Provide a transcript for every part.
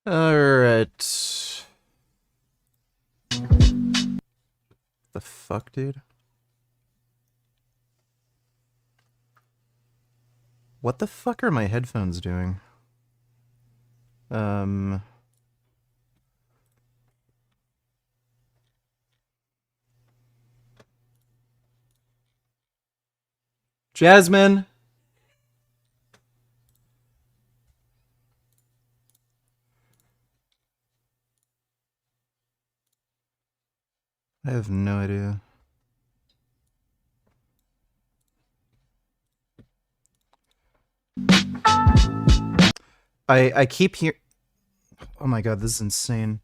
Alright. The fuck, dude? What the fuck are my headphones doing? Jasmine! I have no idea. I keep hearing... Oh my god, this is insane.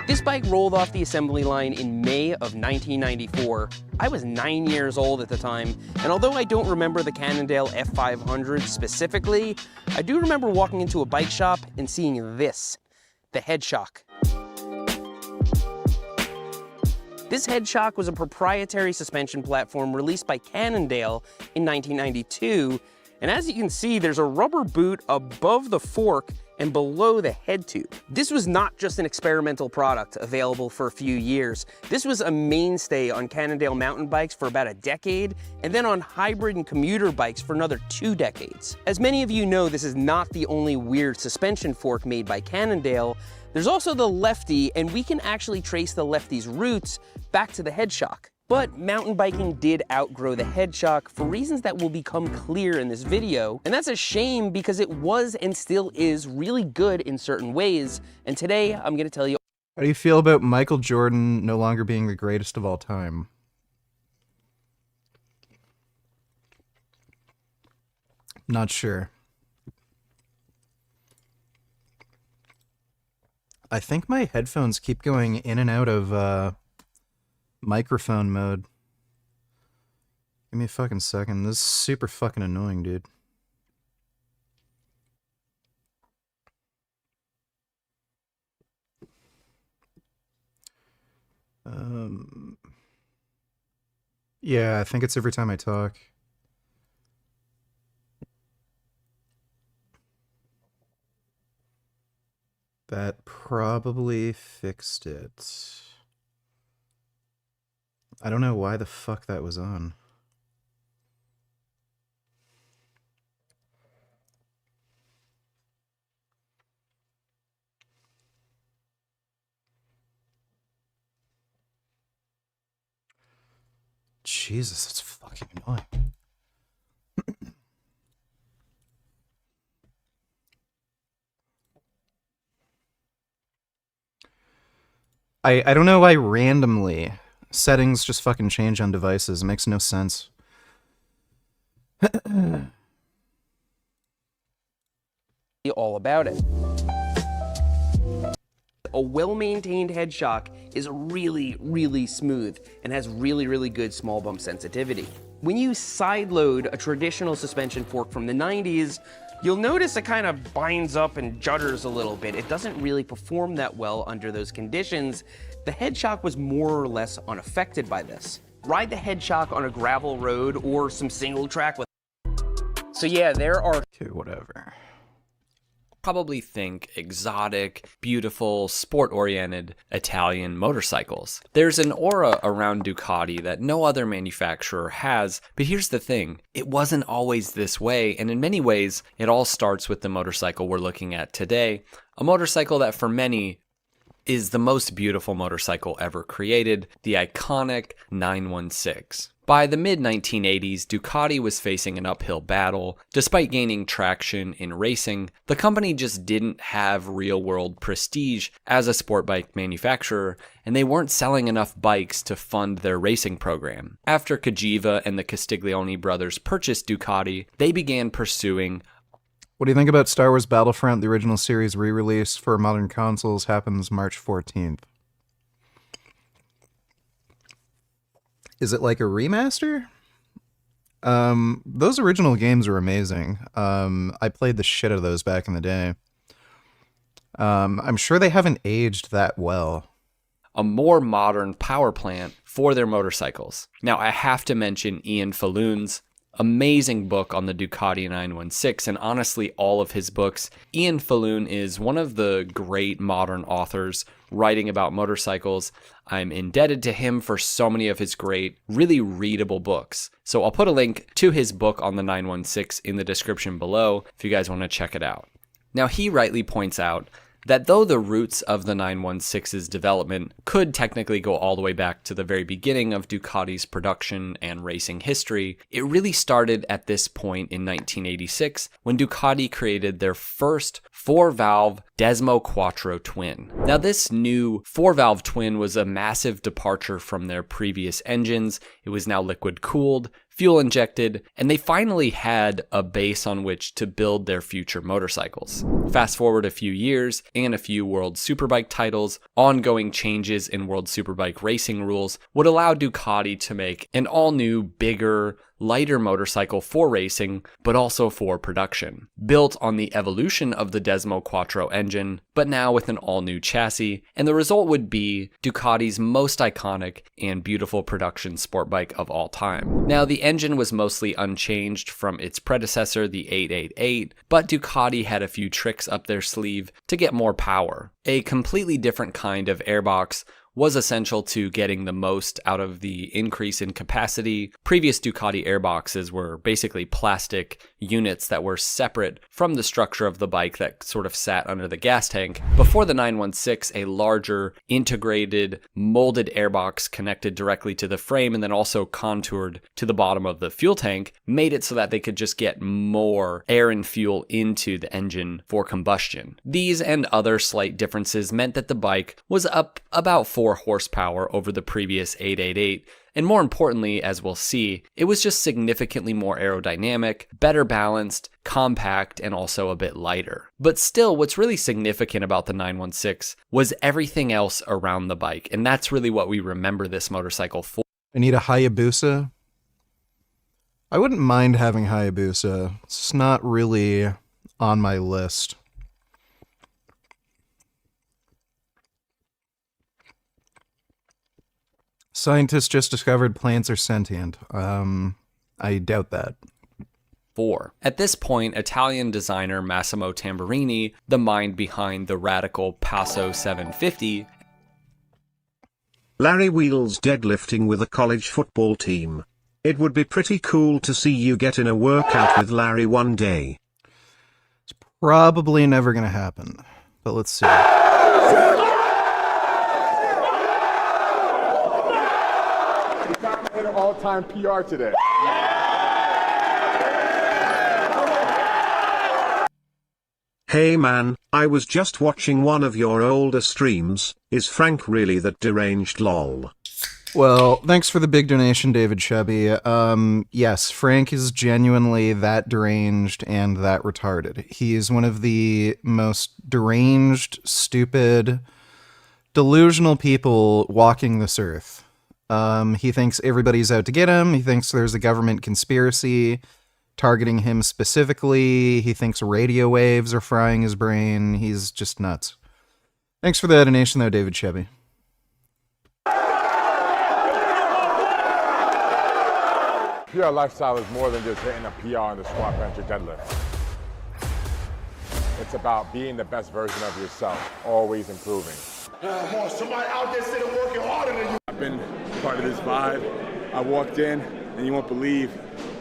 This bike rolled off the assembly line in May of 1994. I was 9 years old at the time, and although I don't remember the Cannondale F500 specifically, I do remember walking into a bike shop and seeing this, the head shock. This head shock was a proprietary suspension platform released by Cannondale in 1992, and as you can see, there's a rubber boot above the fork and below the head tube. This was not just an experimental product available for a few years. This was a mainstay on Cannondale mountain bikes for about a decade, and then on hybrid and commuter bikes for another 2 decades. As many of you know, this is not the only weird suspension fork made by Cannondale. There's also the Lefty, and we can actually trace the Lefty's roots back to the head shock. But mountain biking did outgrow the head shock for reasons that will become clear in this video. And that's a shame because it was and still is really good in certain ways. And today I'm gonna tell you. How do you feel about Michael Jordan no longer being the greatest of all time? Not sure. I think my headphones keep going in and out of microphone mode. Give me a fucking second. This is super fucking annoying, dude. Yeah, I think it's every time I talk. That probably fixed it. I don't know why the fuck that was on. Jesus, that's fucking annoying. I don't know why randomly settings just fucking change on devices. It makes no sense. All about it. A well-maintained head shock is really, really smooth and has really, really good small bump sensitivity. When you sideload a traditional suspension fork from the 90s, you'll notice it kind of binds up and judders a little bit. It doesn't really perform that well under those conditions. The head shock was more or less unaffected by this. Ride the head shock on a gravel road or some single track with... So yeah, there are... Okay, whatever. Probably think exotic, beautiful, sport-oriented Italian motorcycles. There's an aura around Ducati that no other manufacturer has, but here's the thing, it wasn't always this way, and in many ways, it all starts with the motorcycle we're looking at today, a motorcycle that for many is the most beautiful motorcycle ever created, the iconic 916. By the mid-1980s, Ducati was facing an uphill battle. Despite gaining traction in racing, the company just didn't have real-world prestige as a sport bike manufacturer, and they weren't selling enough bikes to fund their racing program. After Cagiva and the Castiglione brothers purchased Ducati, they began pursuing... What do you think about Star Wars Battlefront? The original series re-release for modern consoles happens March 14th. Is it like a remaster? Those original games were amazing. I played the shit out of those back in the day. I'm sure they haven't aged that well. A more modern power plant for their motorcycles. Now, I have to mention Ian Falloon's amazing book on the Ducati 916, and honestly, all of his books. Ian Falloon is one of the great modern authors writing about motorcycles. I'm indebted to him for so many of his great, really readable books. So I'll put a link to his book on the 916 in the description below if you guys want to check it out. Now, he rightly points out that though the roots of the 916's development could technically go all the way back to the very beginning of Ducati's production and racing history, it really started at this point in 1986 when Ducati created their first 4-valve Desmo Quattro twin. Now, this new 4-valve twin was a massive departure from their previous engines. It was now liquid cooled, fuel injected, and they finally had a base on which to build their future motorcycles. Fast forward a few years and a few World Superbike titles, ongoing changes in World Superbike racing rules would allow Ducati to make an all-new, bigger, lighter motorcycle for racing, but also for production. Built on the evolution of the Desmo Quattro engine, but now with an all-new chassis, and the result would be Ducati's most iconic and beautiful production sport bike of all time. Now, the engine was mostly unchanged from its predecessor, the 888, but Ducati had a few tricks up their sleeve to get more power. A completely different kind of airbox was essential to getting the most out of the increase in capacity. Previous Ducati airboxes were basically plastic units that were separate from the structure of the bike that sort of sat under the gas tank. Before the 916, a larger, integrated, molded airbox connected directly to the frame and then also contoured to the bottom of the fuel tank made it so that they could just get more air and fuel into the engine for combustion. These and other slight differences meant that the bike was up about 4 horsepower over the previous 888, and more importantly, as we'll see, it was just significantly more aerodynamic, better balanced, compact, and also a bit lighter. But still, what's really significant about the 916 was everything else around the bike, and that's really what we remember this motorcycle for. I need a Hayabusa. I wouldn't mind having Hayabusa. It's not really on my list. Scientists just discovered plants are sentient. I doubt that. 4. At this point, Italian designer Massimo Tamburini, the mind behind the radical Passo 750, Larry Wheels deadlifting with a college football team. It would be pretty cool to see you get in a workout with Larry one day. It's probably never going to happen, but let's see. All-time PR today. Hey man, I was just watching one of your older streams. Is Frank really that deranged lol? Well, thanks for the big donation, David Chubby. Yes, Frank is genuinely that deranged and that retarded. He is one of the most deranged, stupid, delusional people walking this earth. He thinks everybody's out to get him. He thinks there's a government conspiracy targeting him specifically. He thinks radio waves are frying his brain. He's just nuts. Thanks for the donation, though, David Chevy. PR lifestyle is more than just hitting a PR on the squat, bench, or deadlift. It's about being the best version of yourself, always improving. Come on, somebody out there said they're working harder than you. I've been part of this vibe. I walked in, and you won't believe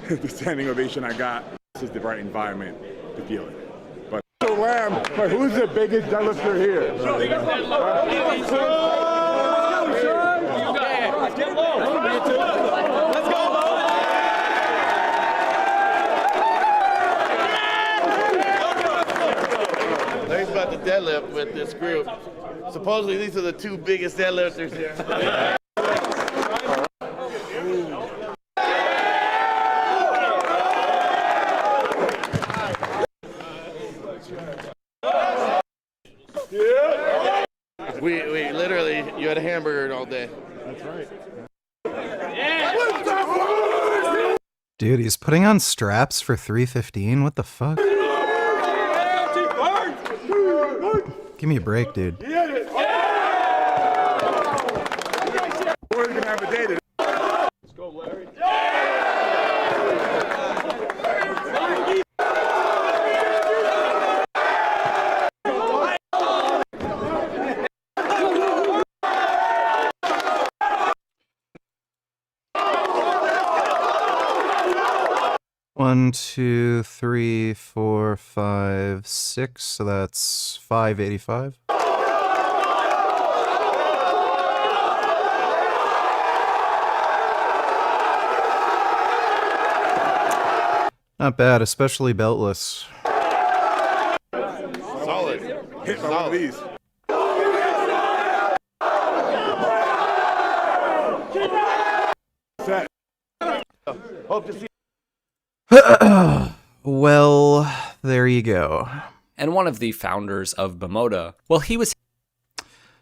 the standing ovation I got. This is the right environment to feel it. But Lamb, but who's the biggest deadlifter here? He's about to deadlift with this group. Supposedly these are the 2 biggest deadlifters here. We literally, you had a hamburger all day. That's right. Dude, he's putting on straps for 315? What the fuck? Give me a break, dude. We're gonna have a day today. Let's go, Larry. 1, 2, 3, 4, 5, 6. So that's 585. Not bad, especially beltless. Solid. Hit by one of these. Set. Hope to see. Well, there you go. And one of the founders of Bimoda, well, he was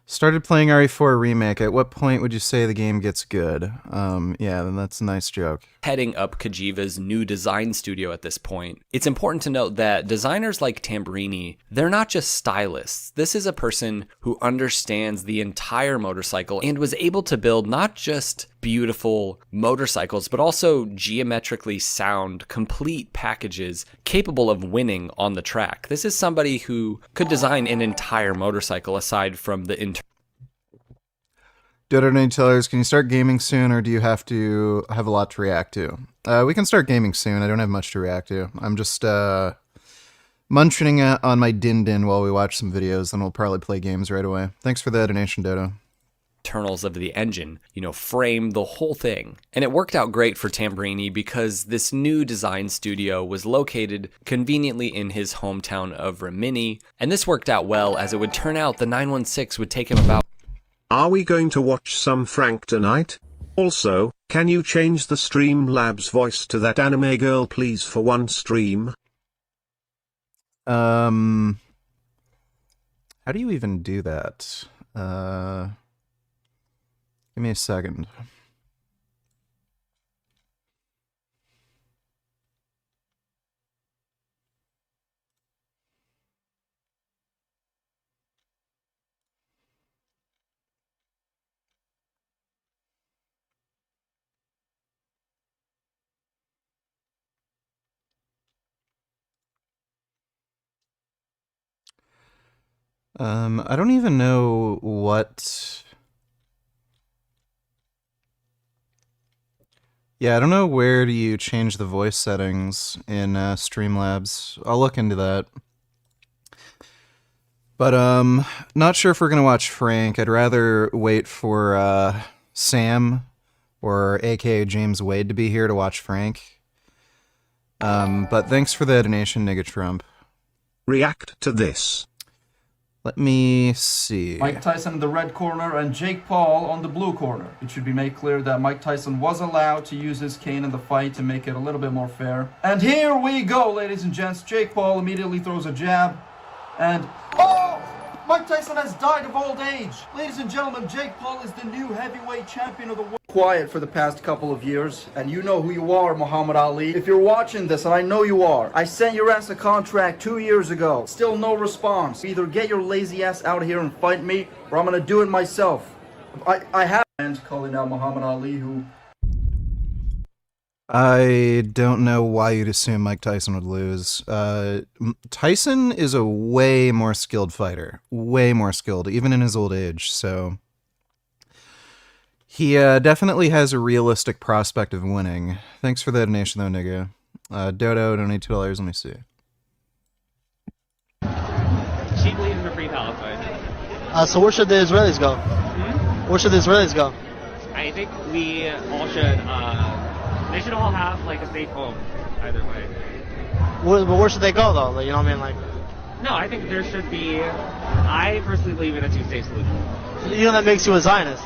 Started playing RE4 Remake. At what point would you say the game gets good? Yeah, then that's a nice joke. heading up Kajiva's new design studio at this point. It's important to note that designers like Tamburini, they're not just stylists. This is a person who understands the entire motorcycle and was able to build not just beautiful motorcycles, but also geometrically sound, complete packages capable of winning on the track. This is somebody who could design an entire motorcycle aside from the Dodo Tellers, can you start gaming soon, or do you have to have a lot to react to? We can start gaming soon. I don't have much to react to. I'm just munching on my din-din while we watch some videos, then we'll probably play games right away. Thanks for the donation, Dodo. internals of the engine, frame the whole thing. And it worked out great for Tamburini because this new design studio was located conveniently in his hometown of Rimini, and this worked out well as it would turn out the 916 would take him about. Are we going to watch some Frank tonight? Also, can you change the Streamlabs voice to that anime girl please for one stream? How do you even do that? Give me a second. I don't even know what... Yeah, I don't know where do you change the voice settings in Streamlabs. I'll look into that. But not sure if we're gonna watch Frank. I'd rather wait for Sam or aka James Wade to be here to watch Frank. But thanks for the donation, Nigga Trump. React to this. Let me see. Mike Tyson in the red corner and Jake Paul on the blue corner. It should be made clear that Mike Tyson was allowed to use his cane in the fight to make it a little bit more fair. And here we go, ladies and gents. Jake Paul immediately throws a jab. And, oh! Mike Tyson has died of old age. Ladies and gentlemen, Jake Paul is the new heavyweight champion of the world. Quiet for the past couple of years, and you know who you are, Muhammad Ali. If you're watching this, and I know you are, I sent your ass a contract 2 years ago. Still no response. Either get your lazy ass out here and fight me, or I'm gonna do it myself. I have fans calling out Muhammad Ali, who... I don't know why you'd assume Mike Tyson would lose. Tyson is a way more skilled fighter. Way more skilled, even in his old age, so... He definitely has a realistic prospect of winning. Thanks for the donation, though, nigga. Dodo, donate $2. Let me see. She believes in the free Palestine. So where should the Israelis go? Where should the Israelis go? I think we all should, they should all have, like, a safe home, either way. But where should they go, though? Like, you know what I mean? Like, No, I think there should be, I personally believe in a two-state solution. that makes you a Zionist.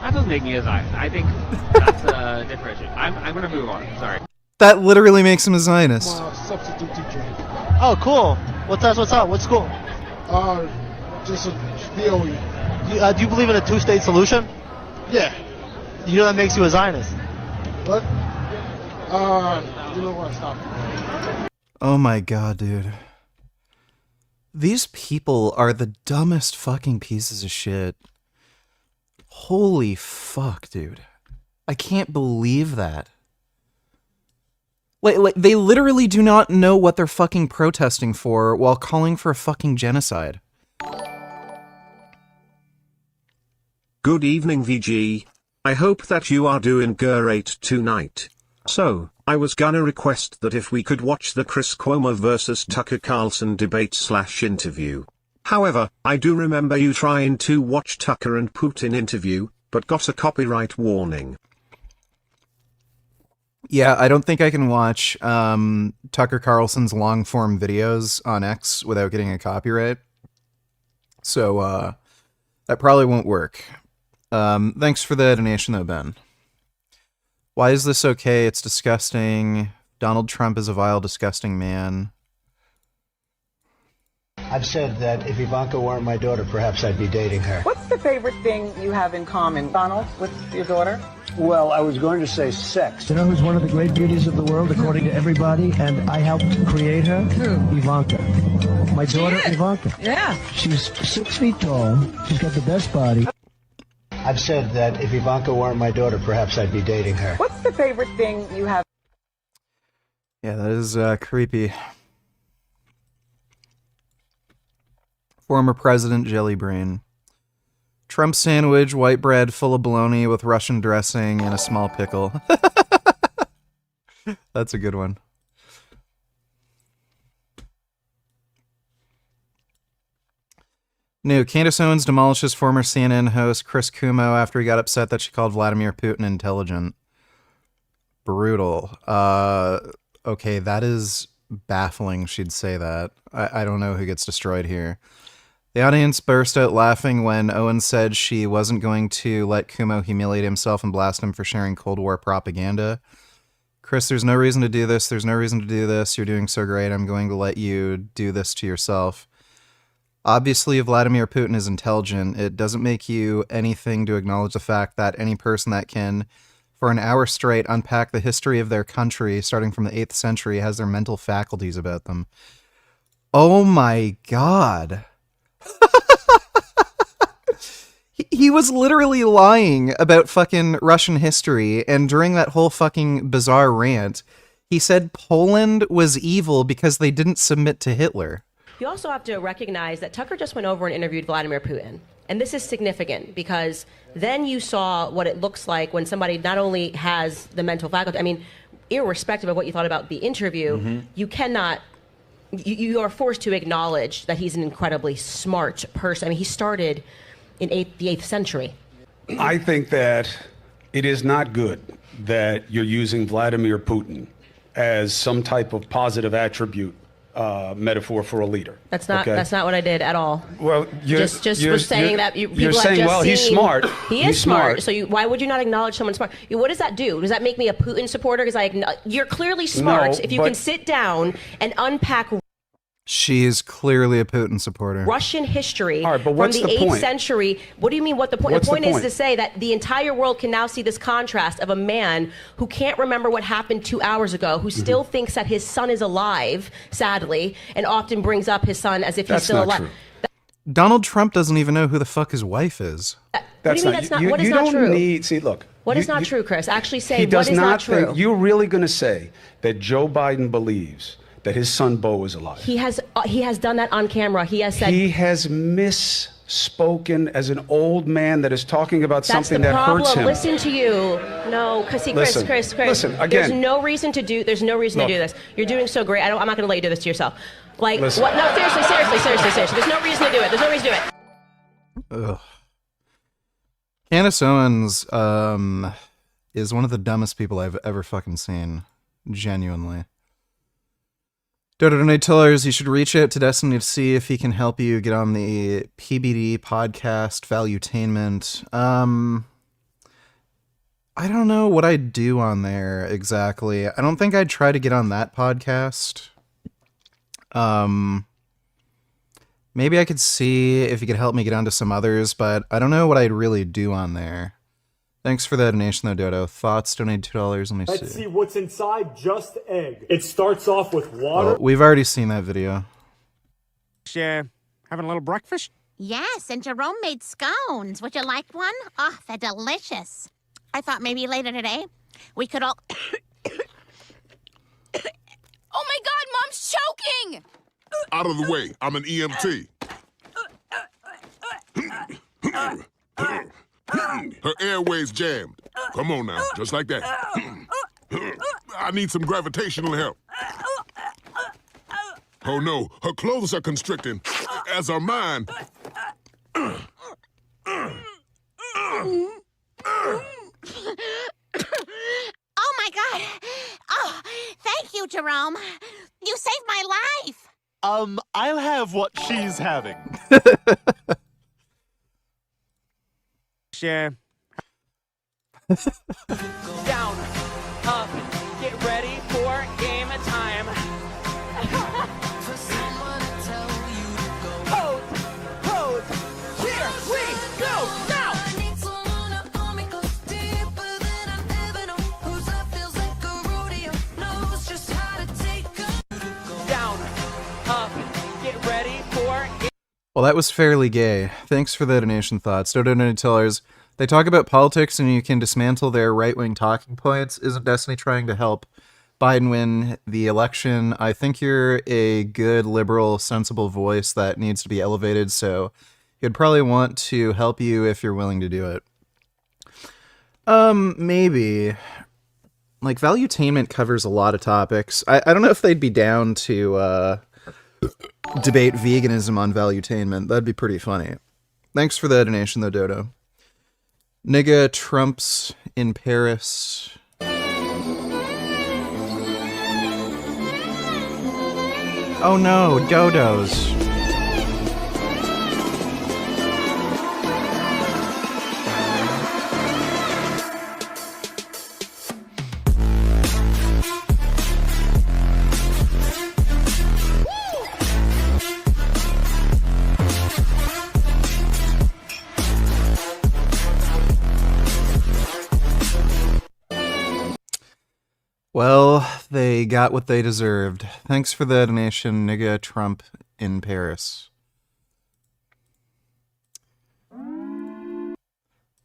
That doesn't make me a Zionist. I think that's a different issue. I'm going to move on, sorry. That literally makes him a Zionist. Substitute teacher. Oh, cool. What's up? What's cool? Just a theory. Do you believe in a two-state solution? Yeah. That makes you a Zionist. What? You know what? Stop. Oh my god, dude. These people are the dumbest fucking pieces of shit. Holy fuck, dude. I can't believe that. Like, they literally do not know what they're fucking protesting for while calling for a fucking genocide. Good evening, VG. I hope that you are doing great tonight. So, I was gonna request that if we could watch the Chris Cuomo versus Tucker Carlson debate/interview. However, I do remember you trying to watch Tucker and Putin interview, but got a copyright warning. Yeah, I don't think I can watch Tucker Carlson's long-form videos on X without getting a copyright. So, that probably won't work. Thanks for the donation, though, Ben. Why is this okay? It's disgusting. Donald Trump is a vile, disgusting man. I've said that if Ivanka weren't my daughter, perhaps I'd be dating her. What's the favorite thing you have in common, Donald, with your daughter? Well, I was going to say sex. You know who's one of the great beauties of the world, according to everybody, and I helped create her? Who? Ivanka. My daughter, Ivanka. Yeah. She's 6 feet tall. She's got the best body. I've said that if Ivanka weren't my daughter, perhaps I'd be dating her. What's the favorite thing you have? Yeah, that is creepy. Former President Jelly Brain. Trump sandwich, white bread full of bologna with Russian dressing and a small pickle. That's a good one. New. Candace Owens demolishes former CNN host Chris Cuomo after he got upset that she called Vladimir Putin intelligent. Brutal. Okay, that is baffling she'd say that. I don't know who gets destroyed here. The audience burst out laughing when Owens said she wasn't going to let Cuomo humiliate himself and blast him for sharing Cold War propaganda. Chris, there's no reason to do this. There's no reason to do this. You're doing so great. I'm going to let you do this to yourself. Obviously, Vladimir Putin is intelligent. It doesn't make you anything to acknowledge the fact that any person that can, for an hour straight, unpack the history of their country, starting from the 8th century, has their mental faculties about them. Oh my god. He was literally lying about fucking Russian history, and during that whole fucking bizarre rant, he said Poland was evil because they didn't submit to Hitler. You also have to recognize that Tucker just went over and interviewed Vladimir Putin. And this is significant because then you saw what it looks like when somebody not only has the mental faculty, I mean, irrespective of what you thought about the interview, you cannot, you are forced to acknowledge that he's an incredibly smart person. I mean, he started in the 8th century. I think that it is not good that you're using Vladimir Putin as some type of positive attribute metaphor for a leader. That's not okay? That's not what I did at all. Well, you're saying that people you're saying, have just well, seen, he's smart. He is smart. So why would you not acknowledge someone smart? What does that do? Does that make me a Putin supporter? Because you're clearly smart. No, if you can sit down and unpack She is clearly a Putin supporter. Russian history right, from the 8th century. What do you mean? What the point? What's the point the is point? to say that the entire world can now see this contrast of a man who can't remember what happened 2 hours ago, who still thinks that his son is alive, sadly, and often brings up his son as if he's still alive. True. Donald Trump doesn't even know who the fuck his wife is. What do you mean that's not? What is you not don't true? Need, see, look. What is not true, Chris? Actually say he does what is not true. Think, you're really going to say that Joe Biden believes that his son Beau is alive? He has done that on camera. He has said he has misspoken as an old man that is talking about something that hurts him. Listen to you. No, because Chris. Listen, again. There's no reason to do this. You're doing so great. I'm not going to let you do this to yourself. Like listen. what? No, seriously. There's no reason to do it. Ugh. Candace Owens is one of the dumbest people I've ever fucking seen. Genuinely. Donate Tillers, you should reach out to Destiny to see if he can help you get on the PBD podcast, Valuetainment. I don't know what I'd do on there exactly. I don't think I'd try to get on that podcast. Maybe I could see if you could help me get onto some others, but I don't know what I'd really do on there. Thanks for the donation, though, Dodo. Thoughts? Donate $2. Let me see. Let's see what's inside just egg. It starts off with water. Oh, we've already seen that video. Having a little breakfast? Yes, and Jerome made scones. Would you like one? Oh, they're delicious. I thought maybe later today we could all... Oh my God, Mom's choking! Out of the way, I'm an EMT. Her airway's jammed. Come on now, just like that. I need some gravitational help. Oh no, her clothes are constricting, as are mine. Oh my God! Oh, thank you, Jerome. You saved my life. I'll have what she's having. Sure. Down, up, get ready for game time. Pose, pose, here we go now. Down, up, get ready for game. Well, that was fairly gay. Thanks for the donation thoughts. Dodo Tellers. They talk about politics and you can dismantle their right-wing talking points. Isn't Destiny trying to help Biden win the election? I think you're a good, liberal, sensible voice that needs to be elevated, so he'd probably want to help you if you're willing to do it. Maybe. Like, Valuetainment covers a lot of topics. I don't know if they'd be down to debate veganism on Valuetainment. That'd be pretty funny. Thanks for the donation, though, Dodo. Nigga Trumps in Paris. Oh no, dodos. Well, they got what they deserved. Thanks for the donation, nigga Trump in Paris.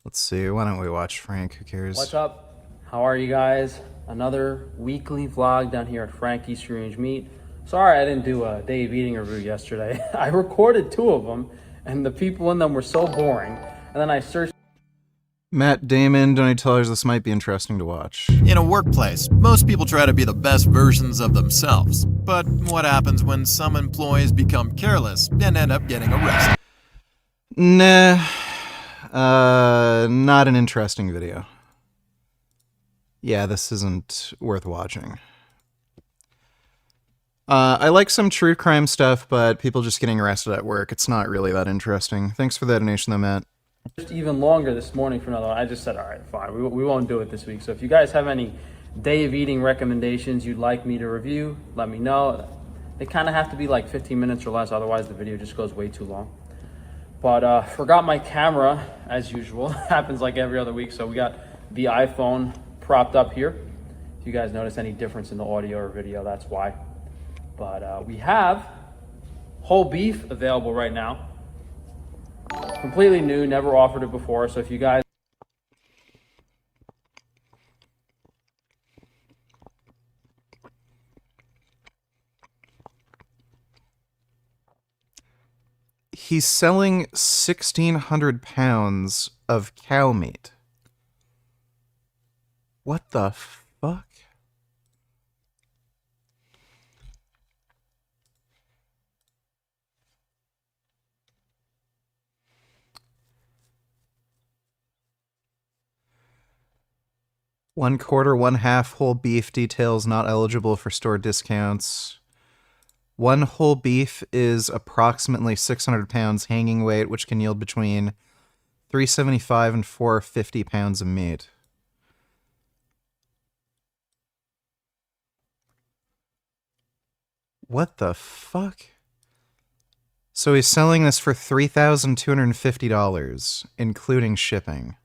Let's see, why don't we watch Frank? Who cares? What's up? How are you guys? Another weekly vlog down here at Frankie's Free Range Meat. Sorry I didn't do a Dave eating review yesterday. I recorded 2 of them, and the people in them were so boring. And then I searched. Matt Damon, Donatellers, this might be interesting to watch. In a workplace, most people try to be the best versions of themselves. But what happens when some employees become careless and end up getting arrested? Nah, not an interesting video. Yeah, this isn't worth watching. I like some true crime stuff, but people just getting arrested at work, it's not really that interesting. Thanks for the donation, though, Matt. Even longer this morning for another one. I just said, all right, fine. We won't do it this week. So if you guys have any day of eating recommendations you'd like me to review, let me know. They kind of have to be like 15 minutes or less. Otherwise, the video just goes way too long. But forgot my camera, as usual. Happens like every other week. So we got the iPhone propped up here. If you guys notice any difference in the audio or video, that's why. But we have whole beef available right now. Completely new, never offered it before, so if you guys... He's selling 1,600 pounds of cow meat. What the fuck? One quarter, one half whole beef details not eligible for store discounts. One whole beef is approximately 600 pounds hanging weight, which can yield between 375 and 450 pounds of meat. What the fuck? So he's selling this for $3,250, including shipping.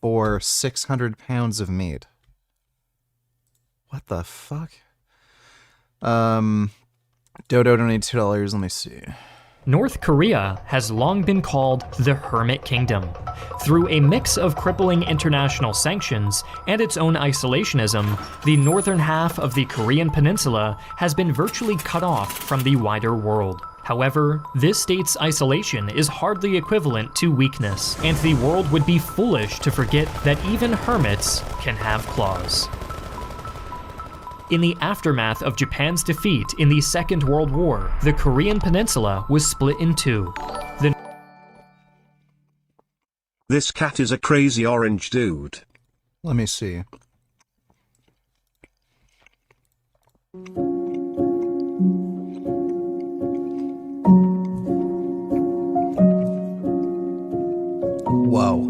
For 600 pounds of meat. What the fuck? Dodo donated $2. Let me see. North Korea has long been called the Hermit Kingdom. Through a mix of crippling international sanctions and its own isolationism, the northern half of the Korean peninsula has been virtually cut off from the wider world. However, this state's isolation is hardly equivalent to weakness, and the world would be foolish to forget that even hermits can have claws. In the aftermath of Japan's defeat in the Second World War, the Korean peninsula was split in two. This cat is a crazy orange dude. Let me see. Whoa.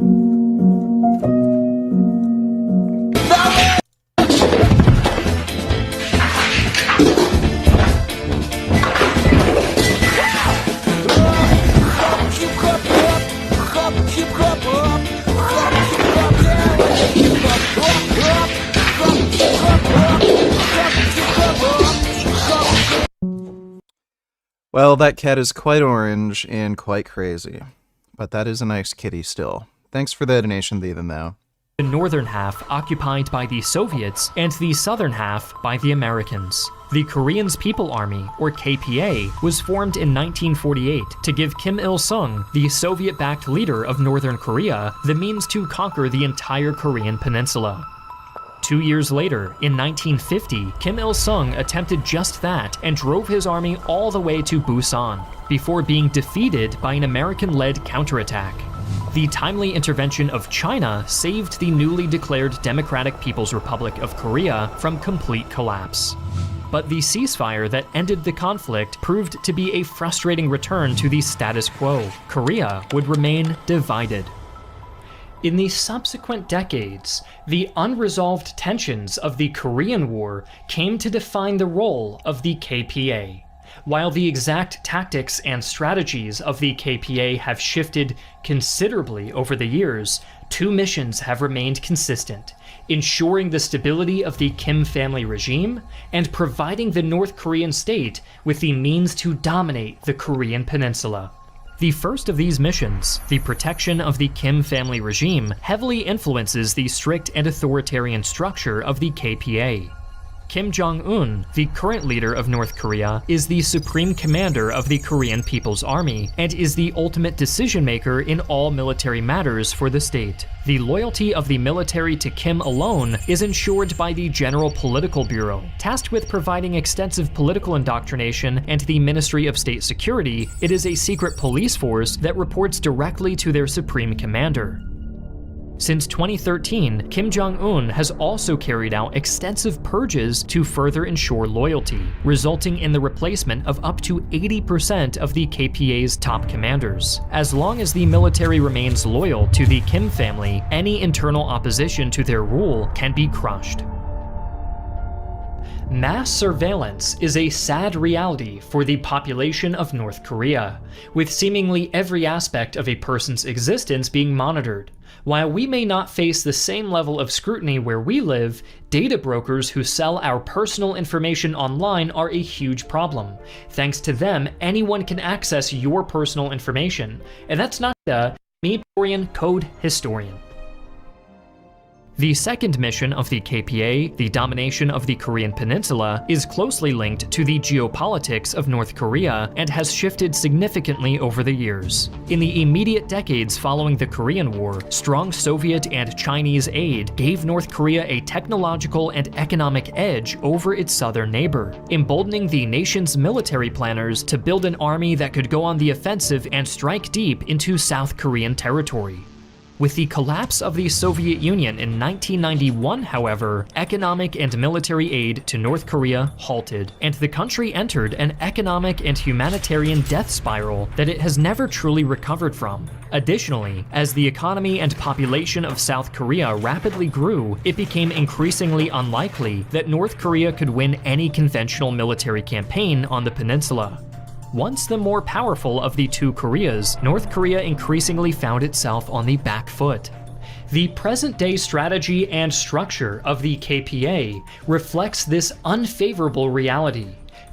Well, that cat is quite orange and quite crazy. But that is a nice kitty still. Thanks for the donation, Ethan, though. The northern half occupied by the Soviets and the southern half by the Americans. The Koreans People Army, or KPA, was formed in 1948 to give Kim Il-sung, the Soviet-backed leader of Northern Korea, the means to conquer the entire Korean peninsula. 2 years later, in 1950, Kim Il-sung attempted just that and drove his army all the way to Busan, before being defeated by an American-led counterattack. The timely intervention of China saved the newly declared Democratic People's Republic of Korea from complete collapse. But the ceasefire that ended the conflict proved to be a frustrating return to the status quo. Korea would remain divided. In the subsequent decades, the unresolved tensions of the Korean War came to define the role of the KPA. While the exact tactics and strategies of the KPA have shifted considerably over the years, two missions have remained consistent: ensuring the stability of the Kim family regime and providing the North Korean state with the means to dominate the Korean peninsula. The first of these missions, the protection of the Kim family regime, heavily influences the strict and authoritarian structure of the KPA. Kim Jong-un, the current leader of North Korea, is the supreme commander of the Korean People's Army and is the ultimate decision-maker in all military matters for the state. The loyalty of the military to Kim alone is ensured by the General Political Bureau. Tasked with providing extensive political indoctrination and the Ministry of State Security, it is a secret police force that reports directly to their supreme commander. Since 2013, Kim Jong-un has also carried out extensive purges to further ensure loyalty, resulting in the replacement of up to 80% of the KPA's top commanders. As long as the military remains loyal to the Kim family, any internal opposition to their rule can be crushed. Mass surveillance is a sad reality for the population of North Korea, with seemingly every aspect of a person's existence being monitored. While we may not face the same level of scrutiny where we live, data brokers who sell our personal information online are a huge problem. Thanks to them, anyone can access your personal information. And that's not me, code historian. The second mission of the KPA, the domination of the Korean peninsula, is closely linked to the geopolitics of North Korea and has shifted significantly over the years. In the immediate decades following the Korean War, strong Soviet and Chinese aid gave North Korea a technological and economic edge over its southern neighbor, emboldening the nation's military planners to build an army that could go on the offensive and strike deep into South Korean territory. With the collapse of the Soviet Union in 1991, however, economic and military aid to North Korea halted, and the country entered an economic and humanitarian death spiral that it has never truly recovered from. Additionally, as the economy and population of South Korea rapidly grew, it became increasingly unlikely that North Korea could win any conventional military campaign on the peninsula. Once the more powerful of the two Koreas, North Korea increasingly found itself on the back foot. The present-day strategy and structure of the KPA reflects this unfavorable reality.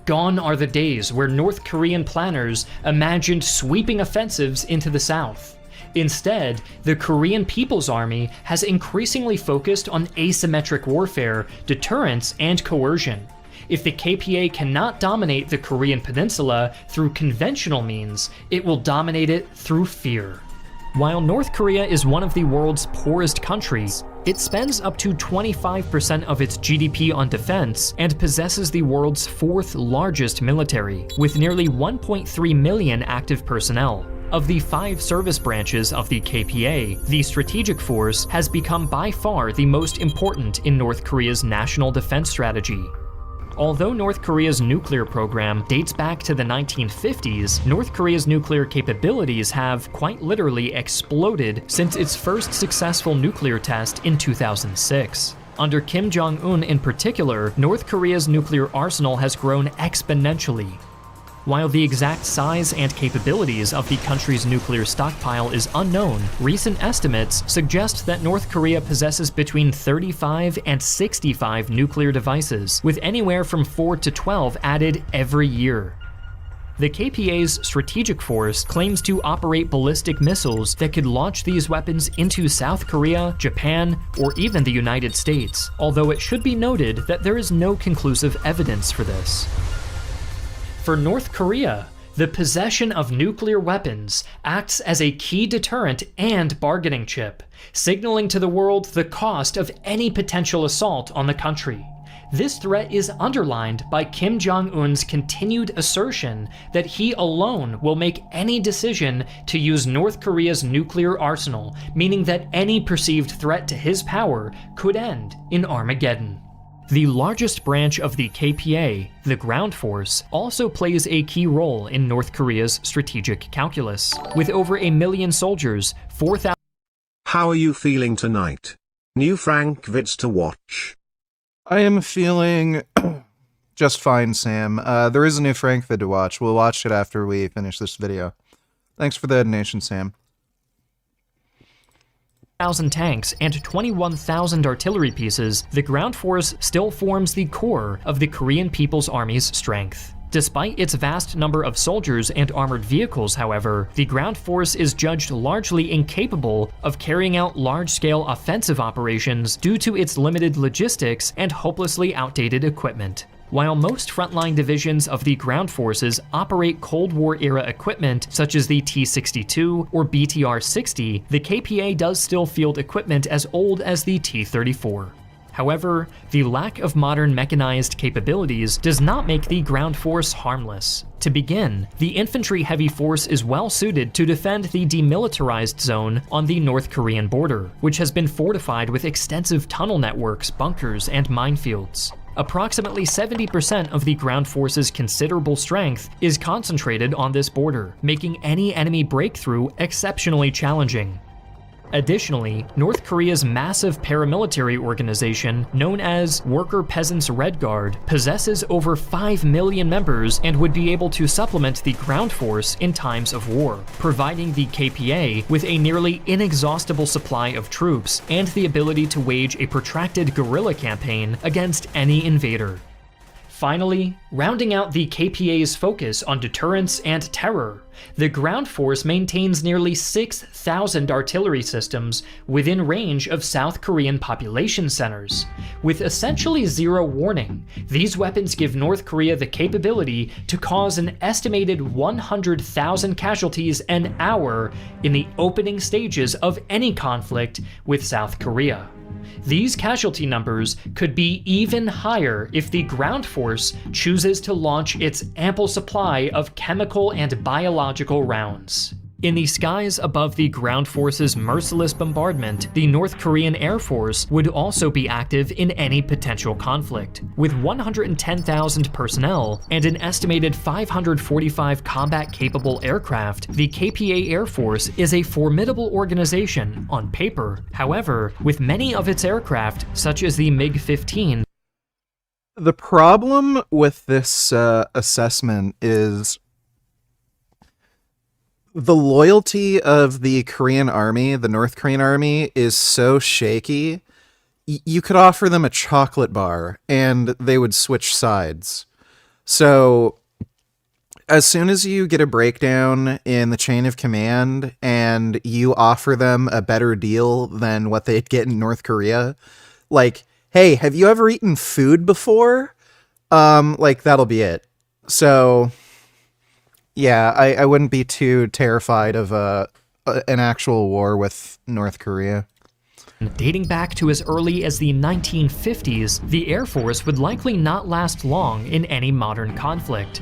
Gone are the days where North Korean planners imagined sweeping offensives into the south. Instead, the Korean People's Army has increasingly focused on asymmetric warfare, deterrence, and coercion. If the KPA cannot dominate the Korean peninsula through conventional means, it will dominate it through fear. While North Korea is one of the world's poorest countries, it spends up to 25% of its GDP on defense and possesses the world's fourth largest military, with nearly 1.3 million active personnel. Of the 5 service branches of the KPA, the Strategic Force has become by far the most important in North Korea's national defense strategy. Although North Korea's nuclear program dates back to the 1950s, North Korea's nuclear capabilities have quite literally exploded since its first successful nuclear test in 2006. Under Kim Jong-un in particular, North Korea's nuclear arsenal has grown exponentially. While the exact size and capabilities of the country's nuclear stockpile is unknown, recent estimates suggest that North Korea possesses between 35 and 65 nuclear devices, with anywhere from 4 to 12 added every year. The KPA's Strategic Force claims to operate ballistic missiles that could launch these weapons into South Korea, Japan, or even the United States, although it should be noted that there is no conclusive evidence for this. For North Korea, the possession of nuclear weapons acts as a key deterrent and bargaining chip, signaling to the world the cost of any potential assault on the country. This threat is underlined by Kim Jong-un's continued assertion that he alone will make any decision to use North Korea's nuclear arsenal, meaning that any perceived threat to his power could end in Armageddon. The largest branch of the KPA, the ground force, also plays a key role in North Korea's strategic calculus. With over 1 million soldiers, 4,000... How are you feeling tonight? New Frank vids to watch. I am feeling just fine, Sam. There is a new Frank vid to watch. We'll watch it after we finish this video. Thanks for the donation, Sam. 1,000 tanks and 21,000 artillery pieces, the ground force still forms the core of the Korean People's Army's strength. Despite its vast number of soldiers and armored vehicles, however, the ground force is judged largely incapable of carrying out large-scale offensive operations due to its limited logistics and hopelessly outdated equipment. While most frontline divisions of the ground forces operate Cold War-era equipment such as the T-62 or BTR-60, the KPA does still field equipment as old as the T-34. However, the lack of modern mechanized capabilities does not make the ground force harmless. To begin, the infantry-heavy force is well suited to defend the demilitarized zone on the North Korean border, which has been fortified with extensive tunnel networks, bunkers, and minefields. Approximately 70% of the ground force's considerable strength is concentrated on this border, making any enemy breakthrough exceptionally challenging. Additionally, North Korea's massive paramilitary organization, known as Worker Peasants Red Guard, possesses over 5 million members and would be able to supplement the ground force in times of war, providing the KPA with a nearly inexhaustible supply of troops and the ability to wage a protracted guerrilla campaign against any invader. Finally, rounding out the KPA's focus on deterrence and terror, the ground force maintains nearly 6,000 artillery systems within range of South Korean population centers. With essentially zero warning, these weapons give North Korea the capability to cause an estimated 100,000 casualties an hour in the opening stages of any conflict with South Korea. These casualty numbers could be even higher if the ground force chooses to launch its ample supply of chemical and biological rounds. In the skies above the ground force's merciless bombardment, the North Korean Air Force would also be active in any potential conflict. With 110,000 personnel and an estimated 545 combat-capable aircraft, the KPA Air Force is a formidable organization on paper. However, with many of its aircraft, such as the MiG-15, the problem with this assessment is the loyalty of the Korean army, the North Korean army, is so shaky. You could offer them a chocolate bar and they would switch sides. So as soon as you get a breakdown in the chain of command and you offer them a better deal than what they'd get in North Korea, like, hey, have you ever eaten food before? Like, that'll be it. So, yeah, I wouldn't be too terrified of an actual war with North Korea. Dating back to as early as the 1950s, the Air Force would likely not last long in any modern conflict.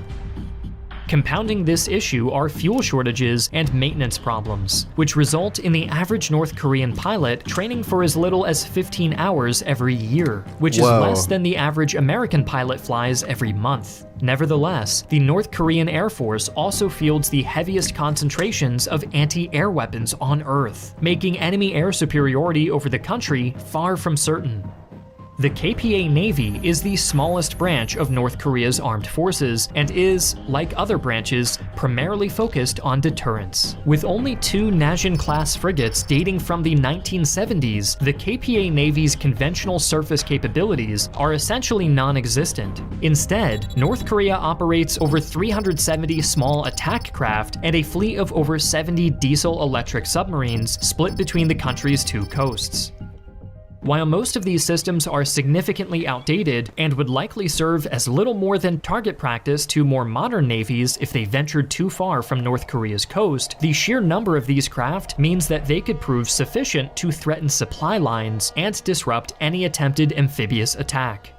Compounding this issue are fuel shortages and maintenance problems, which result in the average North Korean pilot training for as little as 15 hours every year, which is less than the average American pilot flies every month. Nevertheless, the North Korean Air Force also fields the heaviest concentrations of anti-air weapons on Earth, making enemy air superiority over the country far from certain. The KPA Navy is the smallest branch of North Korea's armed forces and is, like other branches, primarily focused on deterrence. With only 2 Najin-class frigates dating from the 1970s, the KPA Navy's conventional surface capabilities are essentially non-existent. Instead, North Korea operates over 370 small attack craft and a fleet of over 70 diesel-electric submarines split between the country's 2 coasts. While most of these systems are significantly outdated and would likely serve as little more than target practice to more modern navies if they ventured too far from North Korea's coast, the sheer number of these craft means that they could prove sufficient to threaten supply lines and disrupt any attempted amphibious attack.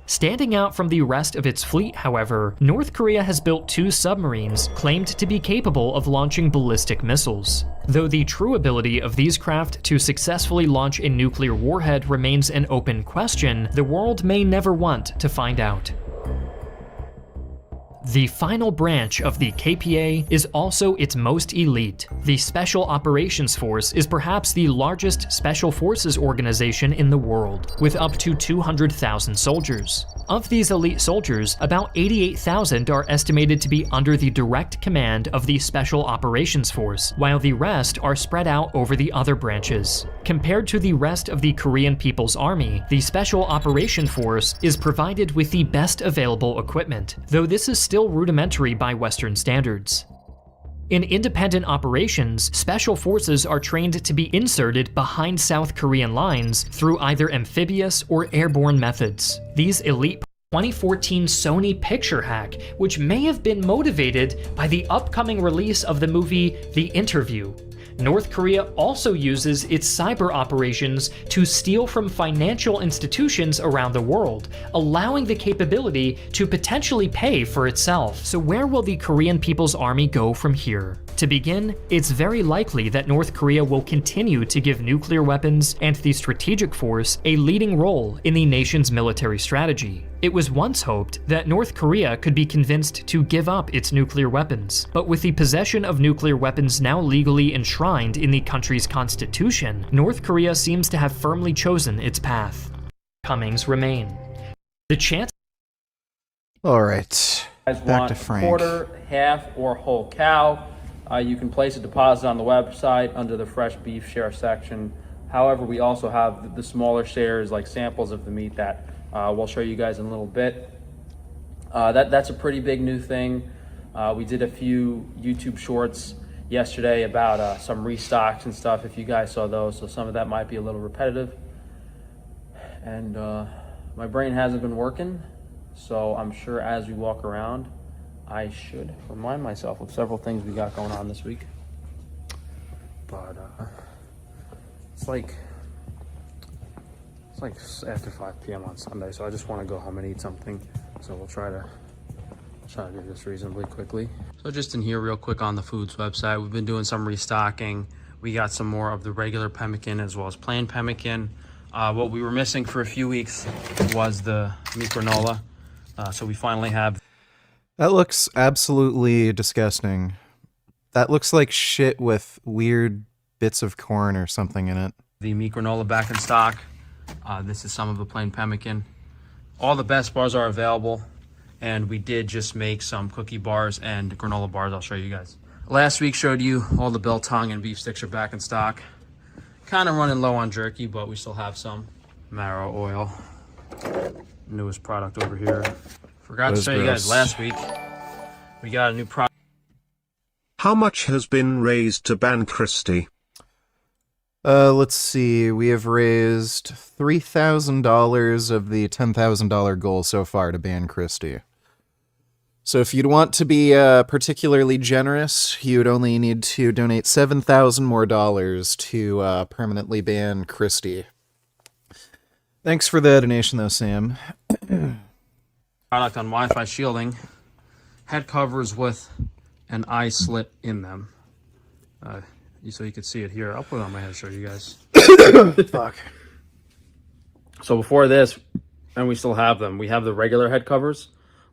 Standing out from the rest of its fleet, however, North Korea has built 2 submarines claimed to be capable of launching ballistic missiles. Though the true ability of these craft to successfully launch a nuclear warhead remains an open question, the world may never want to find out. The final branch of the KPA is also its most elite. The Special Operations Force is perhaps the largest special forces organization in the world, with up to 200,000 soldiers. Of these elite soldiers, about 88,000 are estimated to be under the direct command of the Special Operations Force, while the rest are spread out over the other branches. Compared to the rest of the Korean People's Army, the Special Operation Force is provided with the best available equipment, though this is still rudimentary by Western standards. In independent operations, special forces are trained to be inserted behind South Korean lines through either amphibious or airborne methods. These elite 2014 Sony picture hack, which may have been motivated by the upcoming release of the movie The Interview. North Korea also uses its cyber operations to steal from financial institutions around the world, allowing the capability to potentially pay for itself. So where will the Korean People's Army go from here? To begin, it's very likely that North Korea will continue to give nuclear weapons and the strategic force a leading role in the nation's military strategy. It was once hoped that North Korea could be convinced to give up its nuclear weapons, but with the possession of nuclear weapons now legally enshrined in the country's constitution, North Korea seems to have firmly chosen its path. Comings remain. The chance. All right, back to Frank. Quarter, half, or whole cow. You can place a deposit on the website under the fresh beef share section. However, we also have the smaller shares, like samples of the meat that we'll show you guys in a little bit. That's a pretty big new thing. We did a few YouTube shorts yesterday about some restocks and stuff, if you guys saw those, so some of that might be a little repetitive. And my brain hasn't been working, so I'm sure as we walk around, I should remind myself of several things we got going on this week. But it's like after 5 p.m. on Sunday, so I just want to go home and eat something. So we'll try to do this reasonably quickly. So just in here real quick on the foods website, we've been doing some restocking. We got some more of the regular pemmican as well as plain pemmican. What we were missing for a few weeks was the meat granola. So we finally have. That looks absolutely disgusting. That looks like shit with weird bits of corn or something in it. The meat granola back in stock. This is some of the plain pemmican. All the best bars are available, and we did just make some cookie bars and granola bars. I'll show you guys. Last week showed you all the biltong and beef sticks are back in stock. Kind of running low on jerky, but we still have some. Marrow oil, newest product over here. Forgot to show you guys last week. We got a new product. How much has been raised to ban Christie? Let's see. We have raised $3,000 of the $10,000 goal so far to ban Christie. So if you'd want to be particularly generous, you'd only need to donate $7,000 more to permanently ban Christie. Thanks for the donation, though, Sam. Product on Wi-Fi shielding. Head covers with an eye slit in them. So you can see it here. I'll put it on my head to show you guys. Fuck. So before this, and we still have them, we have the regular head covers,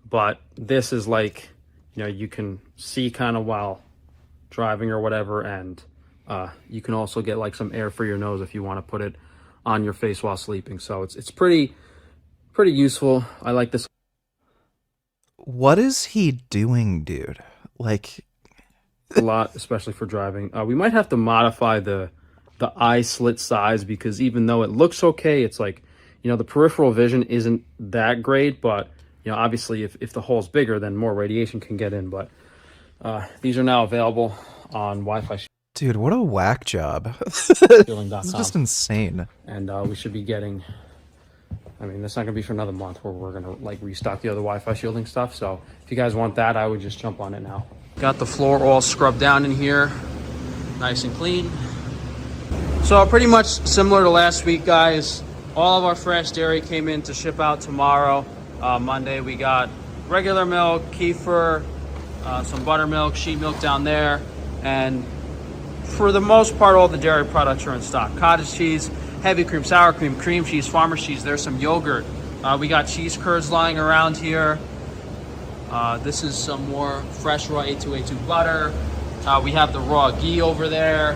but this is like, you can see kind of while driving or whatever, and you can also get like some air for your nose if you want to put it on your face while sleeping. So it's pretty useful. I like this. What is he doing, dude? Like, a lot, especially for driving. We might have to modify the eye slit size, because even though it looks okay, it's like, the peripheral vision isn't that great, but obviously if the hole's bigger, then more radiation can get in. But these are now available on Wi-Fi. Dude, what a whack job. It's just insane. And we should be getting, that's not gonna be for another month, where we're gonna like restock the other Wi-Fi shielding stuff. So if you guys want that, I would just jump on it now. Got the floor all scrubbed down in here, nice and clean. So pretty much similar to last week, guys. All of our fresh dairy came in to ship out tomorrow, Monday. We got regular milk, kefir, some buttermilk, sheep milk down there, and for the most part, all the dairy products are in stock. Cottage cheese, heavy cream, sour cream, cream cheese, farmer's cheese. There's some yogurt. We got cheese curds lying around here. This is some more fresh raw A2A2 butter. We have the raw ghee over there.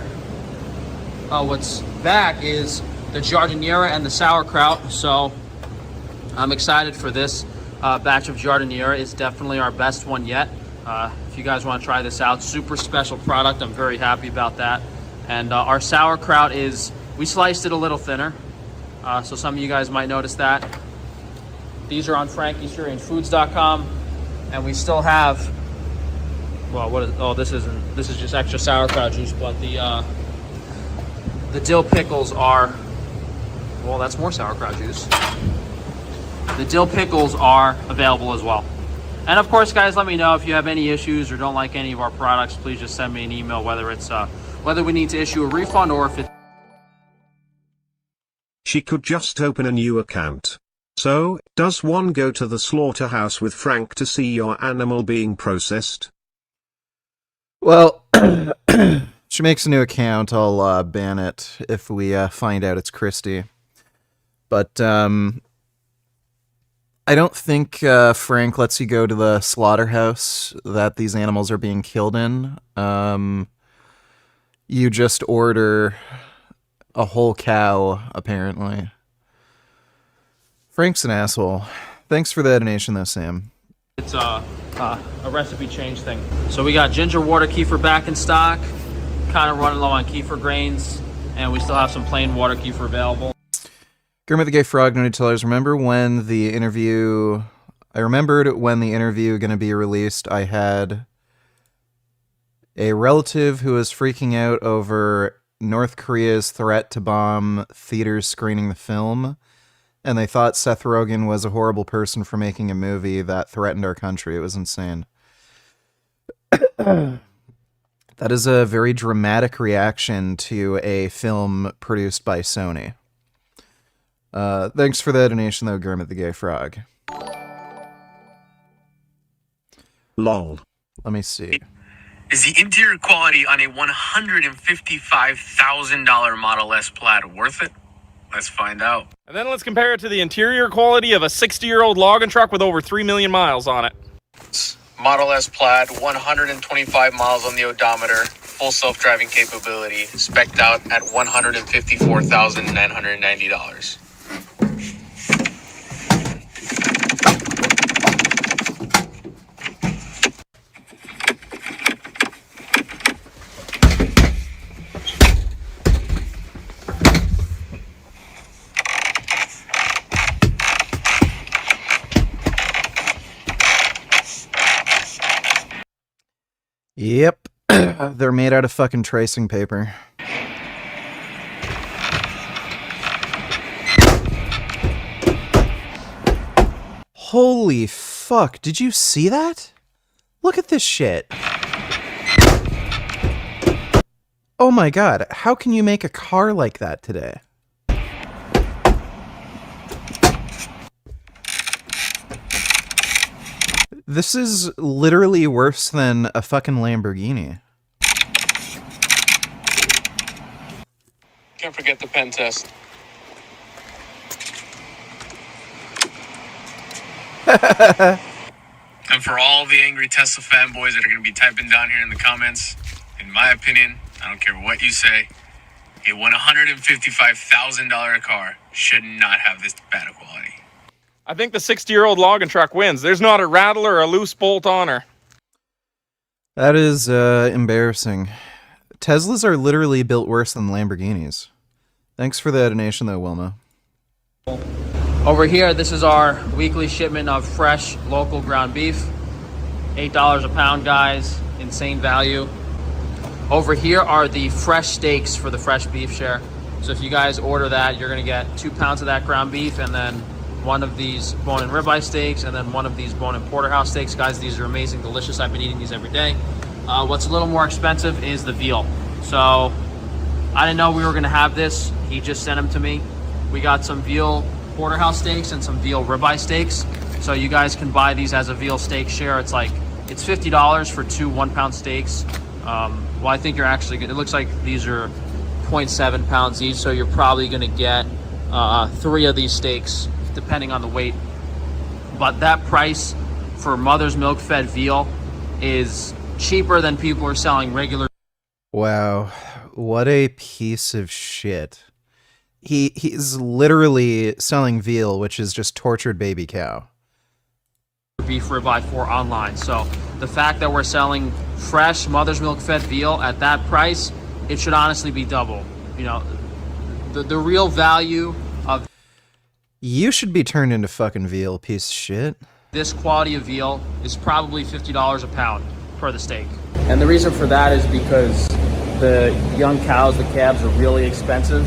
What's back is the giardiniera and the sauerkraut. So I'm excited for this batch of giardiniera. It's definitely our best one yet. If you guys want to try this out, super special product. I'm very happy about that. And our sauerkraut we sliced it a little thinner. So some of you guys might notice that. These are on FrankieStrangeFoods.com. And we still have, this is just extra sauerkraut juice, but the dill pickles are, that's more sauerkraut juice. The dill pickles are available as well. And of course, guys, let me know if you have any issues or don't like any of our products. Please just send me an email, whether we need to issue a refund or if it's... She could just open a new account. So, does one go to the slaughterhouse with Frank to see your animal being processed? Well, she makes a new account. I'll ban it if we find out it's Christie. But I don't think Frank lets you go to the slaughterhouse that these animals are being killed in. You just order a whole cow, apparently. Frank's an asshole. Thanks for the donation, though, Sam. It's a recipe change thing. So we got ginger water kefir back in stock. Kind of running low on kefir grains. And we still have some plain water kefir available. Kermit the Gay Frog, no need to tell us. I remembered when the interview going to be released, I had a relative who was freaking out over North Korea's threat to bomb theaters screening the film. And they thought Seth Rogen was a horrible person for making a movie that threatened our country. It was insane. That is a very dramatic reaction to a film produced by Sony. Thanks for the donation, though, Kermit the Gay Frog. Lol. Let me see. Is the interior quality on a $155,000 Model S Plaid worth it? Let's find out. And then let's compare it to the interior quality of a 60-year-old logging truck with over 3 million miles on it. Model S Plaid, 125 miles on the odometer, full self-driving capability, spec'd out at $154,990. Yep. They're made out of fucking tracing paper. Holy fuck, did you see that? Look at this shit. Oh my god, how can you make a car like that today? This is literally worse than a fucking Lamborghini. Can't forget the pen test. And for all the angry Tesla fanboys that are going to be typing down here in the comments, in my opinion, I don't care what you say, a $155,000 car should not have this bad a quality. I think the 60-year-old logging truck wins. There's not a rattle or a loose bolt on her. That is embarrassing. Teslas are literally built worse than Lamborghinis. Thanks for the donation though, Wilma. Over here, this is our weekly shipment of fresh local ground beef. $8 a pound, guys. Insane value. Over here are the fresh steaks for the fresh beef share. So if you guys order that, you're gonna get 2 pounds of that ground beef and then one of these bone and ribeye steaks and then one of these bone and porterhouse steaks. Guys, these are amazing, delicious. I've been eating these every day. What's a little more expensive is the veal. So I didn't know we were gonna have this. He just sent them to me. We got some veal porterhouse steaks and some veal ribeye steaks. So you guys can buy these as a veal steak share. It's $50 for 2 1-pound steaks. Well, I think you're actually good. It looks like these are 0.7 pounds each, so you're probably gonna get 3 of these steaks, depending on the weight. But that price for mother's milk fed veal is cheaper than people are selling regular. Wow, what a piece of shit. He's literally selling veal, which is just tortured baby cow. Beef ribeye for online. So the fact that we're selling fresh mother's milk fed veal at that price, it should honestly be double. You know, the real value of You should be turned into fucking veal, piece of shit. this quality of veal is probably $50 a pound for the steak. And the reason for that is because the young cows, the calves, are really expensive.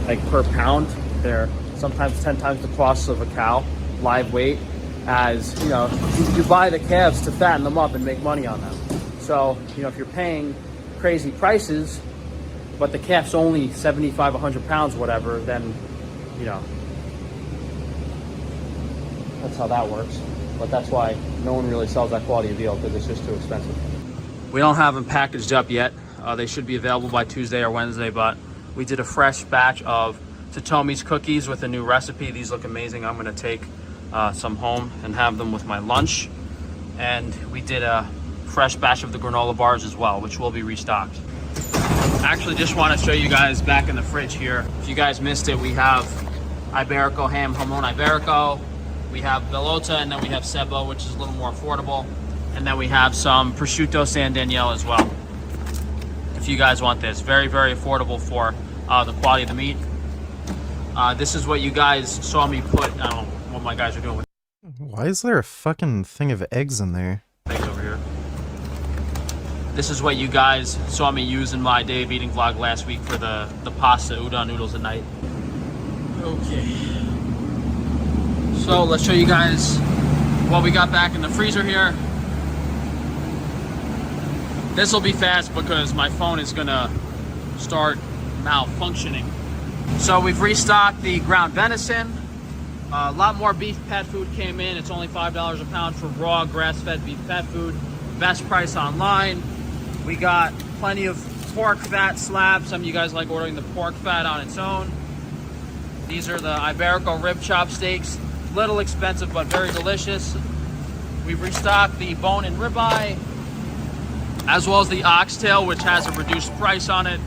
Like per pound, they're sometimes 10 times the cost of a cow, live weight. As you know, you buy the calves to fatten them up and make money on them. So, you know, if you're paying crazy prices, but the calf's only 75, 100 pounds, whatever, then, you know, that's how that works. But that's why no one really sells that quality of veal, because it's just too expensive. We don't have them packaged up yet. They should be available by Tuesday or Wednesday, but we did a fresh batch of Totomi's cookies with a new recipe. These look amazing. I'm gonna take some home and have them with my lunch. And we did a fresh batch of the granola bars as well, which will be restocked. Actually, just want to show you guys back in the fridge here. If you guys missed it, we have Iberico ham, jamon Iberico. We have Bellota, and then we have Sebo, which is a little more affordable. And then we have some prosciutto San Daniele as well. If you guys want this, very, very affordable for the quality of the meat. This is what you guys saw me put. I don't know what my guys are doing with. Why is there a fucking thing of eggs in there? Eggs over here. This is what you guys saw me use in my day of eating vlog last week for the pasta udon noodles at night. Okay. So let's show you guys what we got back in the freezer here. This will be fast because my phone is gonna start malfunctioning. So we've restocked the ground venison. A lot more beef pet food came in. It's only $5 a pound for raw grass-fed beef pet food. Best price online. We got plenty of pork fat slabs. Some of you guys like ordering the pork fat on its own. These are the Iberico rib chop steaks. Little expensive, but very delicious. We've restocked the bone and ribeye, as well as the oxtail, which has a reduced price on it.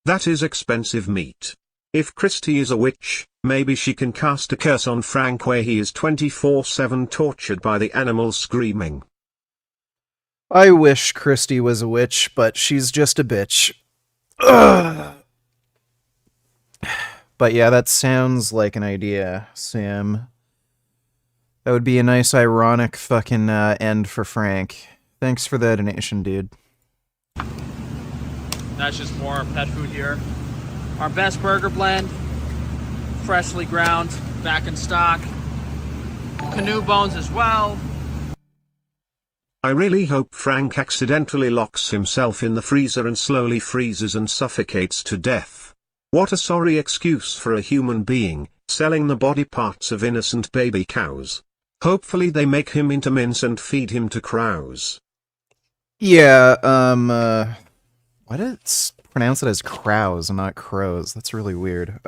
That is expensive meat. If Christy is a witch, maybe she can cast a curse on Frank where he is 24/7 tortured by the animals screaming. I wish Christy was a witch, but she's just a bitch. Ugh. But yeah, that sounds like an idea, Sam. That would be a nice ironic fucking end for Frank. Thanks for the donation, dude. That's just more pet food here. Our best burger blend, freshly ground, back in stock. Canoe bones as well. I really hope Frank accidentally locks himself in the freezer and slowly freezes and suffocates to death. What a sorry excuse for a human being, selling the body parts of innocent baby cows. Hopefully they make him into mince and feed him to crows. Yeah, why did it pronounce it as crows and not crows? That's really weird.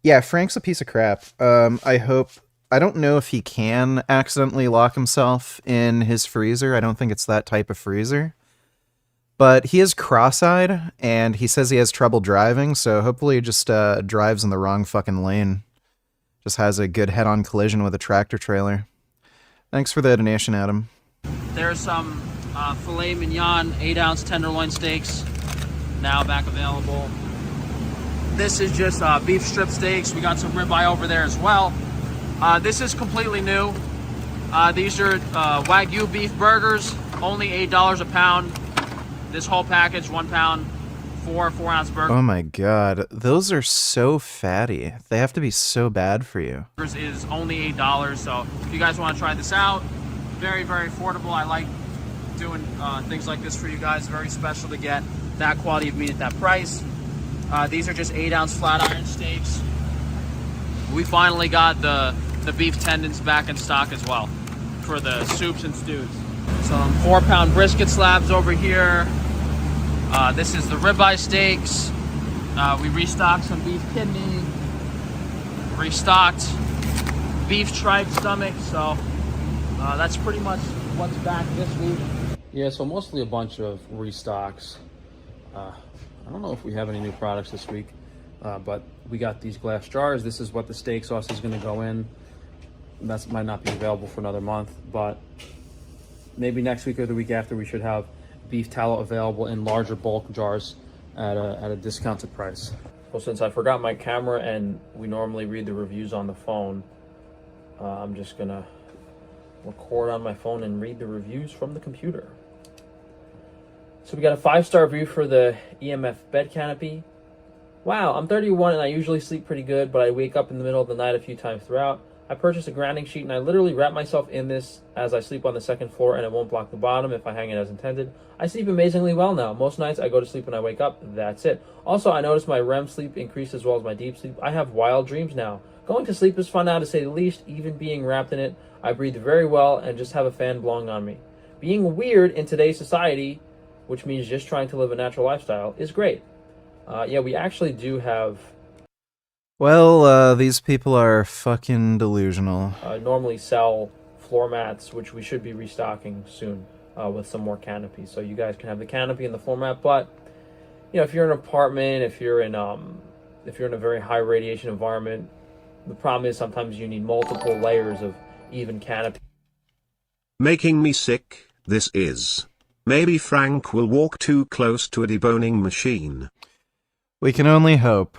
Yeah, Frank's a piece of crap. I don't know if he can accidentally lock himself in his freezer. I don't think it's that type of freezer. But he is cross-eyed, and he says he has trouble driving, so hopefully he just drives in the wrong fucking lane. Just has a good head-on collision with a tractor trailer. Thanks for the donation, Adam. There's some filet mignon, 8-ounce tenderloin steaks, now back available. This is just beef strip steaks. We got some ribeye over there as well. This is completely new. These are Wagyu beef burgers, only $8 a pound. This whole package, 1 pound, 4-ounce burgers. Oh my god, those are so fatty. They have to be so bad for you. Is only $8, so if you guys want to try this out, very, very affordable. I like doing things like this for you guys. Very special to get that quality of meat at that price. These are just 8-ounce flat iron steaks. We finally got the beef tendons back in stock as well for the soups and stews. Some 4-pound brisket slabs over here. This is the ribeye steaks. We restocked some beef kidney. Restocked beef tripe stomach. So that's pretty much what's back this week. Yeah, so mostly a bunch of restocks. I don't know if we have any new products this week, but we got these glass jars. This is what the steak sauce is going to go in. That might not be available for another month, but maybe next week or the week after we should have beef tallow available in larger bulk jars at a discounted price. Well, since I forgot my camera and we normally read the reviews on the phone, I'm just gonna record on my phone and read the reviews from the computer. So we got a 5-star review for the EMF bed canopy. Wow, I'm 31 and I usually sleep pretty good, but I wake up in the middle of the night a few times throughout. I purchased a grounding sheet and I literally wrap myself in this as I sleep on the second floor, and it won't block the bottom if I hang it as intended. I sleep amazingly well now. Most nights I go to sleep and I wake up. That's it. Also, I notice my REM sleep increased as well as my deep sleep. I have wild dreams now. Going to sleep is fun now, to say the least. Even being wrapped in it, I breathe very well and just have a fan blowing on me. Being weird in today's society, which means just trying to live a natural lifestyle, is great. Yeah, we actually do have... Well, these people are fucking delusional. Normally sell floor mats, which we should be restocking soon with some more canopies. So you guys can have the canopy and the floor mat, but you know, if you're in an apartment, if you're in a very high radiation environment, the problem is sometimes you need multiple layers of even canopy. Making me sick, this is. Maybe Frank will walk too close to a deboning machine. We can only hope.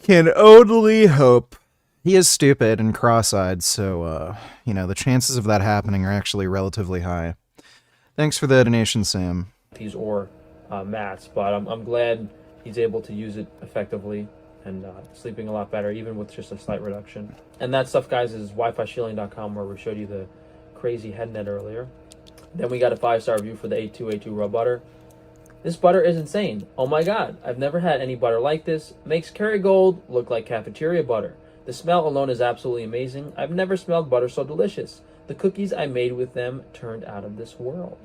Can only hope. He is stupid and cross-eyed, so, you know, the chances of that happening are actually relatively high. Thanks for the donation, Sam. Or mats, but I'm glad he's able to use it effectively and sleeping a lot better, even with just a slight reduction. And that stuff, guys, is WiFiShielding.com, where we showed you the crazy head net earlier. Then we got a 5-star review for the A2A2 Raw Butter. This butter is insane. Oh my god, I've never had any butter like this. Makes Kerrygold look like cafeteria butter. The smell alone is absolutely amazing. I've never smelled butter so delicious. The cookies I made with them turned out of this world.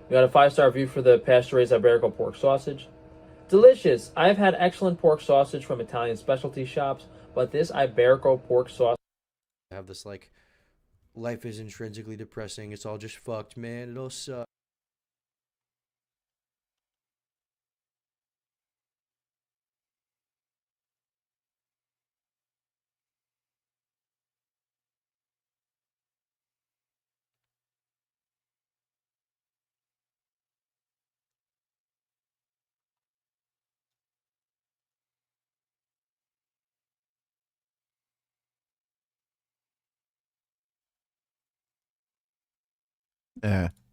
We got a 5-star review for the pasture-raised Iberico pork sausage. Delicious. I've had excellent pork sausage from Italian specialty shops, but this Iberico pork sausage... I have this, like, life is intrinsically depressing. It's all just fucked, man. It all sucks.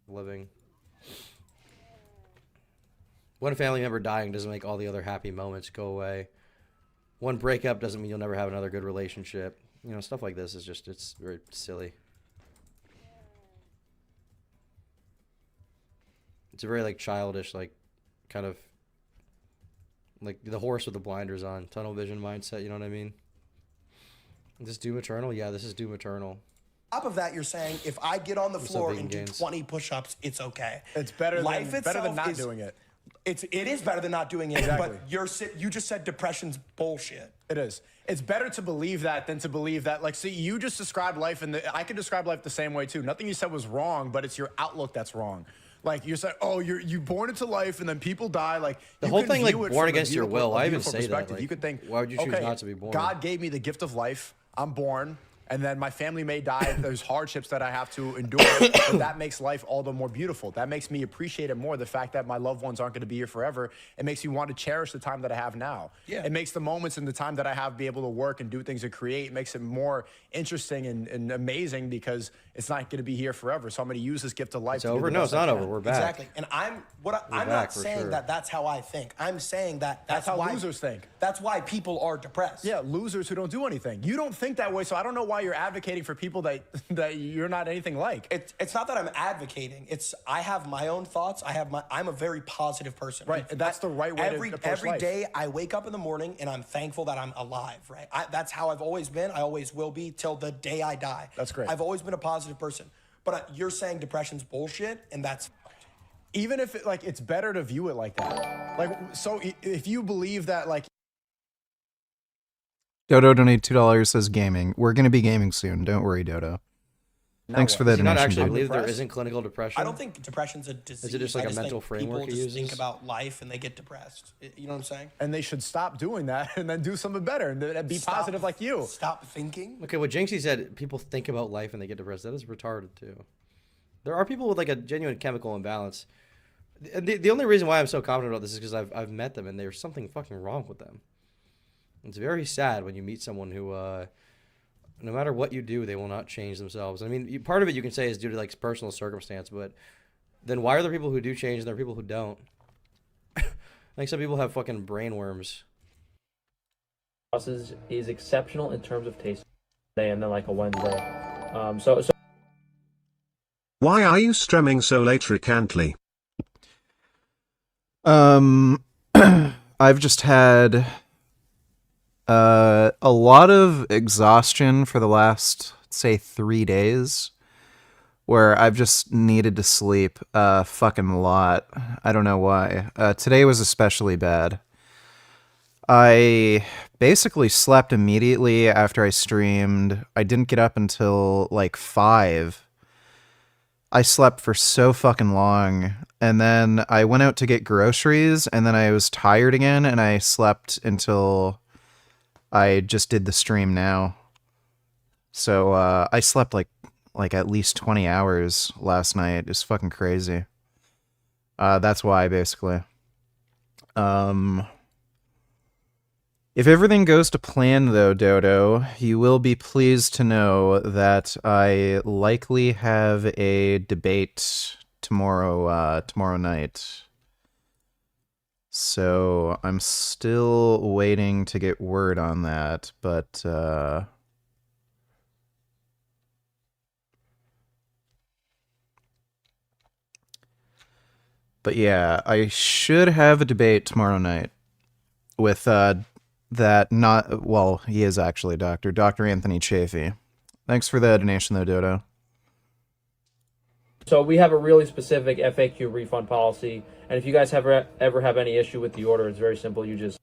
living. One family member dying doesn't make all the other happy moments go away. One breakup doesn't mean you'll never have another good relationship. You know, stuff like this is just, it's very silly. It's a very, like, childish, like, kind of, like, the horse with the blinders on. Tunnel vision mindset, you know what I mean? Is this Doom Eternal? Yeah, this is Doom Eternal. Top of that, you're saying if I get on the floor and do 20 push-ups, it's okay. It's better Life than itself not is, doing it. It is better than not doing it. Exactly. But you just said depression's bullshit. It is. It's better to believe that than to believe that. Like, see, you just described life, and I could describe life the same way too. Nothing you said was wrong, but it's your outlook that's wrong. Like, you said, oh, you're born into life, and then people die. Like, The you whole can thing, like, view it born from a against your will. I even beautiful say that. perspective. Like, You could think, why would you choose okay, not to be born? God gave me the gift of life. I'm born. And then my family may die. There's hardships that I have to endure. But that makes life all the more beautiful. That makes me appreciate it more. The fact that my loved ones aren't going to be here forever. It makes me want to cherish the time that I have now. Yeah. It makes the moments and the time that I have be able to work and do things and create. It makes it more interesting and amazing because it's not going to be here forever. So I'm going to use this gift of life. It's over? No, it's not over. We're back. Exactly. And I'm back not for saying sure. that that's how I think. I'm saying that That's how why losers think. That's why people are depressed. Yeah, losers who don't do anything. You don't think that way, so I don't know why you're advocating for people that you're not anything like. It's not that I'm advocating. It's I have my own thoughts. I'm a very positive person. Right, and that's the right way to approach every life. day I wake up in the morning and I'm thankful that I'm alive, right? That's how I've always been. I always will be till the day I die. That's great. I've always been a positive person. But you're saying depression's bullshit, and that's... Even if it's better to view it like that. Like, so if you believe that, like... Dodo donated $2, says gaming. We're going to be gaming soon. Don't worry, Dodo. Thanks for that Does he not donation, actually dude. believe there isn't clinical depression? I don't think depression's a disease. Is it just like I a mental think framework people he just uses? think about life and they get depressed. You know what I'm saying? And they should stop doing that and then do something better and be positive like you. Stop thinking. Okay, what Jinxie said, people think about life and they get depressed. That is retarded, too. There are people with, like, a genuine chemical imbalance. The only reason why I'm so confident about this is because I've met them and there's something fucking wrong with them. It's very sad when you meet someone who... no matter what you do, they will not change themselves. I mean, part of it you can say is due to like personal circumstance, but then why are there people who do change and there are people who don't? Like some people have fucking brain worms. Sauces is exceptional in terms of taste. And then like a Wednesday. Why are you streaming so late, Ricantley? I've just had a lot of exhaustion for the last, say, 3 days, where I've just needed to sleep a fucking lot. I don't know why. Today was especially bad. I basically slept immediately after I streamed. I didn't get up until like 5. I slept for so fucking long, and then I went out to get groceries, and then I was tired again, and I slept until I just did the stream now. So I slept like at least 20 hours last night. It's fucking crazy. That's why, basically. If everything goes to plan, though, Dodo, you will be pleased to know that I likely have a debate tomorrow night. So I'm still waiting to get word on that, but yeah, I should have a debate tomorrow night with he is actually Dr. Anthony Chafee. Thanks for the donation though, Dodo. So we have a really specific FAQ refund policy, and if you guys ever have any issue with the order, it's very simple. You just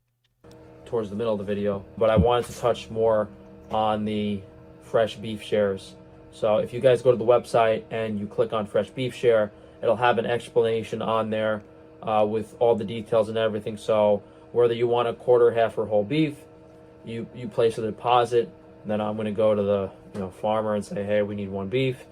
towards the middle of the video. But I wanted to touch more on the fresh beef shares. So if you guys go to the website and you click on fresh beef share, it'll have an explanation on there with all the details and everything. So whether you want a quarter, half, or whole beef, you place a deposit, and then I'm going to go to the farmer and say, hey, we need 1 beef,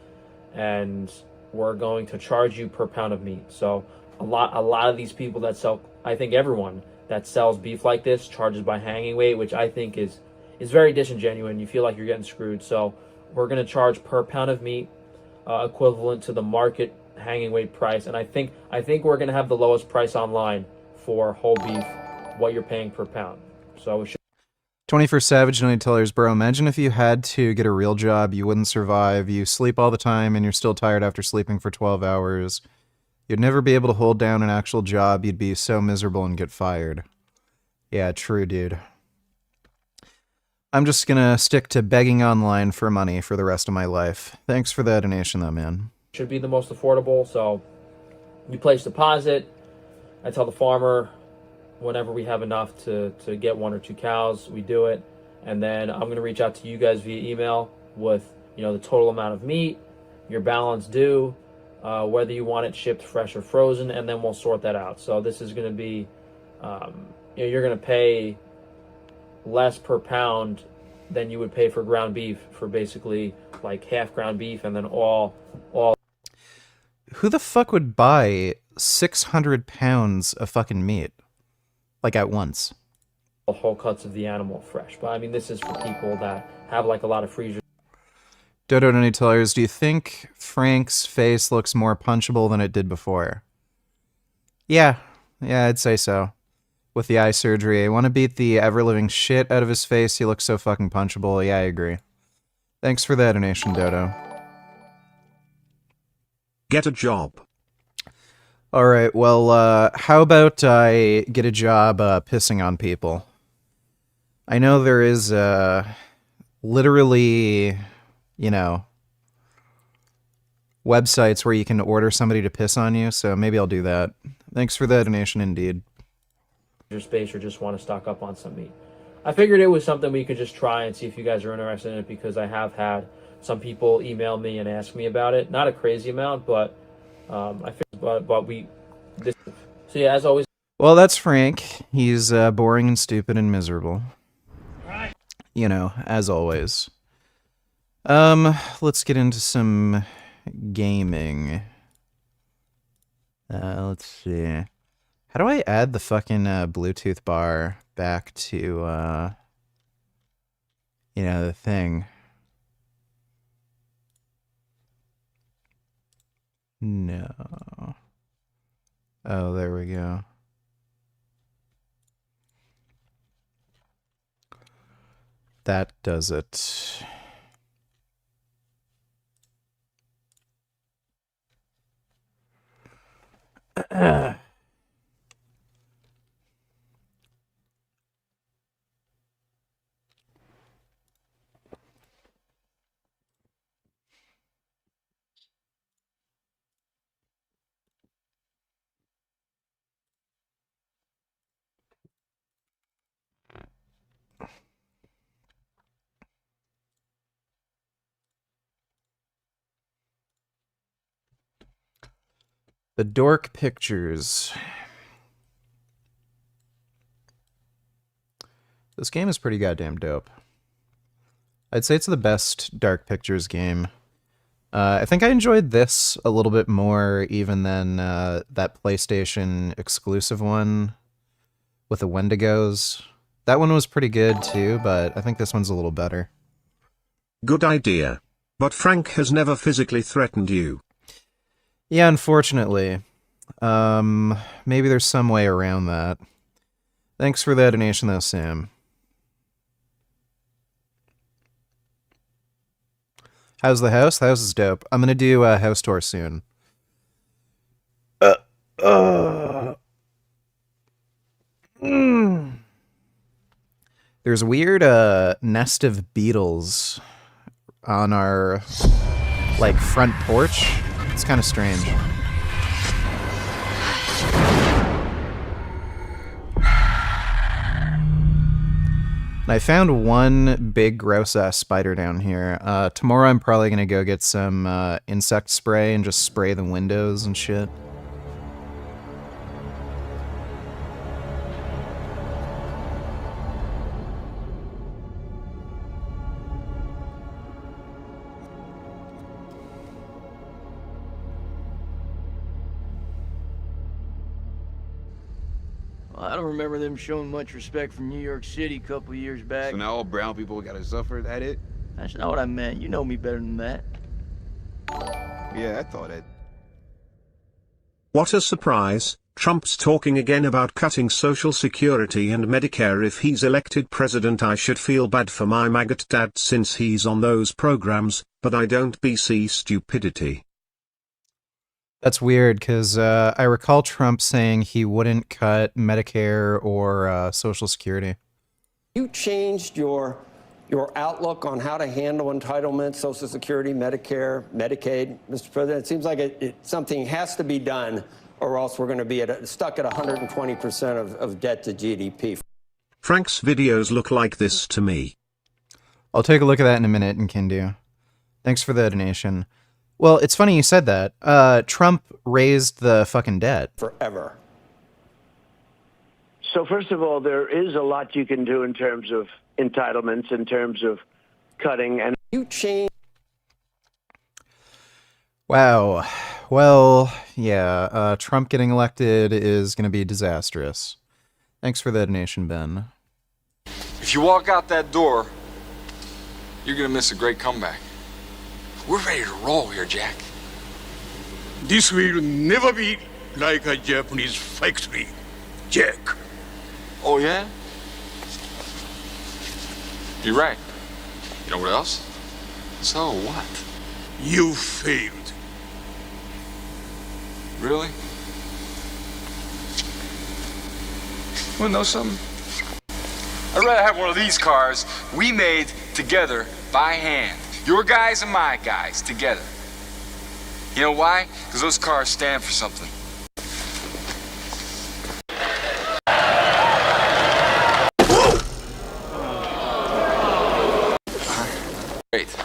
and we're going to charge you per pound of meat. So a lot of these people that sell, I think everyone that sells beef like this charges by hanging weight, which I think is very disingenuous. You feel like you're getting screwed. So we're going to charge per pound of meat, equivalent to the market hanging weight price, and I think we're gonna have the lowest price online for whole beef, what you're paying per pound. So we should. 21st Savage Night Tellers, bro, imagine if you had to get a real job, you wouldn't survive, you sleep all the time, and you're still tired after sleeping for 12 hours. You'd never be able to hold down an actual job, you'd be so miserable and get fired. Yeah, true, dude. I'm just gonna stick to begging online for money for the rest of my life. Thanks for the donation, though, man. Should be the most affordable, so you place deposit. I tell the farmer whenever we have enough to get 1 or 2 cows, we do it, and then I'm going to reach out to you guys via email with, you know, the total amount of meat, your balance due, whether you want it shipped fresh or frozen, and then we'll sort that out. So this is going to be, you know, you're going to pay less per pound than you would pay for ground beef, for basically like half ground beef and then all. Who the fuck would buy 600 pounds of fucking meat? Like at once. Whole cuts of the animal fresh. But I mean, this is for people that have like a lot of freezers. Dodo Donny Tellers, do you think Frank's face looks more punchable than it did before? Yeah, I'd say so. With the eye surgery, I want to beat the ever-living shit out of his face. He looks so fucking punchable. Yeah, I agree. Thanks for that donation, Dodo. Get a job. Alright, well, how about I get a job pissing on people? I know there is, literally, you know, websites where you can order somebody to piss on you, so maybe I'll do that. Thanks for the donation, indeed. Your space or just want to stock up on some meat. I figured it was something we could just try and see if you guys are interested in it, because I have had some people email me and ask me about it. Not a crazy amount, but I figured, so yeah, as always. Well, that's Frank. He's boring and stupid and miserable. You know, as always. Let's get into some gaming. Let's see. How do I add the fucking Bluetooth bar back to, you know, the thing? No. Oh, there we go. That does it. The Dork Pictures. This game is pretty goddamn dope. I'd say it's the best Dark Pictures game. I think I enjoyed this a little bit more even than that PlayStation exclusive one with the Wendigos. That one was pretty good too, but I think this one's a little better. Good idea. But Frank has never physically threatened you. Yeah, unfortunately. Maybe there's some way around that. Thanks for that donation though, Sam. How's the house? The house is dope. I'm gonna do a house tour soon. There's a weird nest of beetles on our like front porch. It's kind of strange. And I found one big gross-ass spider down here. Tomorrow I'm probably gonna go get some insect spray and just spray the windows and shit. I don't remember them showing much respect for New York City a couple years back. So now all brown people gotta suffer, that it? That's not what I meant. You know me better than that. Yeah, I thought it. What a surprise, Trump's talking again about cutting Social Security and Medicare. If he's elected president, I should feel bad for my maggot dad since he's on those programs, but I don't see stupidity. That's weird, because I recall Trump saying he wouldn't cut Medicare or Social Security. You changed your outlook on how to handle entitlements, Social Security, Medicare, Medicaid, Mr. President. It seems like something has to be done, or else we're going to be stuck at 120% of debt to GDP. Frank's videos look like this to me. I'll take a look at that in a minute, and Kindu. Thanks for the donation. Well, it's funny you said that. Trump raised the fucking debt. Forever. So first of all, there is a lot you can do in terms of entitlements, in terms of cutting, and you change. Wow. Well, yeah, Trump getting elected is going to be disastrous. Thanks for the donation, Ben. If you walk out that door, you're going to miss a great comeback. We're ready to roll here, Jack. This will never be like a Japanese factory, Jack. Oh, yeah? You're right. You know what else? So what? You failed. Really? Wanna know something? I'd rather have one of these cars we made together by hand. Your guys and my guys together. You know why? Because those cars stand for something. Great.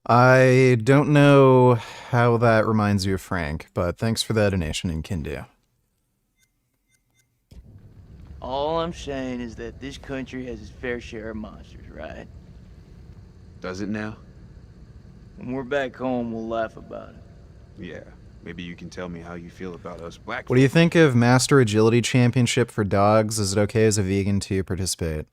I don't know how that reminds you of Frank, but thanks for that donation in Kindu. All I'm saying is that this country has its fair share of monsters, right? Does it now? When we're back home, we'll laugh about it. Yeah. Maybe you can tell me how you feel about us black. What do you think of Master Agility Championship for dogs? Is it okay as a vegan to participate?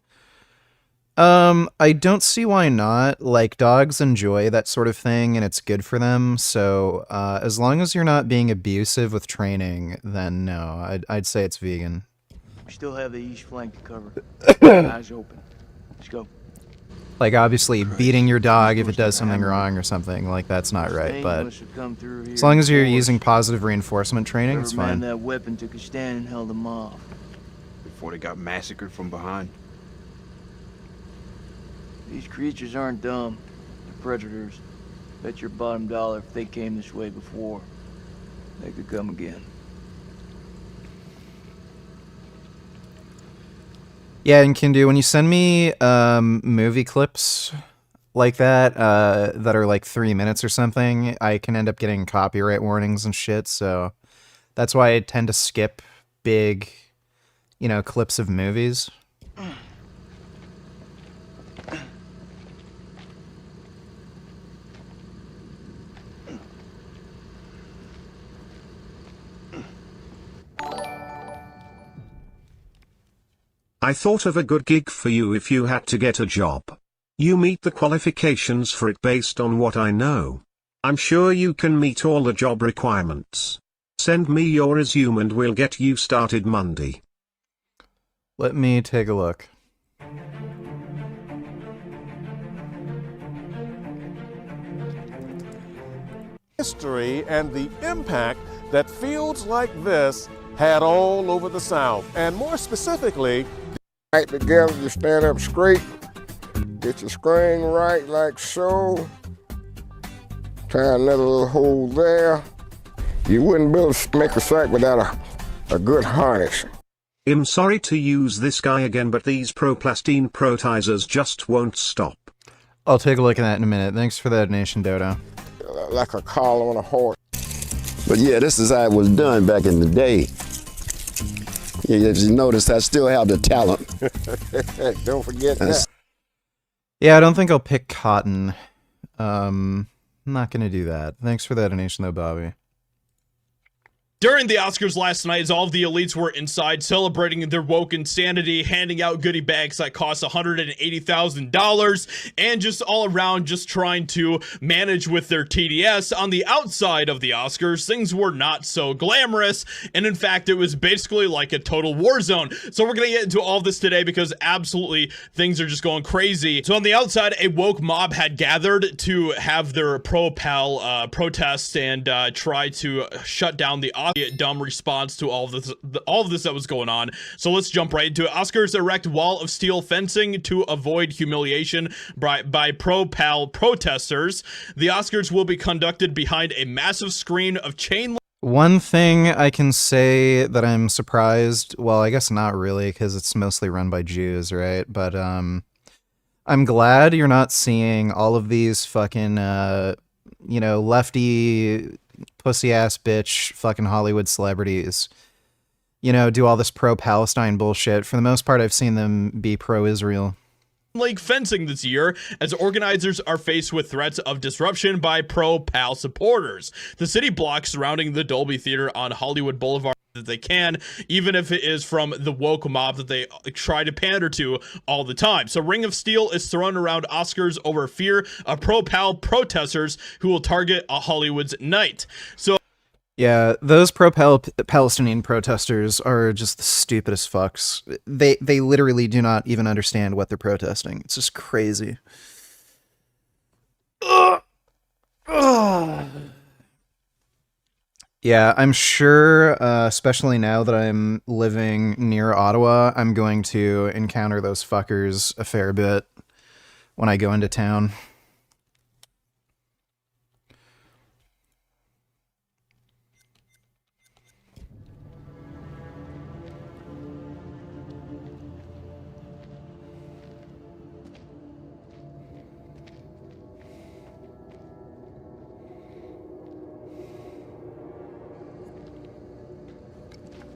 I don't see why not. Like, dogs enjoy that sort of thing, and it's good for them. So, as long as you're not being abusive with training, then no, I'd say it's vegan. We still have the east flank to cover. Eyes open. Let's go. Like, obviously, beating your dog if it does something wrong or something, like, that's not right. But as long as you're using positive reinforcement training, it's fine. That weapon took a stand and held them off. Before they got massacred from behind. These creatures aren't dumb. They're predators. Bet your bottom dollar if they came this way before, they could come again. Yeah, and Kindu, when you send me movie clips like that, that are like 3 minutes or something, I can end up getting copyright warnings and shit, so that's why I tend to skip big, clips of movies. I thought of a good gig for you if you had to get a job. You meet the qualifications for it based on what I know. I'm sure you can meet all the job requirements. Send me your resume and we'll get you started Monday. Let me take a look. History and the impact that fields like this had all over the South, and more specifically, right together, you stand up straight, get your string right like so, tie another little hole there. You wouldn't be able to make a sack without a good harness. I'm sorry to use this guy again, but these proplastine protizers just won't stop. I'll take a look at that in a minute. Thanks for that donation, Dodo. Like a collar on a horse. But yeah, this is how it was done back in the day. Yeah, if you notice, I still have the talent. Don't forget that. Yeah, I don't think I'll pick cotton. I'm not going to do that. Thanks for that donation, though, Bobby. During the Oscars last night, as all of the elites were inside celebrating their woke insanity, handing out goodie bags that cost $180,000, and just all around just trying to manage with their TDS, on the outside of the Oscars, things were not so glamorous, and in fact, it was basically like a total war zone. So we're going to get into all of this today because absolutely things are just going crazy. So on the outside, a woke mob had gathered to have their pro-pal protest and try to shut down the dumb response to all of this that was going on. So let's jump right into it. Oscars erect wall of steel fencing to avoid humiliation by pro-pal protesters. The Oscars will be conducted behind a massive screen of chain. One thing I can say that I'm surprised, well, I guess not really, because it's mostly run by Jews, right? But I'm glad you're not seeing all of these fucking lefty pussy ass bitch fucking Hollywood celebrities, do all this pro-Palestine bullshit. For the most part, I've seen them be pro-Israel. Lake fencing this year, as organizers are faced with threats of disruption by pro-Pal supporters. The city blocks surrounding the Dolby Theater on Hollywood Boulevard that they can, even if it is from the woke mob that they try to pander to all the time. So Ring of Steel is thrown around Oscars over fear of pro-Pal protesters who will target a Hollywood's night. So yeah, those pro-Palestinian protesters are just the stupidest fucks. They literally do not even understand what they're protesting. It's just crazy. Yeah, I'm sure, especially now that I'm living near Ottawa, I'm going to encounter those fuckers a fair bit when I go into town.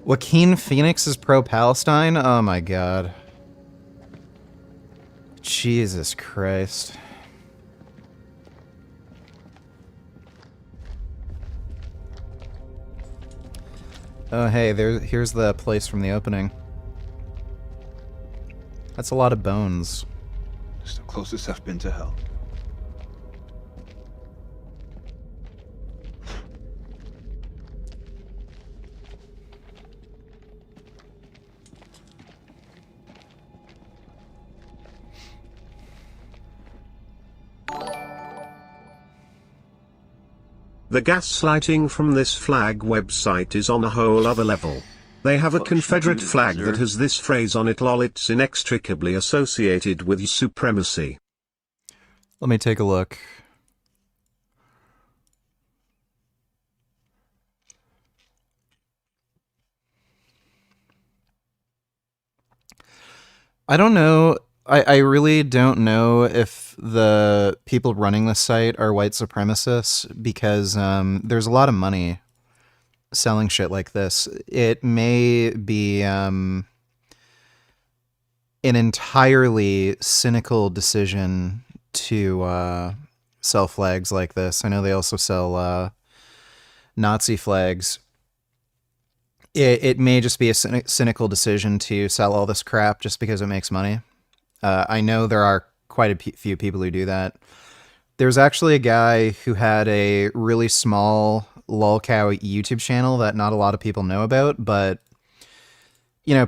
Joaquin Phoenix is pro-Palestine? Oh my god. Jesus Christ. Oh hey, here's the place from the opening. That's a lot of bones. It's the closest I've been to hell. The gaslighting from this flag website is on a whole other level. They have a Confederate flag that has this phrase on it, lol. It's inextricably associated with supremacy. Let me take a look. I don't know. I really don't know if the people running the site are white supremacists, because there's a lot of money selling shit like this. It may be an entirely cynical decision to sell flags like this. I know they also sell Nazi flags. It may just be a cynical decision to sell all this crap just because it makes money. I know there are quite a few people who do that. There's actually a guy who had a really small lolcow YouTube channel that not a lot of people know about, but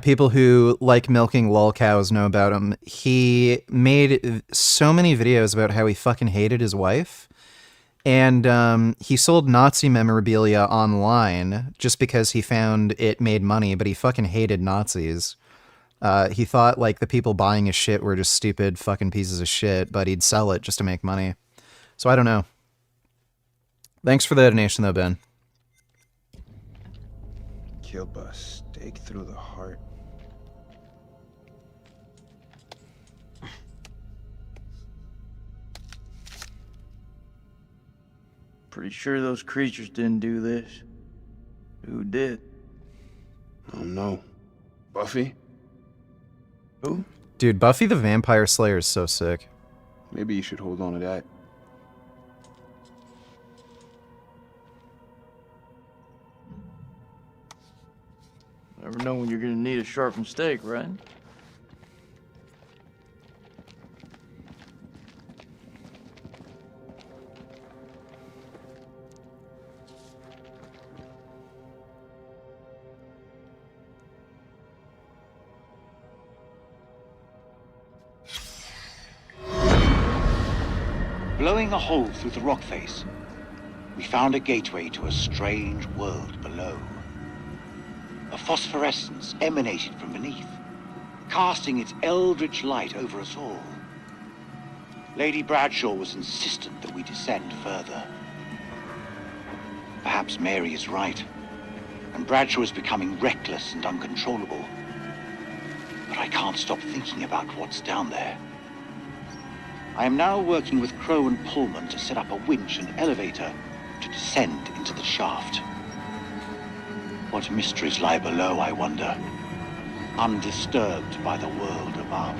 people who like milking lolcows know about him. He made so many videos about how he fucking hated his wife, and he sold Nazi memorabilia online just because he found it made money, but he fucking hated Nazis. He thought like the people buying his shit were just stupid fucking pieces of shit, but he'd sell it just to make money. So I don't know. Thanks for the donation though, Ben. Killed by a stake through the heart. Pretty sure those creatures didn't do this. Who did? Oh no. Buffy? Who? Dude, Buffy the Vampire Slayer is so sick. Maybe you should hold on to that. Never know when you're gonna need a sharpened steak, right? Blowing a hole through the rock face, we found a gateway to a strange world below. A phosphorescence emanated from beneath, casting its eldritch light over us all. Lady Bradshaw was insistent that we descend further. Perhaps Mary is right, and Bradshaw is becoming reckless and uncontrollable. But I can't stop thinking about what's down there. I am now working with Crow and Pullman to set up a winch and elevator to descend into the shaft. What mysteries lie below, I wonder, undisturbed by the world above.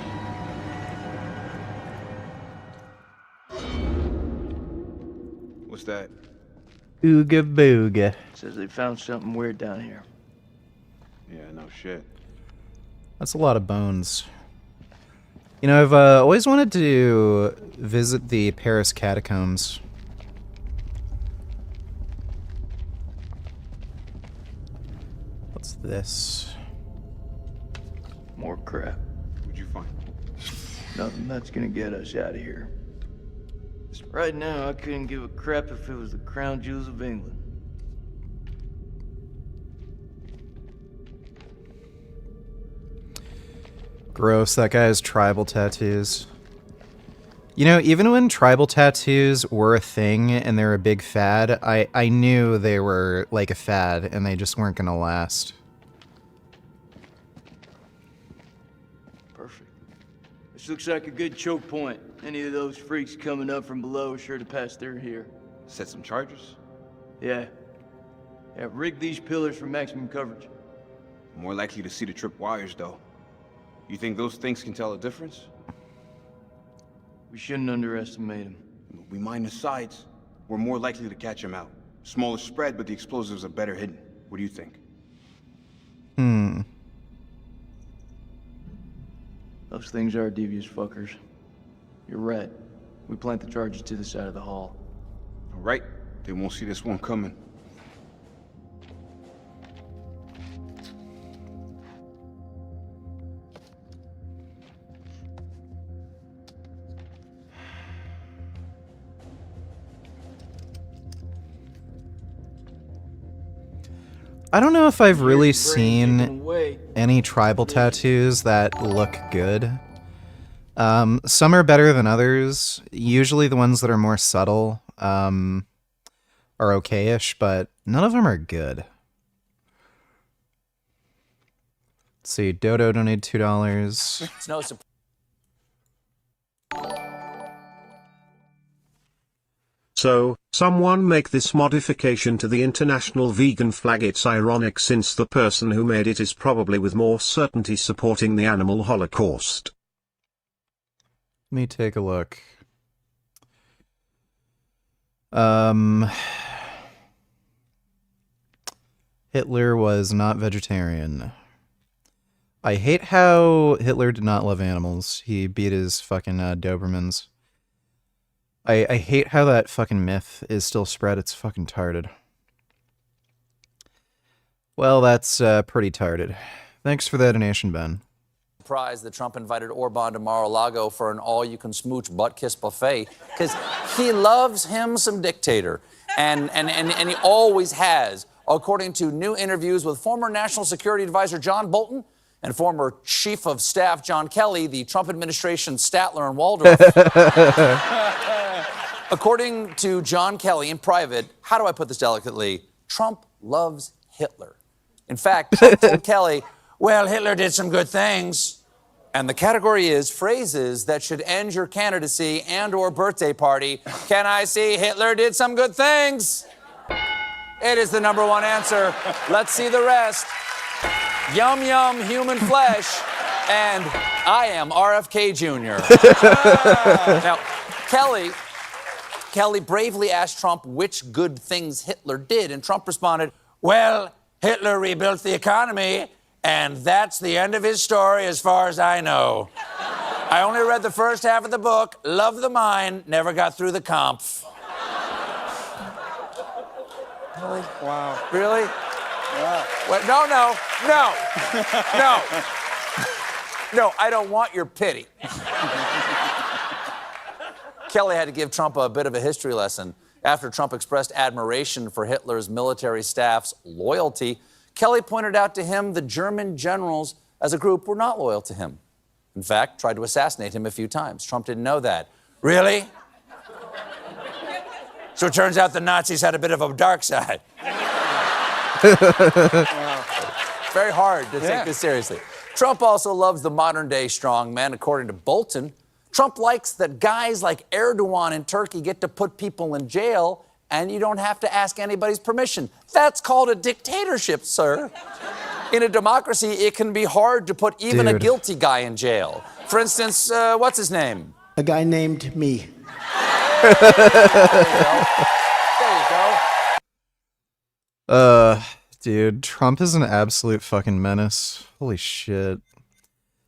What's that? Ooga booga. Says they found something weird down here. Yeah, no shit. That's a lot of bones. You know, I've always wanted to visit the Paris catacombs. What's this? More crap. What'd you find? Nothing that's gonna get us out of here. Just right now, I couldn't give a crap if it was the crown jewels of England. Gross, that guy has tribal tattoos. You know, even when tribal tattoos were a thing and they're a big fad, I knew they were like a fad and they just weren't gonna last. Perfect. This looks like a good choke point. Any of those freaks coming up from below are sure to pass through here. Set some charges? Yeah. Yeah, rig these pillars for maximum coverage. More likely to see the trip wires, though. You think those things can tell a difference? We shouldn't underestimate them. We mine the sides. We're more likely to catch them out. Smaller spread, but the explosives are better hidden. What do you think? Those things are devious fuckers. You're right. We plant the charges to the side of the hall. All right. They won't see this one coming. I don't know if I've really seen any tribal tattoos that look good. Some are better than others. Usually the ones that are more subtle are okay-ish, but none of them are good. Let's see, Dodo donated $2. It's no surprise. So, someone make this modification to the international vegan flag. It's ironic since the person who made it is probably with more certainty supporting the animal holocaust. Let me take a look. Hitler was not vegetarian. I hate how Hitler did not love animals. He beat his fucking Dobermans. I hate how that fucking myth is still spread. It's fucking tarded. Well, that's pretty tarded. Thanks for that donation, Ben. Surprised that Trump invited Orban to Mar-a-Lago for an all-you-can-smooch butt-kiss buffet because he loves him some dictator, and he always has, according to new interviews with former National Security Advisor John Bolton and former Chief of Staff John Kelly, the Trump administration's Statler and Waldorf. According to John Kelly in private, how do I put this delicately? Trump loves Hitler. In fact, Trump told Kelly, well, Hitler did some good things. And the category is phrases that should end your candidacy and or birthday party. Can I see Hitler did some good things? It is the #1 answer. Let's see the rest. Yum, yum, human flesh. And I am RFK Jr. Now, Kelly bravely asked Trump which good things Hitler did, and Trump responded, well, Hitler rebuilt the economy, And that's the end of his story as far as I know. I only read the first half of the book, loved the mine, never got through the conf. Really? Wow. Really? Wow. What? No. No, I don't want your pity. Kelly had to give Trump a bit of a history lesson. After Trump expressed admiration for Hitler's military staff's loyalty, Kelly pointed out to him the German generals as a group were not loyal to him. In fact, tried to assassinate him a few times. Trump didn't know that. Really? So it turns out the Nazis had a bit of a dark side. Very hard to take this seriously. Trump also loves the modern-day strongman, according to Bolton. Trump likes that guys like Erdogan in Turkey get to put people in jail and you don't have to ask anybody's permission. That's called a dictatorship, sir. In a democracy, it can be hard to put even a guilty guy in jail. For instance, what's his name? A guy named me. There you go. Dude, Trump is an absolute fucking menace. Holy shit.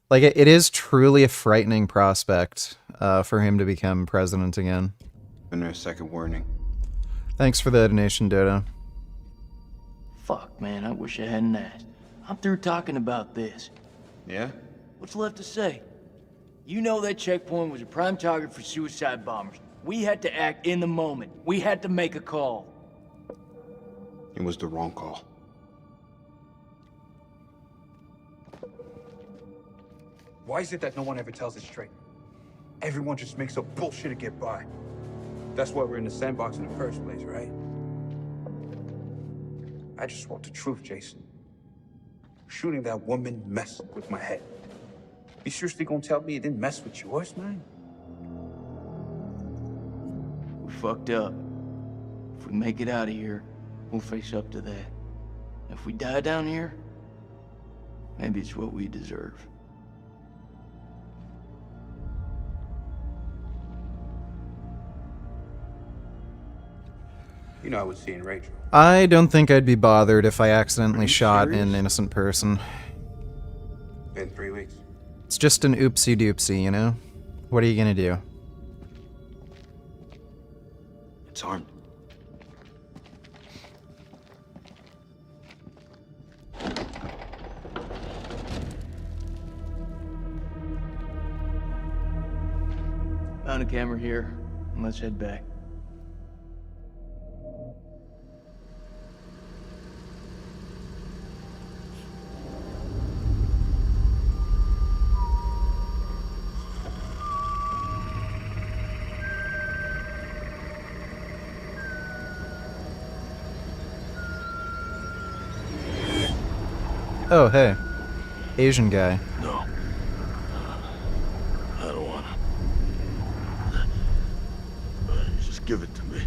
Like, it is truly a frightening prospect for him to become president again. And a second warning. Thanks for the donation, Dodo. Fuck, man, I wish I hadn't asked. I'm through talking about this. Yeah? What's left to say? You know that checkpoint was a prime target for suicide bombers. We had to act in the moment. We had to make a call. It was the wrong call. Why is it that no one ever tells it straight? Everyone just makes up bullshit to get by. That's why we're in the sandbox in the first place, right? I just want the truth, Jason. Shooting that woman messed with my head. You seriously gonna tell me it didn't mess with yours, man? We fucked up. If we make it out of here, we'll face up to that. If we die down here, maybe it's what we deserve. You know I was seeing Rachel. I don't think I'd be bothered if I accidentally shot an innocent person. Been 3 weeks. It's just an oopsie doopsie, you know? What are you gonna do? It's armed. Found a camera here, and let's head back. Oh, hey. Asian guy. No. I don't want it. Just give it to me.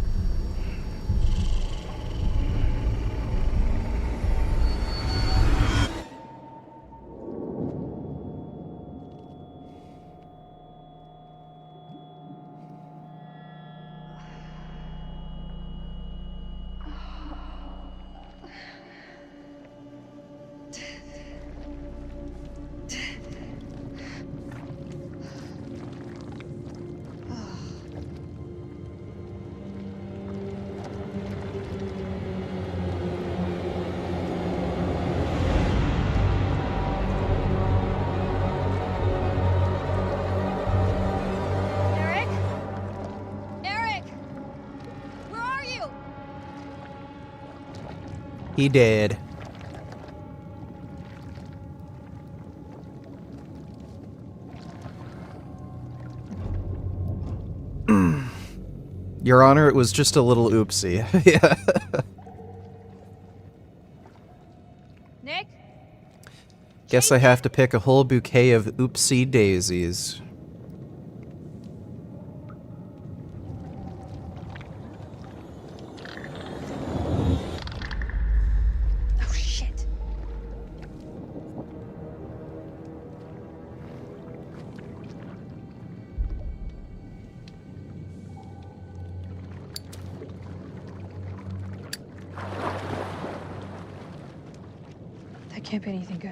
He did. Your Honor, it was just a little oopsie. Yeah. Nick? Guess I have to pick a whole bouquet of oopsie daisies. Oh, shit. That can't be anything good.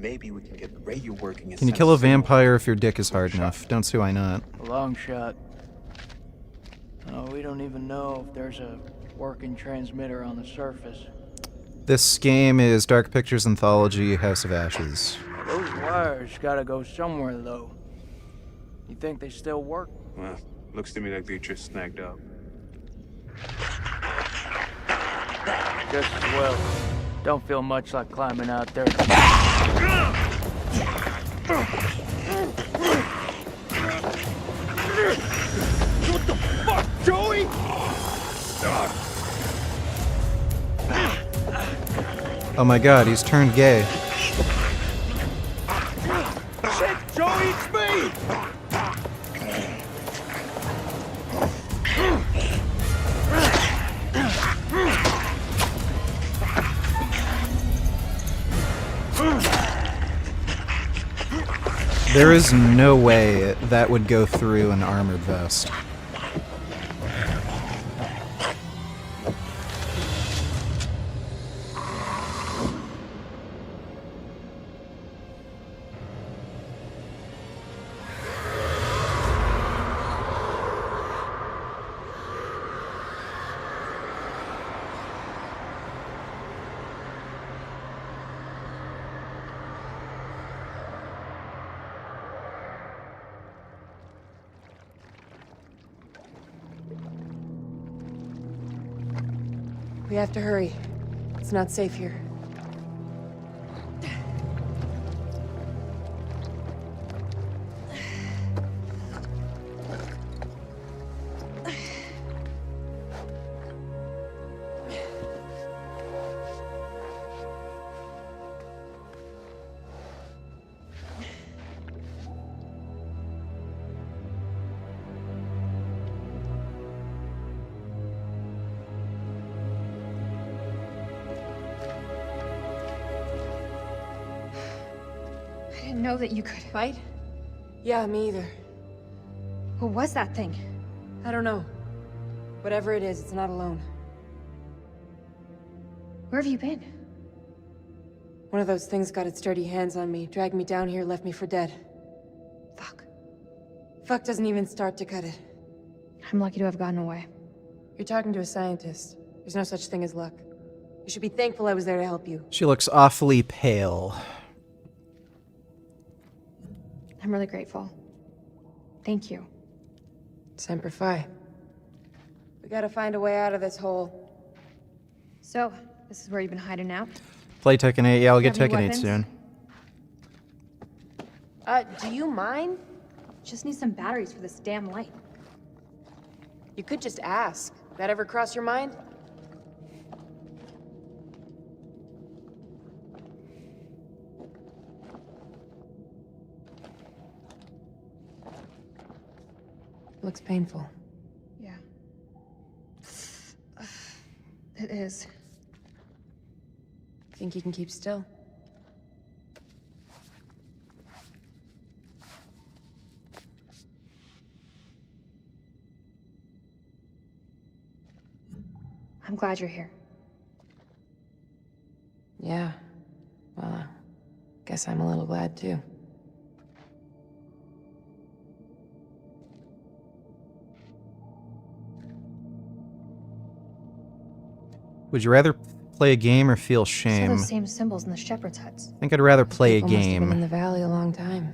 maybe we can get the radio working. Can you kill a vampire if your dick is hard enough? Don't see why not. A long shot. No, we don't even know if there's a working transmitter on the surface. This game is Dark Pictures Anthology House of Ashes. Those wires gotta go somewhere, though. You think they still work? Well, looks to me like they just snagged up. Just as well. Don't feel much like climbing out there. What the fuck, Joey? Oh my god, he's turned gay. Shit, Joey, it's me! There is no way that would go through an armored vest. We have to hurry. It's not safe here. I didn't know that you could fight. Yeah, me either. What was that thing? I don't know. Whatever it is, it's not alone. Where have you been? One of those things got its dirty hands on me, dragged me down here, left me for dead. Fuck. Fuck doesn't even start to cut it. I'm lucky to have gotten away. You're talking to a scientist. There's no such thing as luck. You should be thankful I was there to help you. She looks awfully pale. I'm really grateful. Thank you. Semper Fi. We gotta find a way out of this hole. So, this is where you've been hiding out? Play Tekken 8. Yeah, I'll get Have any Tekken 8 soon. Do you mind? Just need some batteries for this damn light. You could just ask. That ever cross your mind? Looks painful. Yeah. It is. Think you can keep still? I'm glad you're here. Yeah. Well, guess I'm a little glad too. Would you rather play a game or feel I saw shame? those same symbols in the shepherd's huts. I think I'd rather play a People must have been in game. the valley a long time.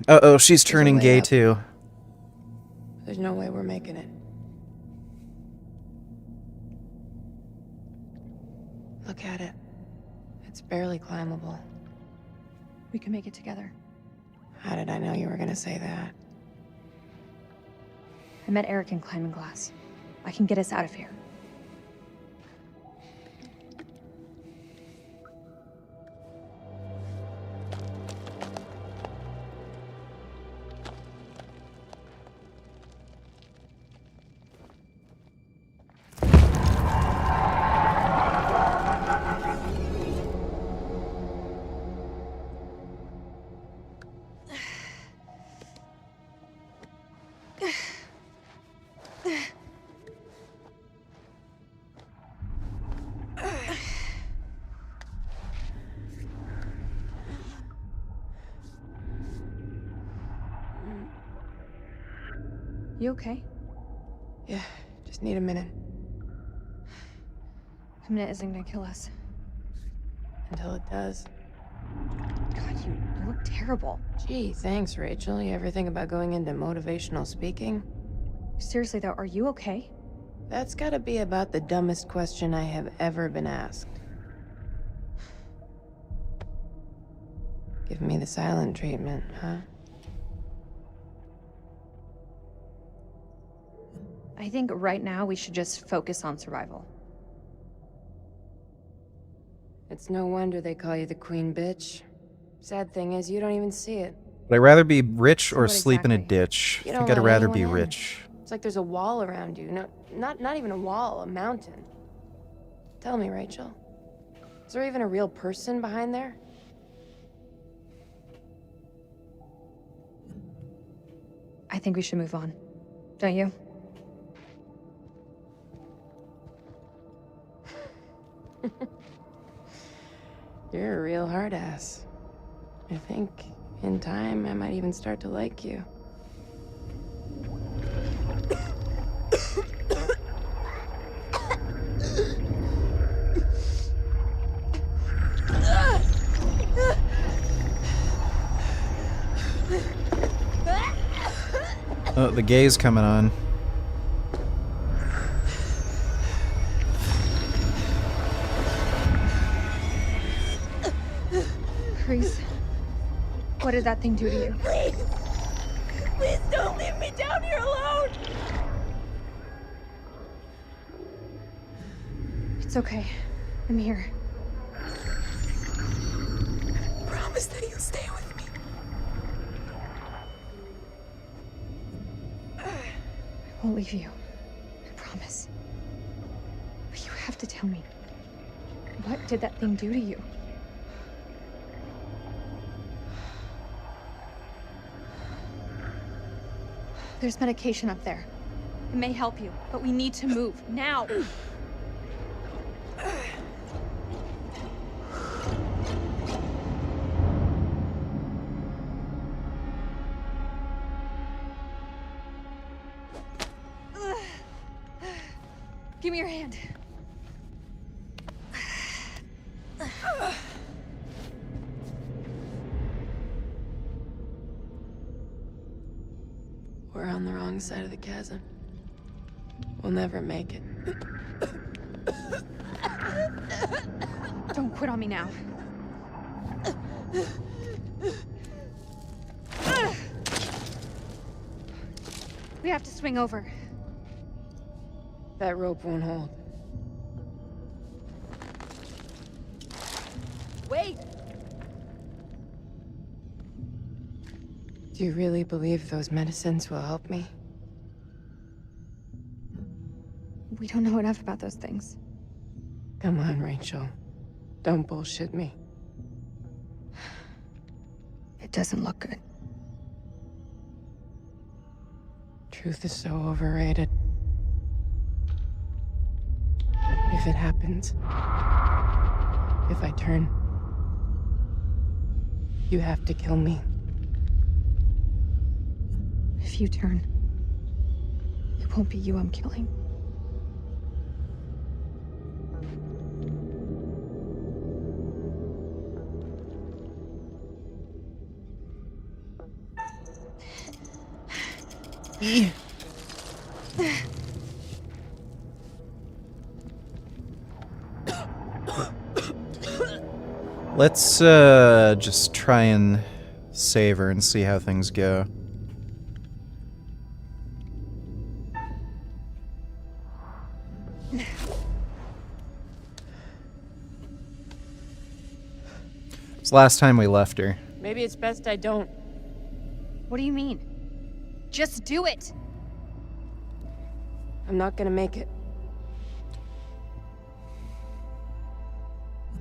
Uh-oh, she's turning way gay up. too. There's no way we're making it. Look at it. It's barely climbable. We can make it together. How did I know you were gonna say that? I met Eric in climbing class. I can get us out of here. You okay? Yeah, just need a minute. A minute isn't gonna kill us. Until it does. God, you look terrible. Gee, thanks, Rachel. You ever think about going into motivational speaking? Seriously though, are you okay? That's gotta be about the dumbest question I have ever been asked. Give me the silent treatment, huh? I think right now we should just focus on survival. It's no wonder they call you the queen bitch. Sad thing is, you don't even see it. Would I rather be rich or what sleep in a exactly? ditch? You I think don't I'd let rather anyone be in. rich. It's like there's a wall around you. No, not even a wall, a mountain. Tell me, Rachel. Is there even a real person behind there? I think we should move on. Don't you? You're a real hard ass. I think in time I might even start to like you. Oh, the gay's coming on. Chris, what did that thing do to you? Please! Please don't leave me down here alone! It's okay. I'm here. Promise that you'll stay with me. I won't leave you. I promise. But you have to tell me. What did that thing do to you? There's medication up there. It may help you, but we need to move now. Give me your hand. We're on the wrong side of the chasm. We'll never make it. Don't quit on me now. We have to swing over. That rope won't hold. Wait! Do you really believe those medicines will help me? We don't know enough about those things. Come on, Rachel. Don't bullshit me. It doesn't look good. Truth is so overrated. If it happens, if I turn, you have to kill me. If you turn, it won't be you I'm killing. Let's just try and save her and see how things go. It's the last time we left her. Maybe it's best I don't. What do you mean? Just do it! I'm not gonna make it.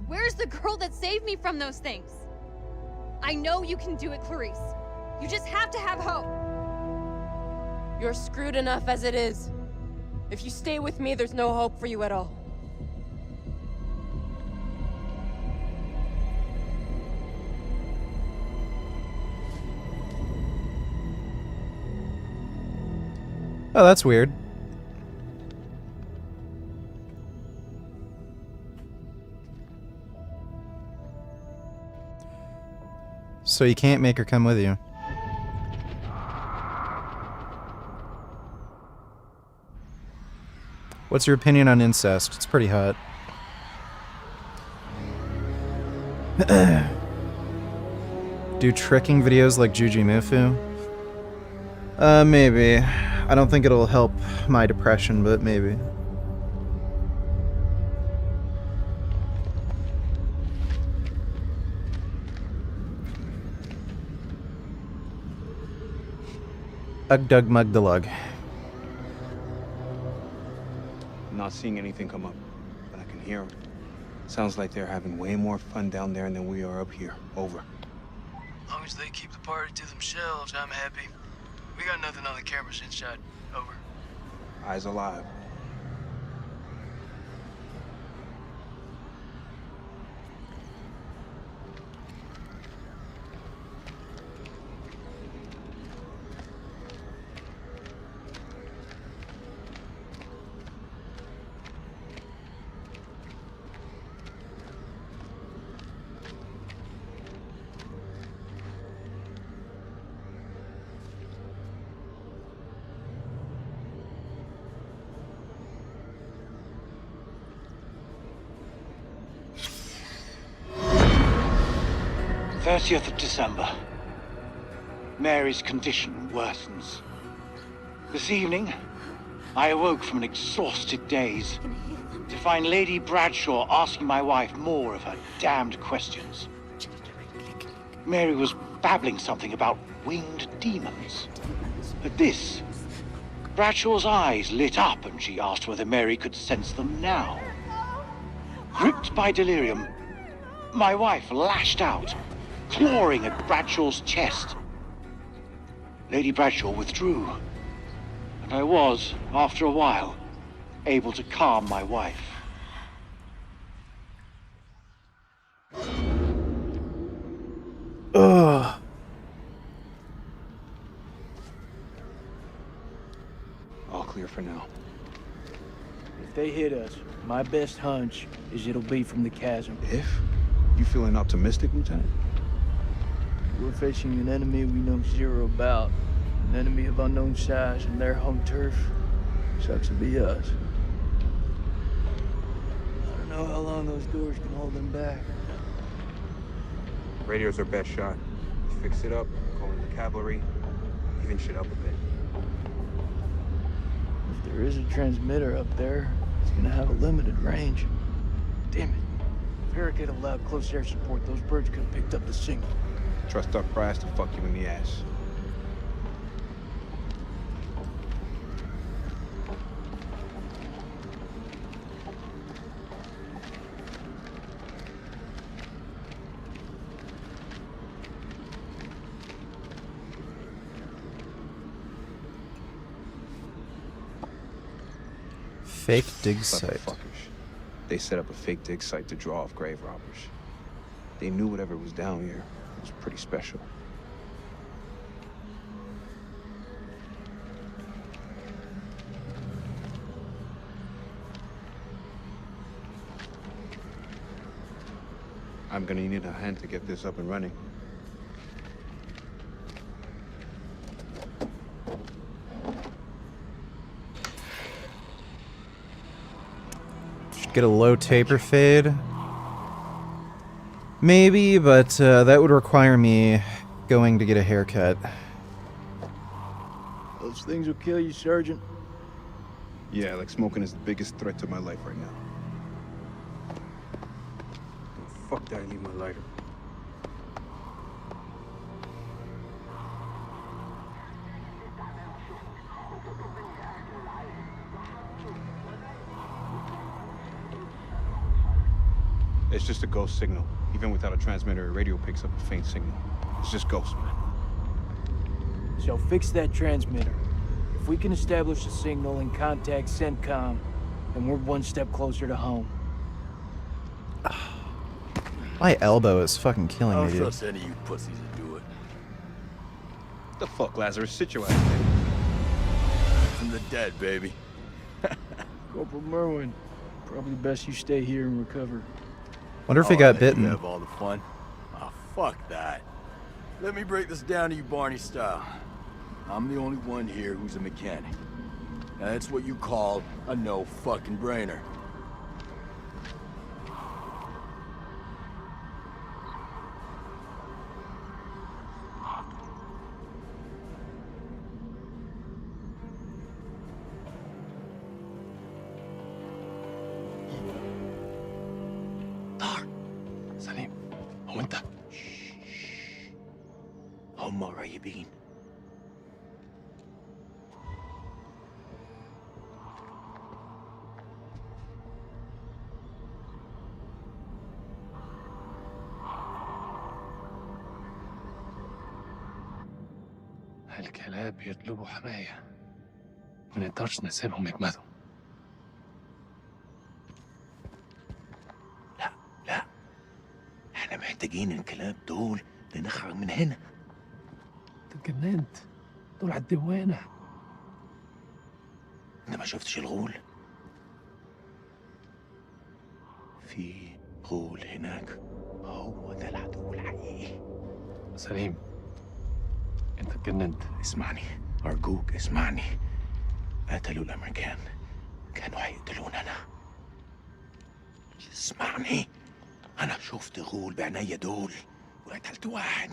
Where's the girl that saved me from those things? I know you can do it, Clarice. You just have to have hope. You're screwed enough as it is. If you stay with me, there's no hope for you at all. Oh, that's weird. So you can't make her come with you. What's your opinion on incest? It's pretty hot. Do tricking videos like Juji Mufu? Maybe. I don't think it'll help my depression, but maybe. Ugdug Mugdalug. I'm not seeing anything come up, but I can hear them. Sounds like they're having way more fun down there than we are up here. Over. As long as they keep the party to themselves, I'm happy. We got nothing on the cameras inside. Over. Eyes alive. '30th of December. Mary's condition worsens. This evening, I awoke from an exhausted daze to find Lady Bradshaw asking my wife more of her damned questions. Mary was babbling something about winged demons. At this, Bradshaw's eyes lit up and she asked whether Mary could sense them now. Gripped by delirium, my wife lashed out, clawing at Bradshaw's chest. Lady Bradshaw withdrew, and I was, after a while, able to calm my wife. Ugh. All clear for now. If they hit us, my best hunch is it'll be from the chasm. If? You feeling optimistic, Lieutenant? We're facing an enemy we know zero about. An enemy of unknown size and their home turf. Sucks to be us. I don't know how long those doors can hold them back. Radio's our best shot. Fix it up, call in the cavalry, even shit up a bit. If there is a transmitter up there, it's gonna have a limited range. Damn it. If Eric had allowed close air support, those birds could have picked up the signal. Trust our prize to fuck you in the ass. Fake dig site. Fuckers. They set up a fake dig site to draw off grave robbers. They knew whatever was down here was pretty special. I'm gonna need a hand to get this up and running. Should get a low taper fade. Maybe, but that would require me going to get a haircut. Those things will kill you, Sergeant. Yeah, like smoking is the biggest threat to my life right now. Fuck that, I need my lighter. It's just a ghost signal. Even without a transmitter, a radio picks up a faint signal. It's just ghost, man. So fix that transmitter. If we can establish a signal and contact CENTCOM, then we're one step closer to home. My elbow is fucking killing I me, don't dude. trust any of you pussies to do it. What the fuck, Lazarus? Sit your ass down. From from the dead, baby. Corporal Merwin, probably best you stay here and recover. Wonder if he I'll got let bitten. You have all the fun. Oh, fuck that. Let me break this down to you Barney style. I'm the only one here who's a mechanic. Now, that's what you call a no fucking brainer. سليم هو انت هم قريبين الكلاب بيطلبوا حماية ما نقدرش نسيبهم يجمدوا احنا محتاجين الكلاب دول لنخرج من هنا. انت اتجننت دول على الدوانة. انت ما شفتش الغول؟ في غول هناك، هو ده العدو الحقيقي. سليم انت اتجننت. اسمعني ارجوك اسمعني. قتلوا الامريكان، كانوا هيقتلونا انا. اسمعني، انا شفت غول بعينيا دول وقتلت واحد.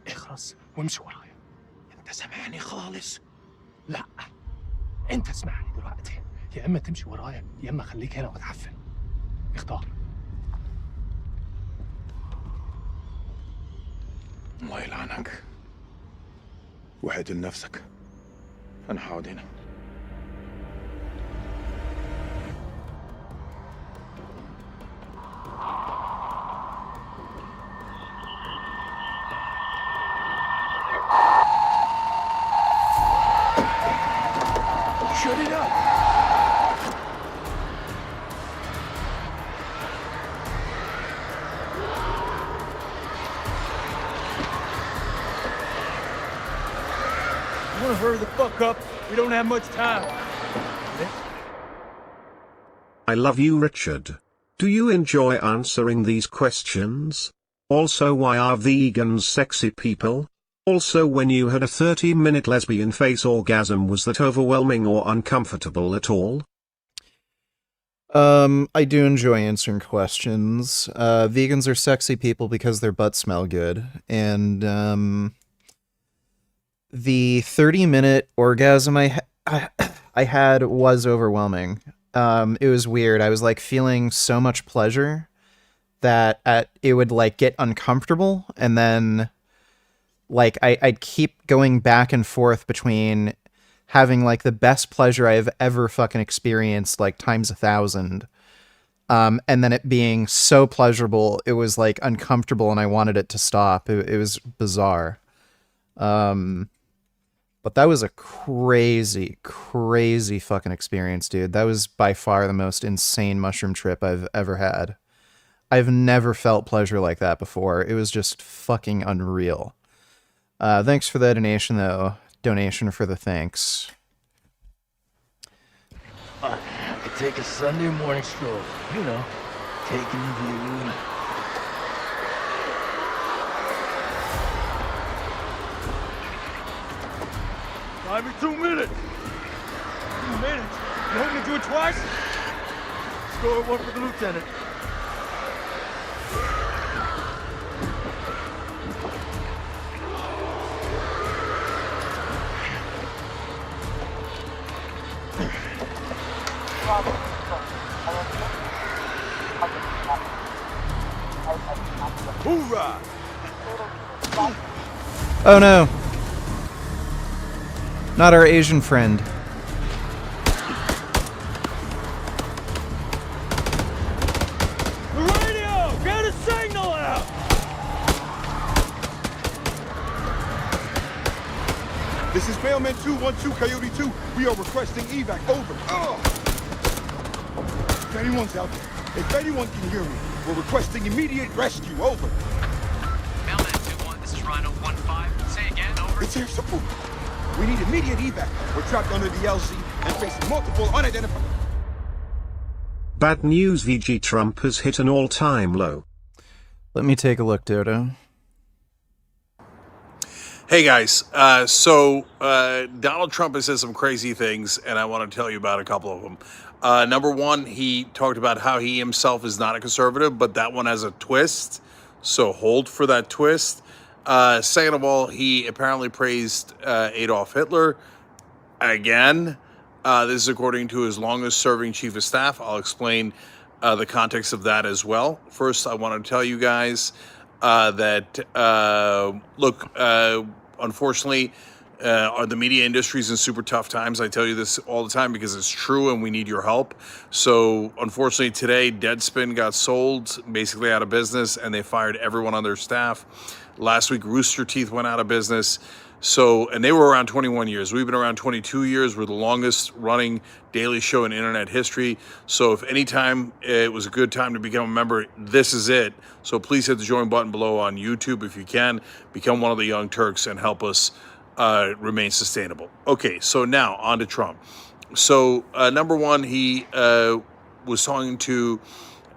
اخرس وامشي ورايا. انت سامعني خالص؟ لا انت اسمعني دلوقتي، يا اما تمشي ورايا يا اما خليك هنا وتعفن. اختار. الله يلعنك. وحد لنفسك، انا هقعد هنا. Shut it up! You wanna hurry the fuck up? We don't have much time. I love you, Richard. Do you enjoy answering these questions? Also, why are vegans sexy people? Also, when you had a 30-minute lesbian face orgasm, was that overwhelming or uncomfortable at all? I do enjoy answering questions. Vegans are sexy people because their butts smell good. And, the 30-minute orgasm I had was overwhelming. It was weird. I was, like, feeling so much pleasure that it would, like, get uncomfortable, and then, like, I'd keep going back and forth between having, like, the best pleasure I've ever fucking experienced, like, times 1,000, and then it being so pleasurable, it was, like, uncomfortable, and I wanted it to stop. It was bizarre. But that was a crazy, crazy fucking experience, dude. That was by far the most insane mushroom trip I've ever had. I've never felt pleasure like that before. It was just fucking unreal. Thanks for the donation, though. Donation for the thanks. I could take a Sunday morning stroll, you know, taking the view. Give me 2 minutes. 2 minutes? You want me to do it twice? Score one for the lieutenant. Hoorah! Oh no. Not our Asian friend. The radio! Get a signal out! This is Mailman 212 Coyote 2. We are requesting evac. Over. If anyone's out there, if anyone can hear me, we're requesting immediate rescue. Over. Mailman 2-1, this is Rhino 1-5. Say again, over. It's air support. We need immediate evac. We're trapped under the LZ and facing multiple unidentified... Bad news, VG. Trump has hit an all-time low. Let me take a look, Dodo. Hey guys, Donald Trump has said some crazy things, and I want to tell you about a couple of them. Number one, he talked about how he himself is not a conservative, but that one has a twist, so hold for that twist. Second of all, he apparently praised Adolf Hitler again. This is according to his longest-serving chief of staff. I'll explain the context of that as well. First, I want to tell you guys that, unfortunately, the media industry is in super tough times. I tell you this all the time because it's true and we need your help. So, unfortunately, today, Deadspin got sold, basically out of business, and they fired everyone on their staff. Last week, Rooster Teeth went out of business. So, and they were around 21 years. We've been around 22 years. We're the longest running daily show in internet history. So if any time it was a good time to become a member, this is it. So please hit the join button below on YouTube if you can. Become one of the Young Turks and help us remain sustainable. Okay, so now on to Trump. So number one, he was talking to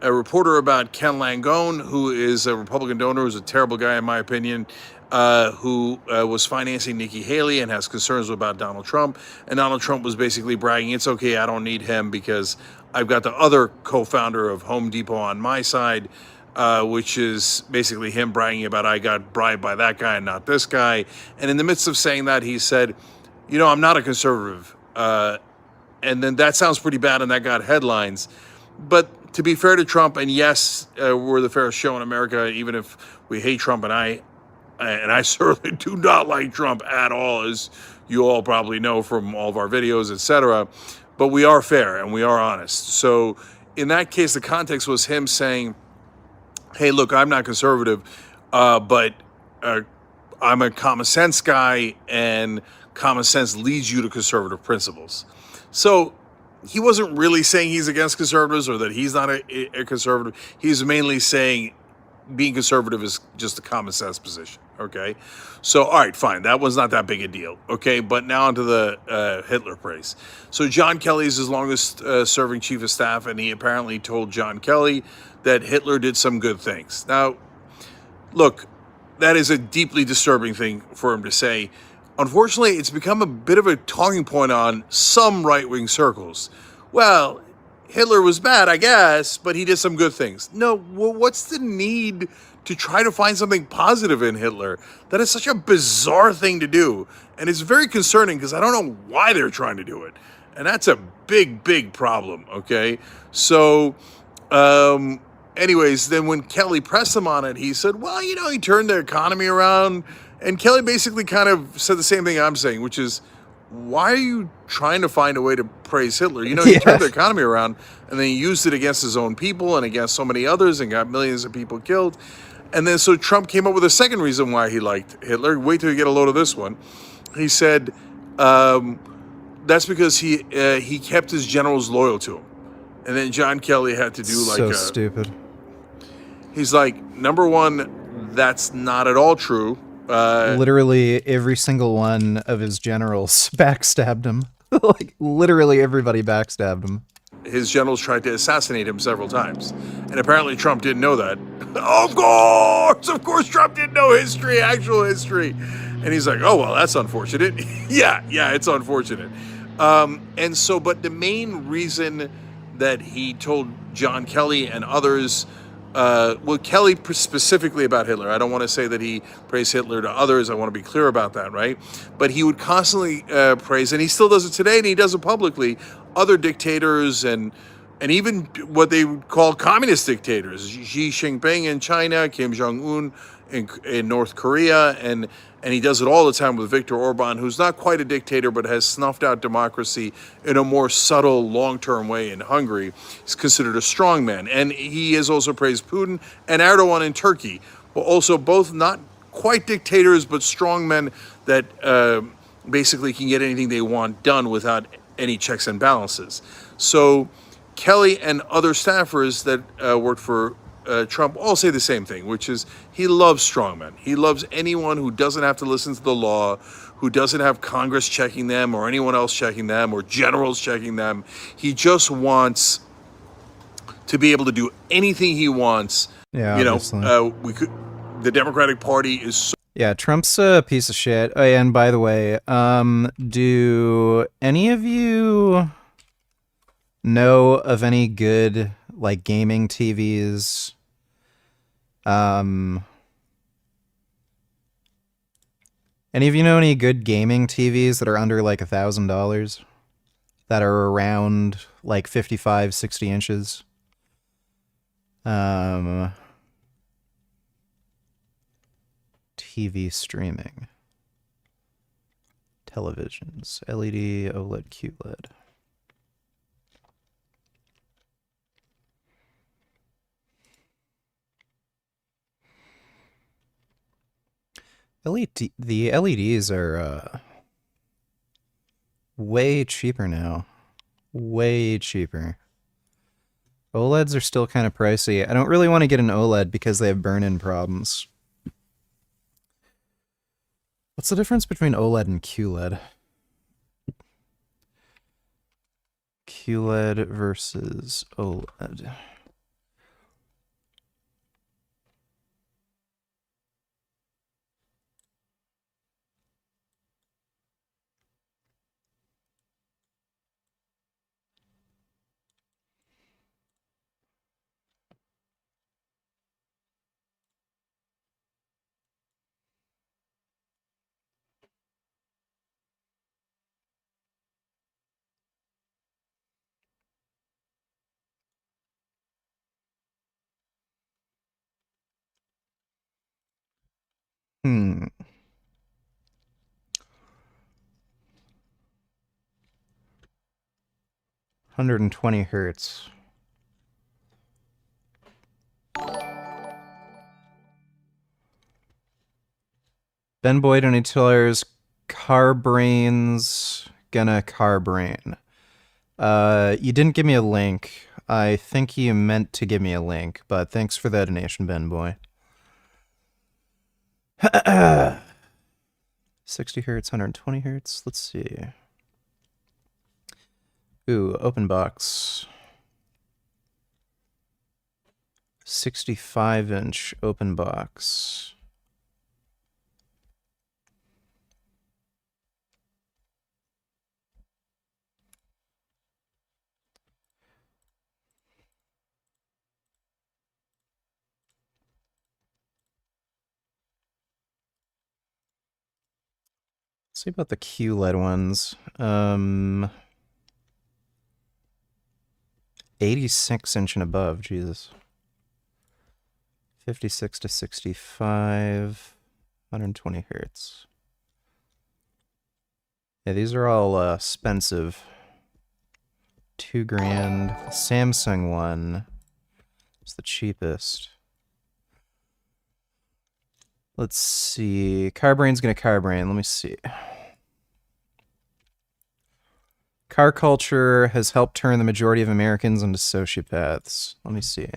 a reporter about Ken Langone, who is a Republican donor, who's a terrible guy in my opinion, who was financing Nikki Haley and has concerns about Donald Trump. And Donald Trump was basically bragging, it's okay, I don't need him because I've got the other co-founder of Home Depot on my side, which is basically him bragging about I got bribed by that guy and not this guy. And in the midst of saying that, he said, you know, I'm not a conservative. And then that sounds pretty bad and that got headlines. But to be fair to Trump, and yes, we're the fairest show in America, even if we hate Trump, and I certainly do not like Trump at all, as you all probably know from all of our videos, etc. But we are fair and we are honest. So in that case, the context was him saying, hey, look, I'm not conservative, but I'm a common sense guy, and common sense leads you to conservative principles. So he wasn't really saying he's against conservatives or that he's not a conservative. He's mainly saying being conservative is just a common sense position, okay? So, all right, fine. That was not that big a deal, okay? But now onto the Hitler praise. So John Kelly is his longest serving chief of staff, and he apparently told John Kelly that Hitler did some good things. Now, look, that is a deeply disturbing thing for him to say. Unfortunately, it's become a bit of a talking point on some right-wing circles. Well, Hitler was bad, I guess, but he did some good things. No, well, what's the need to try to find something positive in Hitler? That is such a bizarre thing to do. And it's very concerning because I don't know why they're trying to do it. And that's a big, big problem, okay? So, anyways, then when Kelly pressed him on it, he said, well, you know, he turned the economy around. And Kelly basically kind of said the same thing I'm saying, which is, why are you trying to find a way to praise Hitler? You know, he turned the economy around and then he used it against his own people and against so many others and got millions of people killed. And then so Trump came up with a second reason why he liked Hitler. Wait till you get a load of this one. He said that's because he kept his generals loyal to him. And then John Kelly had to do like so stupid. He's like, number one, that's not at all true. Literally every single one of his generals backstabbed him. Like literally everybody backstabbed him. His generals tried to assassinate him several times. And apparently Trump didn't know that. Of course Trump didn't know history, actual history. And he's like, oh, well, that's unfortunate. yeah, it's unfortunate. And so, but the main reason that he told John Kelly and others, well, Kelly specifically about Hitler. I don't want to say that he praised Hitler to others. I want to be clear about that, right? But he would constantly praise, and he still does it today, and he does it publicly, other dictators and even what they would call communist dictators. Xi Jinping in China, Kim Jong-un in North Korea, and he does it all the time with Viktor Orban, who's not quite a dictator, but has snuffed out democracy in a more subtle, long-term way in Hungary. He's considered a strong man. And he has also praised Putin and Erdogan in Turkey, but also both not quite dictators, but strong men that basically can get anything they want done without any checks and balances. So Kelly and other staffers that worked for Trump all say the same thing, which is he loves strongmen. He loves anyone who doesn't have to listen to the law, who doesn't have Congress checking them or anyone else checking them or generals checking them. He just wants to be able to do anything he wants. Yeah, you know, obviously. the Democratic Party is so Yeah, Trump's a piece of shit. Oh, yeah, and by the way, do any of you know of any good, like, gaming TVs? Any of you know any good gaming TVs that are under, like, $1,000? That are around, like, 55, 60 inches? TV streaming. Televisions. LED, OLED, QLED. The LEDs are way cheaper now. Way cheaper. OLEDs are still kind of pricey. I don't really want to get an OLED because they have burn-in problems. What's the difference between OLED and QLED? QLED versus OLED. Hmm. 120 hertz. Ben Boyd and Taylor's car brains gonna car brain. You didn't give me a link. I think you meant to give me a link, but thanks for that donation, Ben Boy. 60 hertz, 120 hertz. Let's see. Ooh, open box. 65-inch open box. Let's see about the QLED ones. 86-inch and above, Jesus. 56 to 65, 120 hertz. Yeah, these are all expensive. $2,000. The Samsung one is the cheapest. Let's see. Carbrain's gonna carbrain. Let me see. Car culture has helped turn the majority of Americans into sociopaths. Let me see.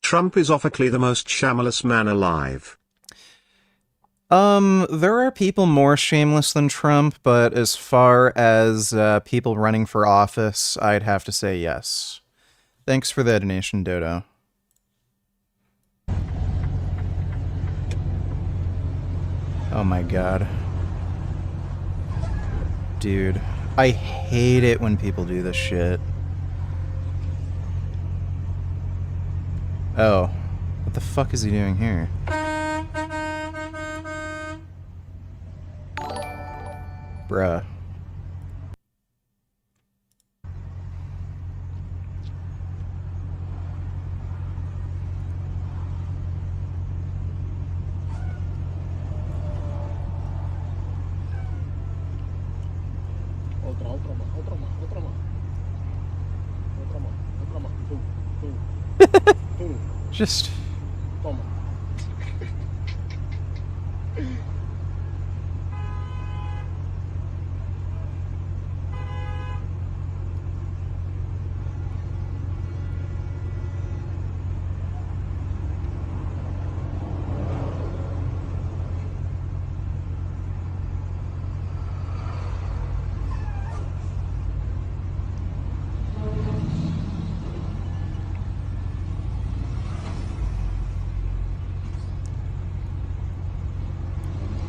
Trump is officially the most shameless man alive. There are people more shameless than Trump, but as far as people running for office, I'd have to say yes. Thanks for the donation, Dodo. Oh my god. Dude, I hate it when people do this shit. Oh, what the fuck is he doing here? Bruh. Just...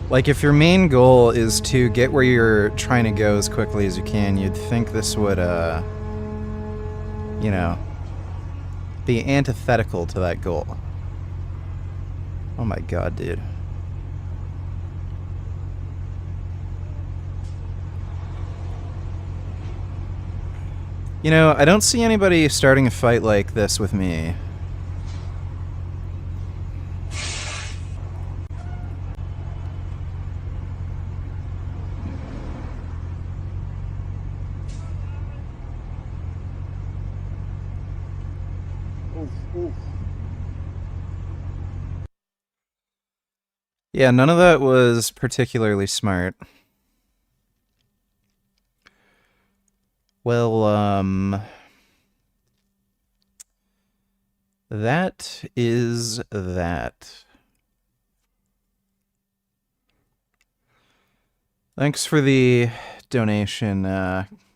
Like, if your main goal is to get where you're trying to go as quickly as you can, you'd think this would, you know, be antithetical to that goal. Oh my god, dude. You know, I don't see anybody starting a fight like this with me. Yeah, none of that was particularly smart. Well, that is that. Thanks for the donation,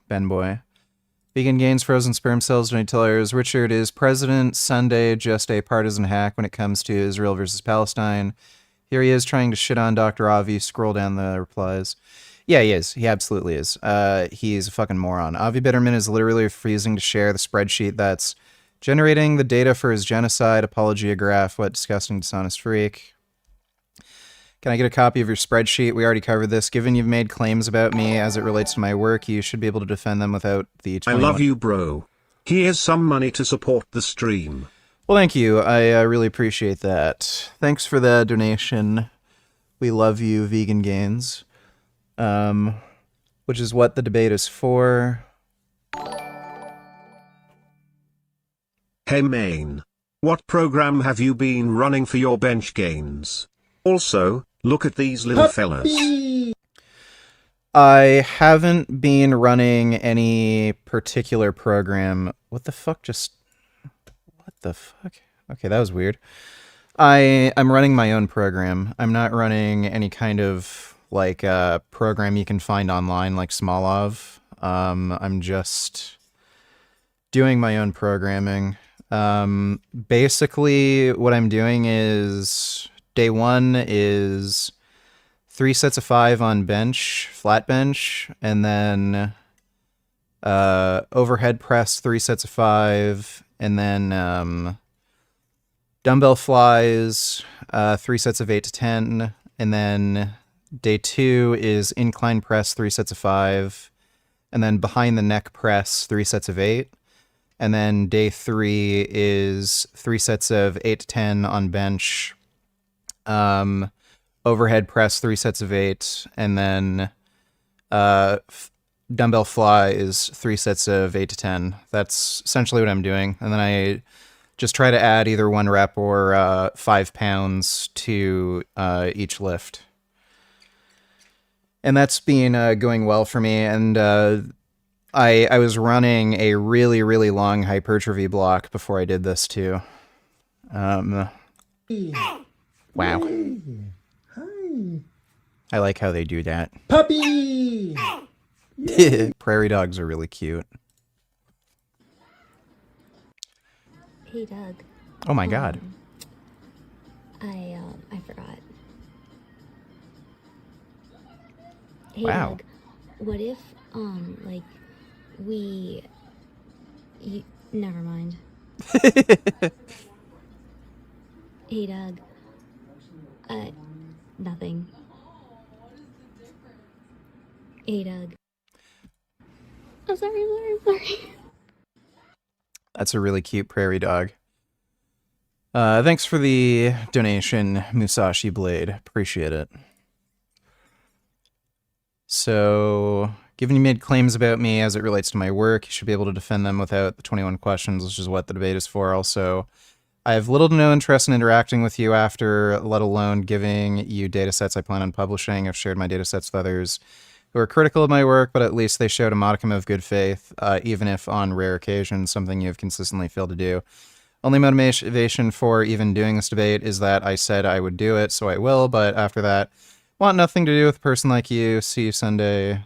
Ben Boy. Vegan Gains Frozen Sperm Cells donate tellers. Richard, is President Sunday just a partisan hack when it comes to Israel versus Palestine? Here he is trying to shit on Dr. Avi. Scroll down the replies. Yeah, he is. He absolutely is. He's a fucking moron. Avi Bitterman is literally refusing to share the spreadsheet that's generating the data for his genocide apologia graph. What disgusting, dishonest freak. Can I get a copy of your spreadsheet? We already covered this. Given you've made claims about me as it relates to my work, you should be able to defend them without the 21... I love you, bro. Here's some money to support the stream. Well, thank you. I really appreciate that. Thanks for the donation. We love you, Vegan Gains. Which is what the debate is for. Hey, Maine. What program have you been running for your bench gains? Also, look at these little fellas. I haven't been running any particular program. What the fuck just... What the fuck? Okay, that was weird. I'm running my own program. I'm not running any kind of, like, program you can find online, like Smolov. I'm just doing my own programming. Basically, what I'm doing is... Day 1 is 3 sets of 5 on bench, flat bench, and then overhead press 3 sets of 5, and then dumbbell flies 3 sets of 8 to 10, and then day 2 is incline press 3 sets of 5, and then behind the neck press 3 sets of 8, and then day 3 is 3 sets of 8 to 10 on bench, overhead press 3 sets of 8, and then dumbbell fly is 3 sets of 8 to 10. That's essentially what I'm doing. And then I just try to add either 1 rep or 5 pounds to each lift. And that's been going well for me. And I was running a really, really long hypertrophy block before I did this too. Wow. Hi. I like how they do that. Puppy! Prairie dogs are really cute. Hey, Doug. Oh my god. I forgot. Hey, Wow. Doug. What if, like, never mind. Hey, Doug. Nothing. Hey, Doug. I'm sorry. That's a really cute prairie dog. Thanks for the donation, Musashi Blade. Appreciate it. So, given you made claims about me as it relates to my work, you should be able to defend them without the 21 questions, which is what the debate is for. Also, I have little to no interest in interacting with you after, let alone giving you datasets I plan on publishing. I've shared my datasets with others who are critical of my work, but at least they showed a modicum of good faith, even if on rare occasions, something you have consistently failed to do. Only motivation for even doing this debate is that I said I would do it, so I will, but after that, want nothing to do with a person like you. See you Sunday.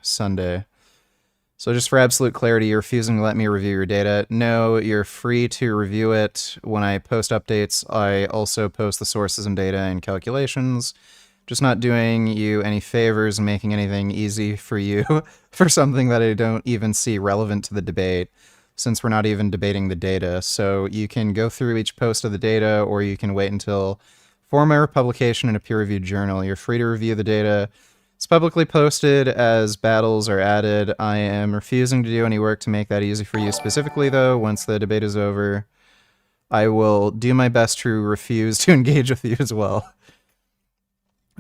So just for absolute clarity, you're refusing to let me review your data. No, you're free to review it. When I post updates, I also post the sources and data and calculations. Just not doing you any favors and making anything easy for you for something that I don't even see relevant to the debate, since we're not even debating the data. So you can go through each post of the data, or you can wait until former publication in a peer-reviewed journal. You're free to review the data. It's publicly posted as battles are added. I am refusing to do any work to make that easy for you specifically, though. Once the debate is over, I will do my best to refuse to engage with you as well.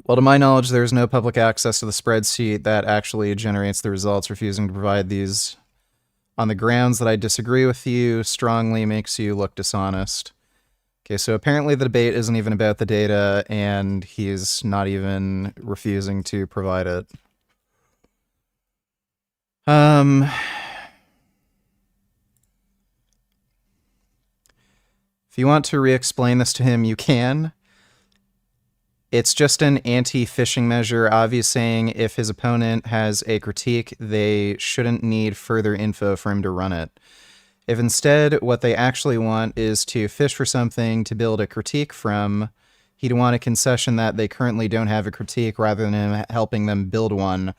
Well, to my knowledge, there is no public access to the spreadsheet that actually generates the results. Refusing to provide these on the grounds that I disagree with you strongly makes you look dishonest. Okay, so apparently the debate isn't even about the data, and he's not even refusing to provide it. If you want to re-explain this to him, you can. It's just an anti-phishing measure. Obvious saying if his opponent has a critique, they shouldn't need further info for him to run it. If instead what they actually want is to fish for something to build a critique from, he'd want a concession that they currently don't have a critique rather than him helping them build one,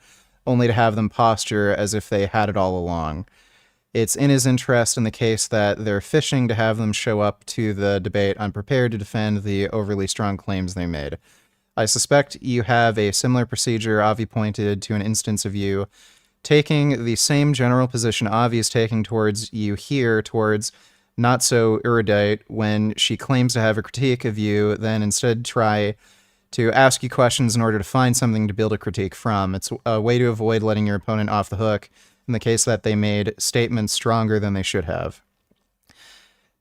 only to have them posture as if they had it all along. It's in his interest in the case that they're fishing to have them show up to the debate unprepared to defend the overly strong claims they made. I suspect you have a similar procedure. Avi pointed to an instance of you taking the same general position Avi is taking towards you here, towards not so erudite, when she claims to have a critique of you, then instead try to ask you questions in order to find something to build a critique from. It's a way to avoid letting your opponent off the hook in the case that they made statements stronger than they should have.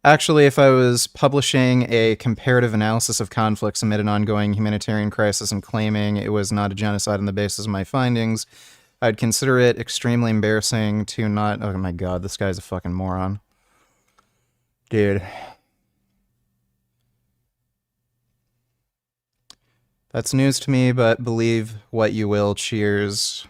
Actually, if I was publishing a comparative analysis of conflicts amid an ongoing humanitarian crisis and claiming it was not a genocide on the basis of my findings, I'd consider it extremely embarrassing to not... Oh my god, this guy's a fucking moron. Dude. That's news to me, but believe what you will. Cheers.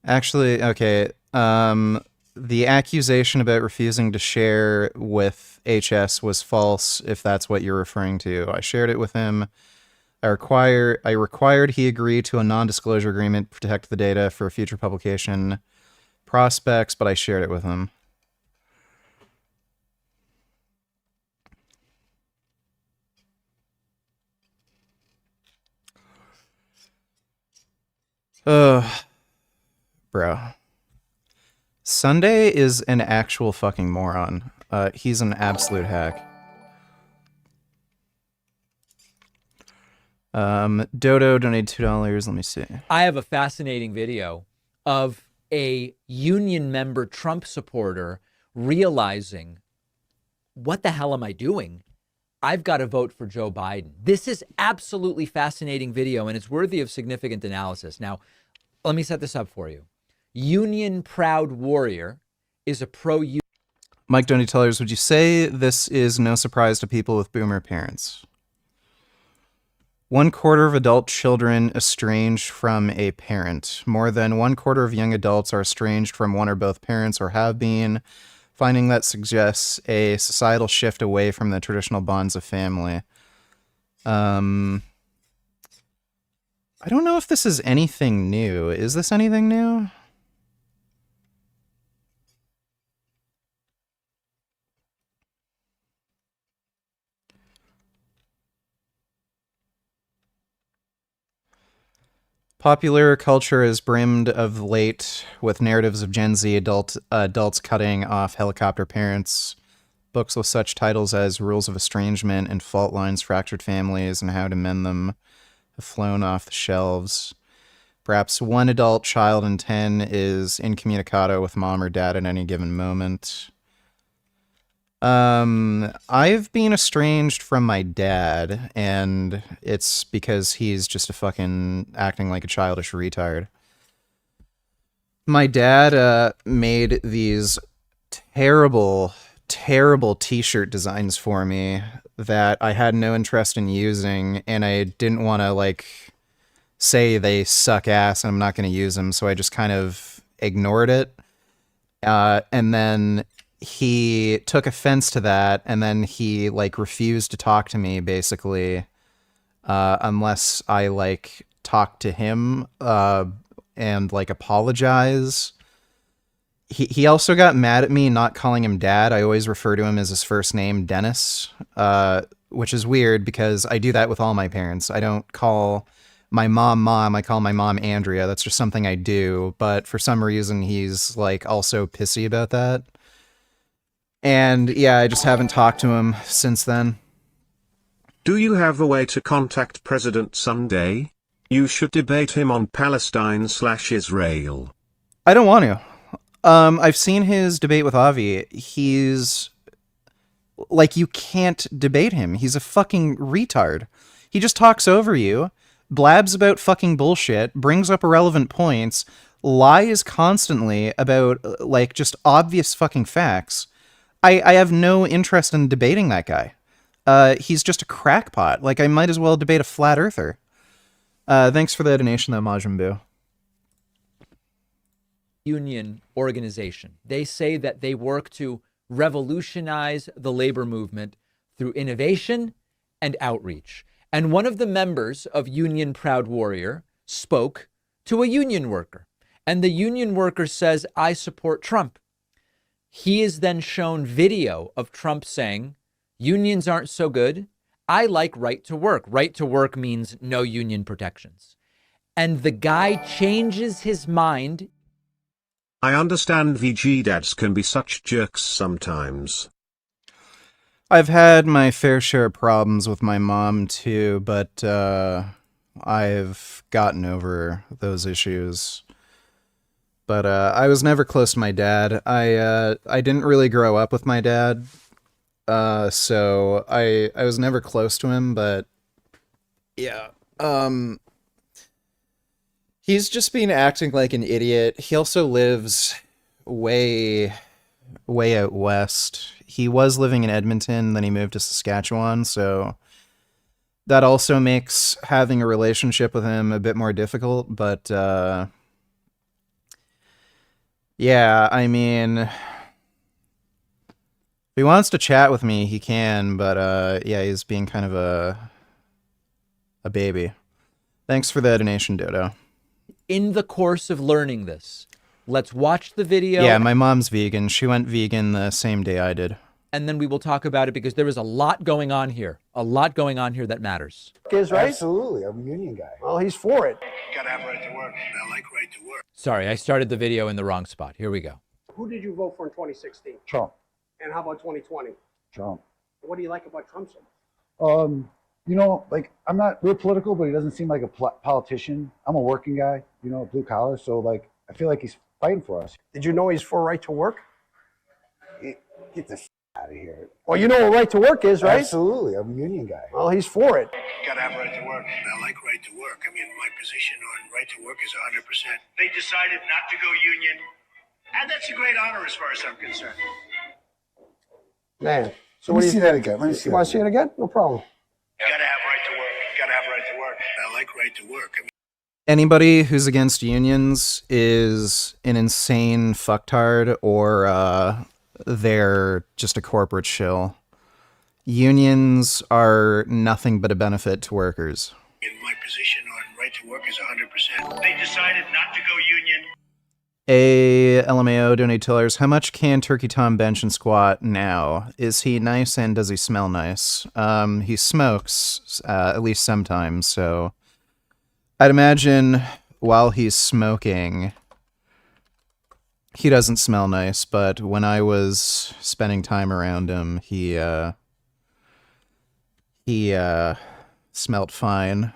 Actually, okay, the accusation about refusing to share with HS was false, if that's what you're referring to. I shared it with him. I required he agree to a non-disclosure agreement to protect the data for future publication prospects, but I shared it with him. Bro. Sunday is an actual fucking moron. He's an absolute hack. Dodo donated $2. Let me see. I have a fascinating video of a union member Trump supporter realizing, what the hell am I doing? I've got to vote for Joe Biden. This is absolutely fascinating video, and it's worthy of significant analysis. Now, let me set this up for you. Union Proud Warrior is a pro-union. Mike Donatellers, would you say this is no surprise to people with boomer parents? 1/4 of adult children estranged from a parent. More than 1/4 of young adults are estranged from one or both parents or have been. Finding that suggests a societal shift away from the traditional bonds of family. I don't know if this is anything new. Is this anything new? Popular culture is brimmed of late with narratives of Gen Z adults cutting off helicopter parents. Books with such titles as Rules of Estrangement and Fault Lines, Fractured Families, and How to Mend Them have flown off the shelves. Perhaps one adult child in 10 is incommunicado with mom or dad at any given moment. I've been estranged from my dad, and it's because he's just a fucking acting like a childish retard. My dad made these terrible t-shirt designs for me that I had no interest in using, and I didn't want to, like, say they suck ass and I'm not going to use them, so I just kind of ignored it. And then he took offense to that, and then he like refused to talk to me basically, unless I like talk to him and like apologize. He also got mad at me not calling him dad. I always refer to him as his first name, Dennis, which is weird because I do that with all my parents. I don't call my mom, I call my mom Andrea. That's just something I do. But for some reason, he's like also pissy about that. And yeah, I just haven't talked to him since then. Do you have a way to contact President someday? You should debate him on Palestine/Israel. I don't want to. I've seen his debate with Avi. He's like, you can't debate him. He's a fucking retard. He just talks over you, blabs about fucking bullshit, brings up irrelevant points, lies constantly about like just obvious fucking facts. I have no interest in debating that guy. He's just a crackpot. Like, I might as well debate a flat earther. Thanks for the donation though, Majin Buu. Union organization. They say that they work to revolutionize the labor movement through innovation and outreach. And one of the members of Union Proud Warrior spoke to a union worker. And the union worker says, I support Trump. He is then shown video of Trump saying, unions aren't so good. I like right to work. Right to work means no union protections. And the guy changes his mind. I understand VG dads can be such jerks sometimes. I've had my fair share of problems with my mom too, but I've gotten over those issues. But I was never close to my dad. I didn't really grow up with my dad, so I was never close to him. But yeah, he's just been acting like an idiot. He also lives way out west. He was living in Edmonton, then he moved to Saskatchewan, so that also makes having a relationship with him a bit more difficult, but yeah, I mean, if he wants to chat with me, he can, but yeah, he's being kind of a baby. Thanks for the donation, Dodo. In the course of learning this, let's watch the video. Yeah, my mom's vegan. She went vegan the same day I did. And then we will talk about it because there is a lot going on here. A lot going on here that matters. Is right? Absolutely, I'm a union guy. Well, he's for it. Gotta have right to work. I like right to work. Sorry, I started the video in the wrong spot. Here we go. Who did you vote for in 2016? Trump. And how about 2020? Trump. What do you like about Trump so much? You know, like, I'm not real political, but he doesn't seem like a politician. I'm a working guy, you know, blue collar, so like, I feel like he's fighting for us. Did you know he's for right to work? Get the out of here. Well, you know what right to work is, right? Absolutely, I'm a union guy. Well, he's for it. Gotta have right to work. I like right to work. I mean, my position on right to work is 100%. They decided not to go union, and that's a great honor as far as I'm concerned. Man. So Let me see that again. Let me see you want to see it again? No problem. Gotta have right to work. Gotta have right to work. I like right to work. I mean, Anybody who's against unions is an insane fucktard, or they're just a corporate shill. Unions are nothing but a benefit to workers. my position on right to work is 100%. They decided not to go union. LMAO donate tellers. How much can Turkey Tom bench and squat now? Is he nice and does he smell nice? He smokes at least sometimes, so I'd imagine while he's smoking, he doesn't smell nice. But when I was spending time around him, he smelt fine.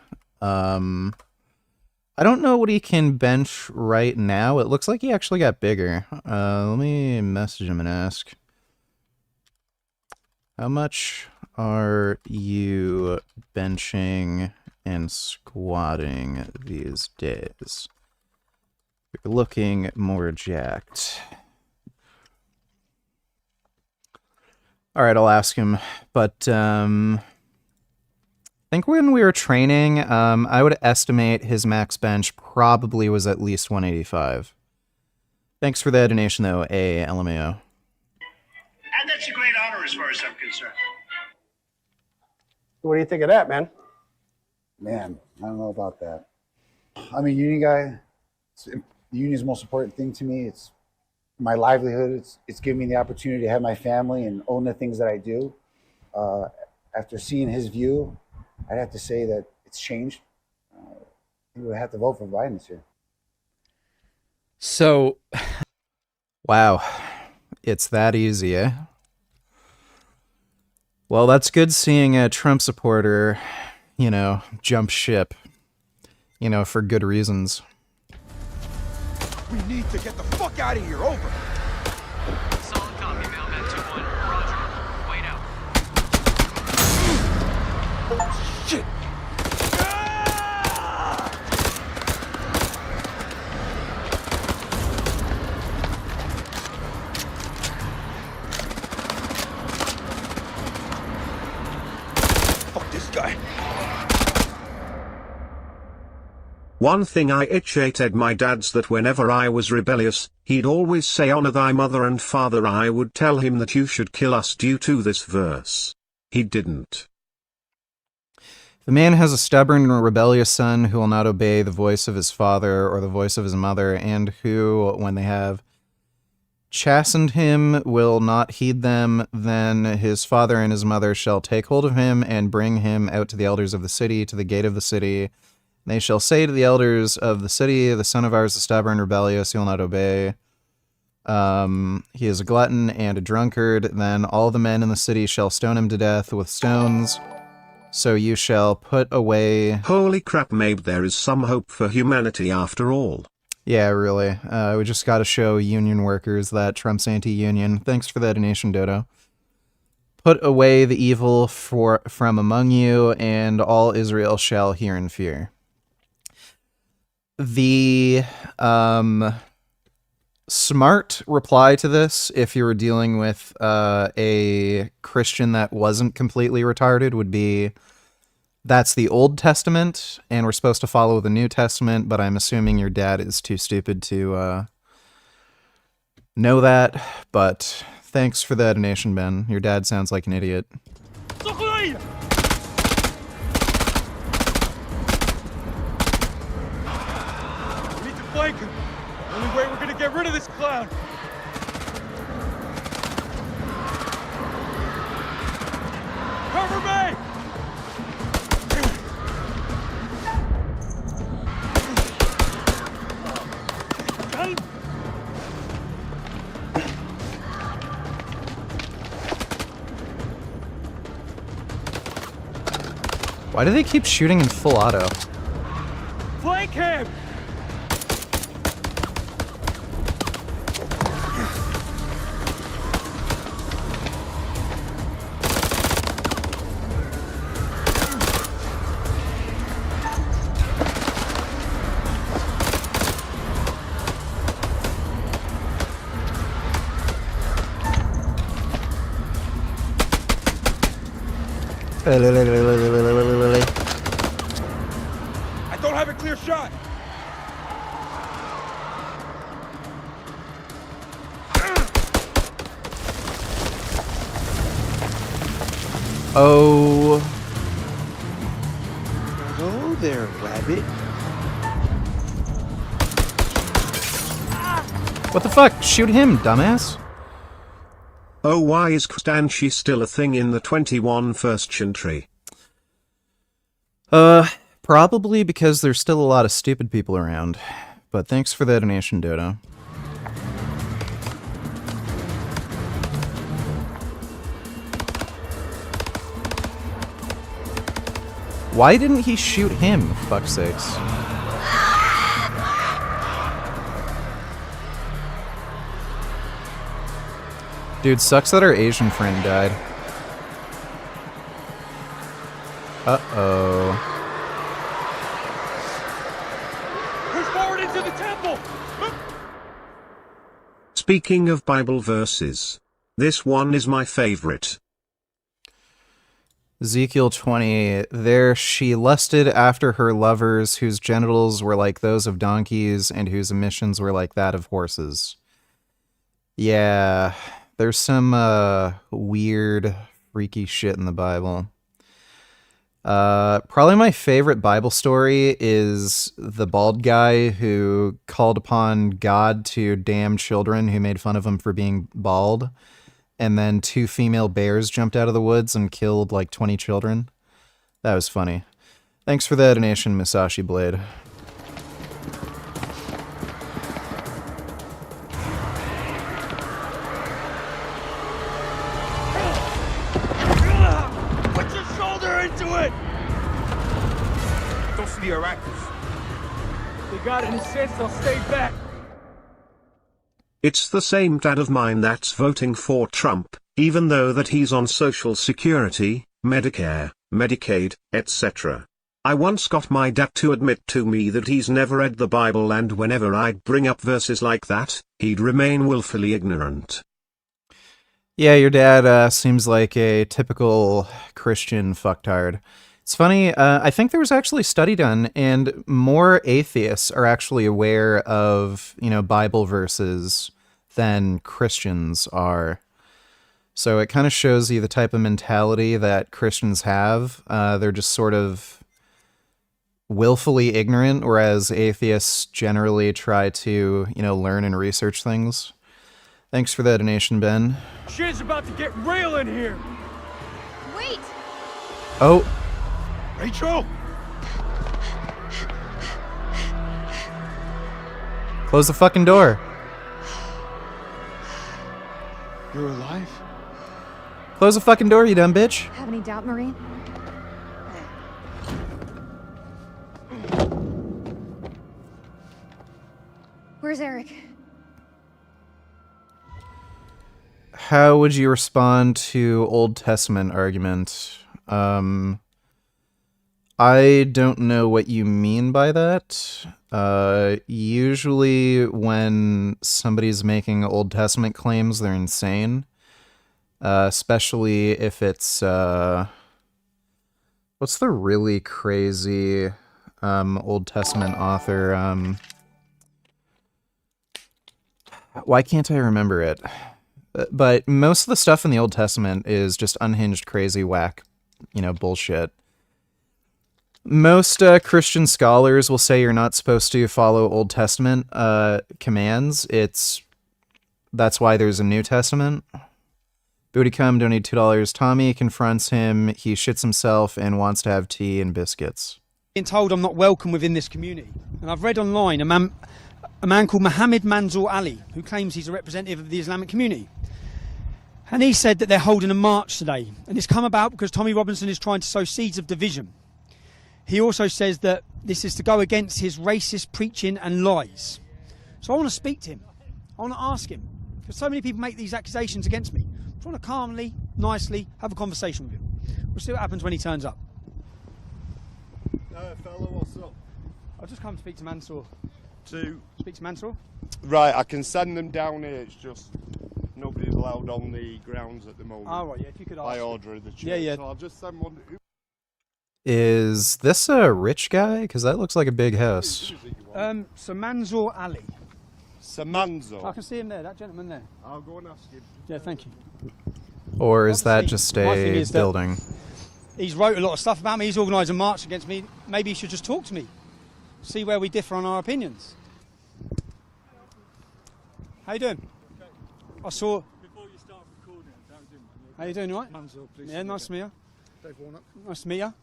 I don't know what he can bench right now. It looks like he actually got bigger. Let me message him and ask. How much are you benching and squatting these days? You're looking more jacked. All right, I'll ask him. But I think when we were training, I would estimate his max bench probably was at least 185. Thanks for the donation, though, LMAO. And that's a great honor as far as I'm concerned. What do you think of that, man? Man, I don't know about that. I'm a union guy. The union is the most important thing to me. It's my livelihood. It's giving me the opportunity to have my family and own the things that I do. After seeing his view, I'd have to say that it's changed. You would have to vote for Biden this year. So, wow, it's that easy, eh? Well, that's good seeing a Trump supporter, jump ship, for good reasons. We need to get the fuck out of here. Over. Solid copy, Mailman 2-1. Roger. Wait out. Shit. Fuck this guy. One thing I hated my dad's that whenever I was rebellious, he'd always say honor thy mother and father. I would tell him that you should kill us due to this verse. He didn't. The man has a stubborn and rebellious son who will not obey the voice of his father or the voice of his mother, and who, when they have chastened him, will not heed them. Then his father and his mother shall take hold of him and bring him out to the elders of the city, to the gate of the city. They shall say to the elders of the city, the son of ours is stubborn, rebellious, he will not obey. He is a glutton and a drunkard. Then all the men in the city shall stone him to death with stones. So you shall put away... Holy crap, maybe there is some hope for humanity after all. Yeah, really. We just got to show union workers that Trump's anti-union. Thanks for that donation, Dodo. Put away the evil from among you, and all Israel shall hear and fear. The smart reply to this, if you were dealing with a Christian that wasn't completely retarded, would be, that's the Old Testament, and we're supposed to follow the New Testament, but I'm assuming your dad is too stupid to know that. But thanks for the donation, Ben. Your dad sounds like an idiot. Flank him. Only way we're gonna get rid of this clown. Cover me! Why do they keep shooting in full auto? Flank him! I don't have a clear shot. Oh. Hello there, rabbit. What the fuck? Shoot him, dumbass. Oh, why is Kstanchi still a thing in the 21st century? Probably because there's still a lot of stupid people around. But thanks for the donation, Dodo. Why didn't he shoot him, fuck's sakes? Dude, sucks that our Asian friend died. Uh-oh. Push forward into the temple! Speaking of Bible verses, this one is my favorite. Ezekiel 20, there she lusted after her lovers, whose genitals were like those of donkeys, and whose emissions were like that of horses. Yeah, There's some weird, freaky shit in the Bible. Probably my favorite Bible story is the bald guy who called upon God to damn children who made fun of him for being bald. And then 2 female bears jumped out of the woods and killed like 20 children. That was funny. Thanks for the donation, Musashi Blade. Put your shoulder into it! Don't see the Iraqis. They got any sense, they'll stay back. It's the same dad of mine that's voting for Trump, even though that he's on Social Security, Medicare, Medicaid, etc. I once got my dad to admit to me that he's never read the Bible, and whenever I'd bring up verses like that, he'd remain willfully ignorant. Yeah, your dad seems like a typical Christian fucktard. It's funny, I think there was actually a study done, and more atheists are actually aware of, Bible verses than Christians are. So it kind of shows you the type of mentality that Christians have. They're just sort of willfully ignorant, whereas atheists generally try to, learn and research things. Thanks for that donation, Ben. Shit's about to get real in here. Wait! Oh. Rachel! Close the fucking door. You're alive? Close the fucking door, you dumb bitch. Have any doubt, Marie? Where's Eric? How would you respond to Old Testament argument? I don't know what you mean by that. Usually when somebody's making Old Testament claims, they're insane. Especially if it's, what's the really crazy, Old Testament author, why can't I remember it? But most of the stuff in the Old Testament is just unhinged, crazy, whack, bullshit. Most Christian scholars will say you're not supposed to follow Old Testament commands. That's why there's a New Testament. Bootycum donated $2. Tommy confronts him. He shits himself and wants to have tea and biscuits. Being told I'm not welcome within this community, and I've read online a man called Mohammed Mansour Ali, who claims he's a representative of the Islamic community. And he said that they're holding a march today. And it's come about because Tommy Robinson is trying to sow seeds of division. He also says that this is to go against his racist preaching and lies. So I want to speak to him. I want to ask him. Because so many people make these accusations against me. I want to calmly, nicely have a conversation with him. We'll see what happens when he turns up. Fellow, what's up? I'll just come to speak to Mansour. Speak to Mansour? Right, I can send them down here, it's just nobody's allowed on the grounds at the moment. Oh, right, yeah, if you could ask. By order of the church. Yeah. So I'll just send one. Is this a rich guy? Because that looks like a big house. So Mansour Ali. Sir Mansour? I can see him there, that gentleman there. I'll go and ask him. Yeah, thank you. Or is that just my thing a is that building? He's wrote a lot of stuff about me, he's organised a march against me. Maybe he should just talk to me. See where we differ on our opinions. How you doing? Okay. I saw... Before you start recording, how you doing, all right? Mansour, please. Yeah, nice to meet you. Dave Warnock. Nice to meet you.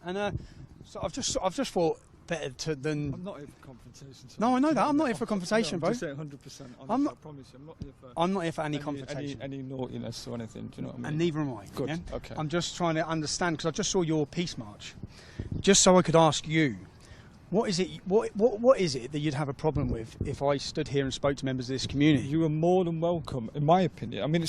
And so I've just thought better than... I'm not here for confrontation. No, I know that. I'm not here for confrontation, bro. I'm just saying 100%. I'm not, I promise you, I'm not here for... I'm not here for any confrontation. Any naughtiness or anything, do you know what I mean? And neither am I. Good, yeah? okay. I'm just trying to understand, because I just saw your peace march. Just so I could ask you, what is it that you'd have a problem with if I stood here and spoke to members of this community? You are more than welcome, in my opinion. I mean,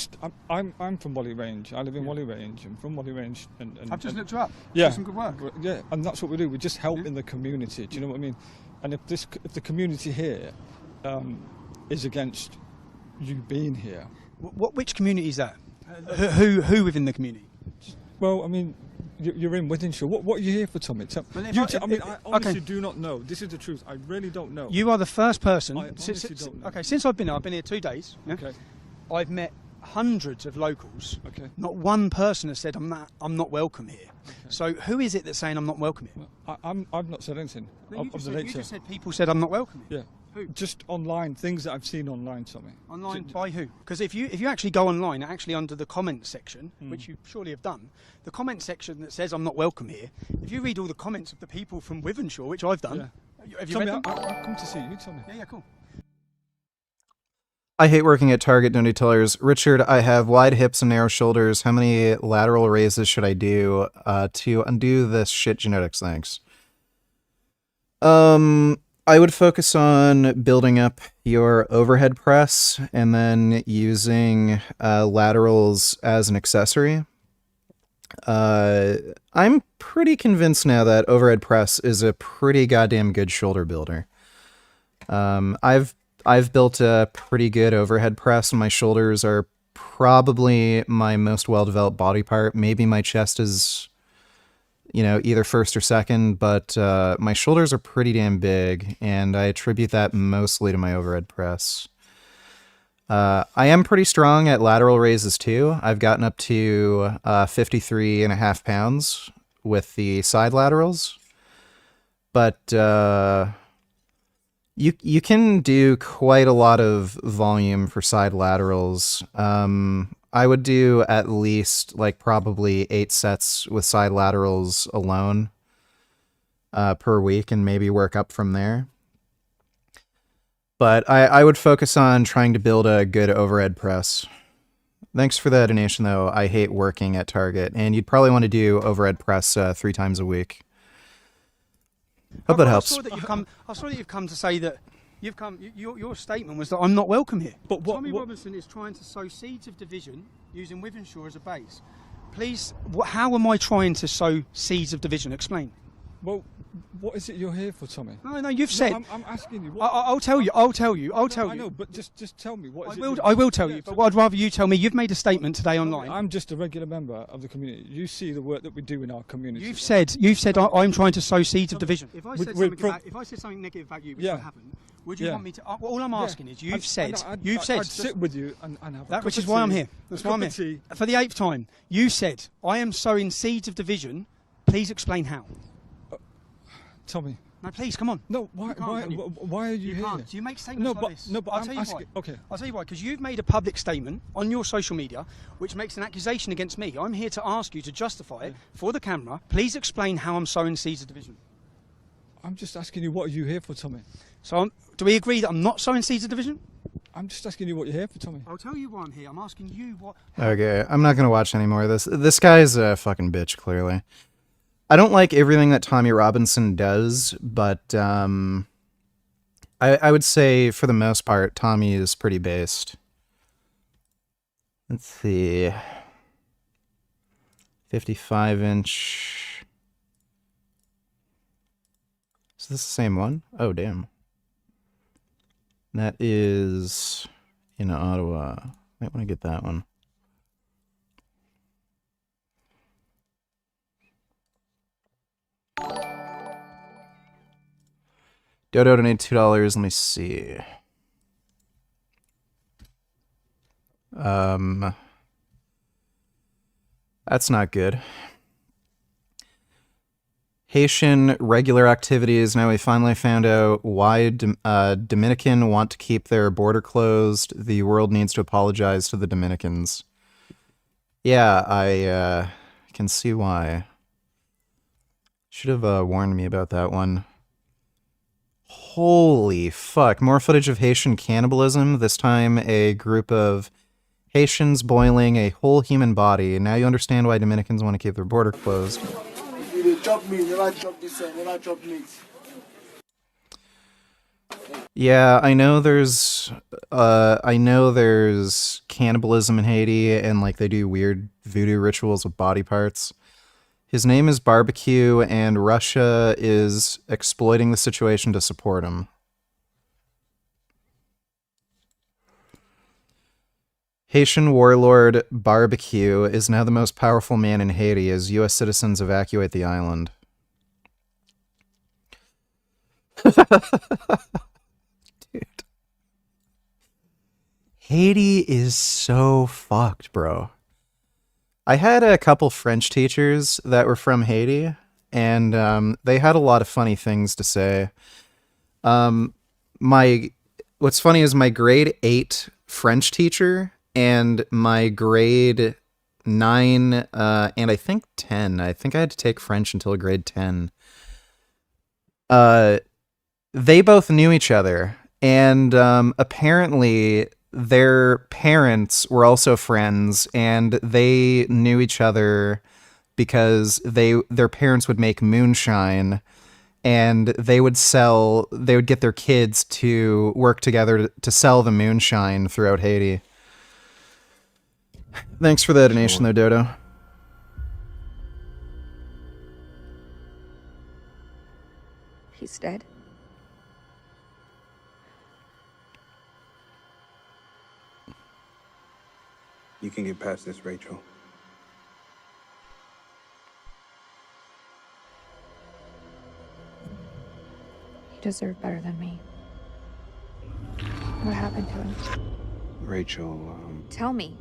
I'm from Wally Range. I live in Wally Range. I'm from Wally Range. And I've just looked you up. Yeah. Do some good work. Yeah, and that's what we do. We just help in the community. Do you know what I mean? And if the community here is against you being here, which community is that? Who within the community? Well, I mean, you're in Wythenshawe. What are you here for, Tommy? I honestly do not know. This is the truth. I really don't know. You are the first person. I honestly don't know. Okay, since I've been here 2 days. Yeah? Okay. I've met hundreds of locals. Okay. Not one person has said I'm not welcome here. Okay. So who is it that's saying I'm not welcome here? I've not said anything. No, you of just the said, you nature. just said people said I'm not welcome here. Yeah. Who? Just online, things that I've seen online, Tommy. Online by who? Because if you actually go online, actually under the comment section, which you surely have done, the comment section that says I'm not welcome here, if you read all the comments of the people from Wythenshawe, which I've done, have you Tommy, read them? I'll come to see you, Tommy. Yeah, cool. I hate working at Target, don't you tellers? Richard, I have wide hips and narrow shoulders. How many lateral raises should I do to undo this shit genetics? Thanks. I would focus on building up your overhead press and then using laterals as an accessory. I'm pretty convinced now that overhead press is a pretty goddamn good shoulder builder. I've built a pretty good overhead press, and my shoulders are probably my most well-developed body part. Maybe my chest is, either first or second, but my shoulders are pretty damn big, and I attribute that mostly to my overhead press. I am pretty strong at lateral raises too. I've gotten up to 53.5 pounds with the side laterals, but you can do quite a lot of volume for side laterals. I would do at least probably 8 sets with side laterals alone per week, and maybe work up from there. But I would focus on trying to build a good overhead press. Thanks for the donation, though. I hate working at Target, and you'd probably want to do overhead press 3 times a week. Hope that helps. I saw that you've come to say that your statement was that I'm not welcome here. But Tommy Robinson is trying to sow seeds of division using Wythenshawe as a base. Please, how am I trying to sow seeds of division? Explain. Well, what is it you're here for, Tommy? No, you've said. I'm asking you. I'll tell you. I know, but just tell me. I will tell you, but I'd rather you tell me. You've made a statement today online. I'm just a regular member of the community. You see the work that we do in our community. You've said I'm trying to sow seeds of division. If I said something negative about you, which I haven't, would you want me to? All I'm asking is, you've said. I'd sit with you and have that, which is why I'm here. That's why I'm here. For the 8th time, you said I am sowing seeds of division. Please explain how. Tommy. No, please, come on. No, why are you here? Can't. You make statements like this. No, but I'll tell you asking, why. Okay. I'll tell you why. Because you've made a public statement on your social media which makes an accusation against me. I'm here to ask you to justify it for the camera. Please explain how I'm sowing seeds of division. I'm just asking you, what are you here for, Tommy? So, do we agree that I'm not sowing seeds of division? I'm just asking you what you're here for, Tommy. I'll tell you why I'm here. I'm asking you what... Okay, I'm not going to watch any more of this. This guy's a fucking bitch, clearly. I don't like everything that Tommy Robinson does, but I would say for the most part, Tommy is pretty based. Let's see. 55-inch. Is this the same one? Oh, damn. That is in Ottawa. Might want to get that one. Dodo donated $2. Let me see. That's not good. Haitian regular activities. Now we finally found out why Dominican want to keep their border closed. The world needs to apologize to the Dominicans. Yeah, I can see why. Should have warned me about that one. Holy fuck. More footage of Haitian cannibalism. This time a group of Haitians boiling a whole human body. Now you understand why Dominicans want to keep their border closed. Yeah, I know there's cannibalism in Haiti, and they do weird voodoo rituals with body parts. His name is Barbecue, and Russia is exploiting the situation to support him. Haitian warlord Barbecue is now the most powerful man in Haiti as U.S. citizens evacuate the island. Dude. Haiti is so fucked, bro. I had a couple French teachers that were from Haiti, and they had a lot of funny things to say. What's funny is my grade 8 French teacher and my grade 9 and I think 10. I think I had to take French until grade 10. They both knew each other, and apparently their parents were also friends, and they knew each other because their parents would make moonshine, and they would get their kids to work together to sell the moonshine throughout Haiti. Thanks for the donation there, Dodo. He's dead. You can get past this, Rachel. He deserved better than me. What happened to him? Rachel, Tell me.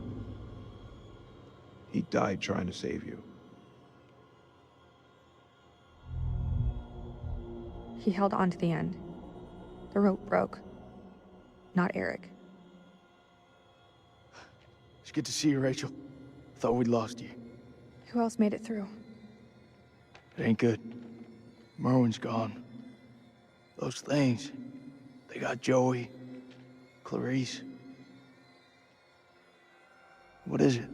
he died trying to save you. He held on to the end. The rope broke. Not Eric. It's good to see you, Rachel. Thought we'd lost you. Who else made it through? It ain't good. Merwin's gone. Those things, they got Joey, Clarice. What is it?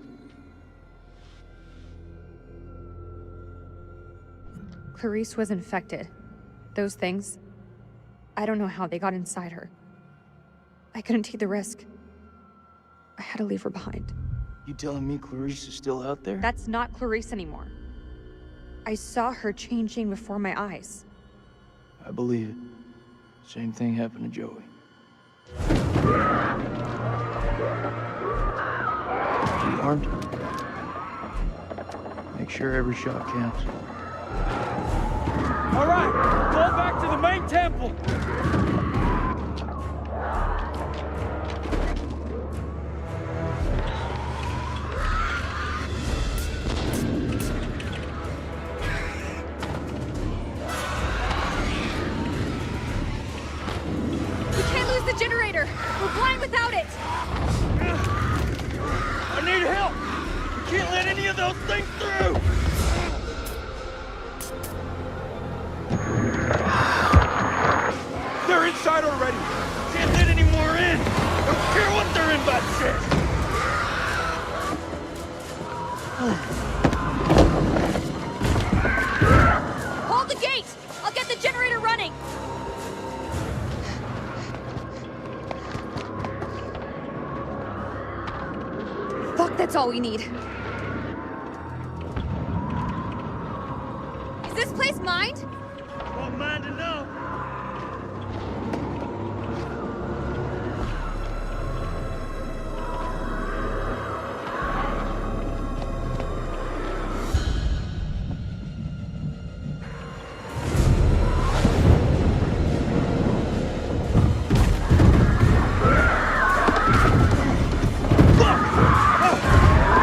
Clarice was infected. Those things, I don't know how they got inside her. I couldn't take the risk. I had to leave her behind. You telling me Clarice is still out there? That's not Clarice anymore. I saw her changing before my eyes. I believe it. Same thing happened to Joey. You armed? Make sure every shot counts. All right, fall back to the main temple. We can't lose the generator. We're blind without it. I need help. We can't let any of those things through. They're inside already. Can't let any more in. Don't care what their invite says. Hold the gate. I'll get the generator running. Fuck, that's all we need. Is this place mined? Won't mind to know.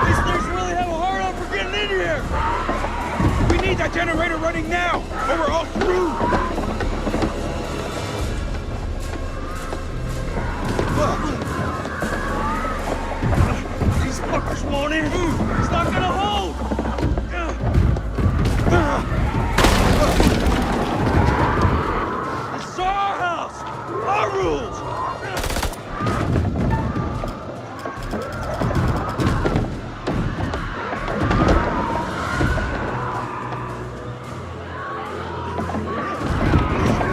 These things really have a hard on for getting in here. We need that generator running now, or we're all screwed. These fuckers won't in. It's not gonna hold. This is our house. Our rules.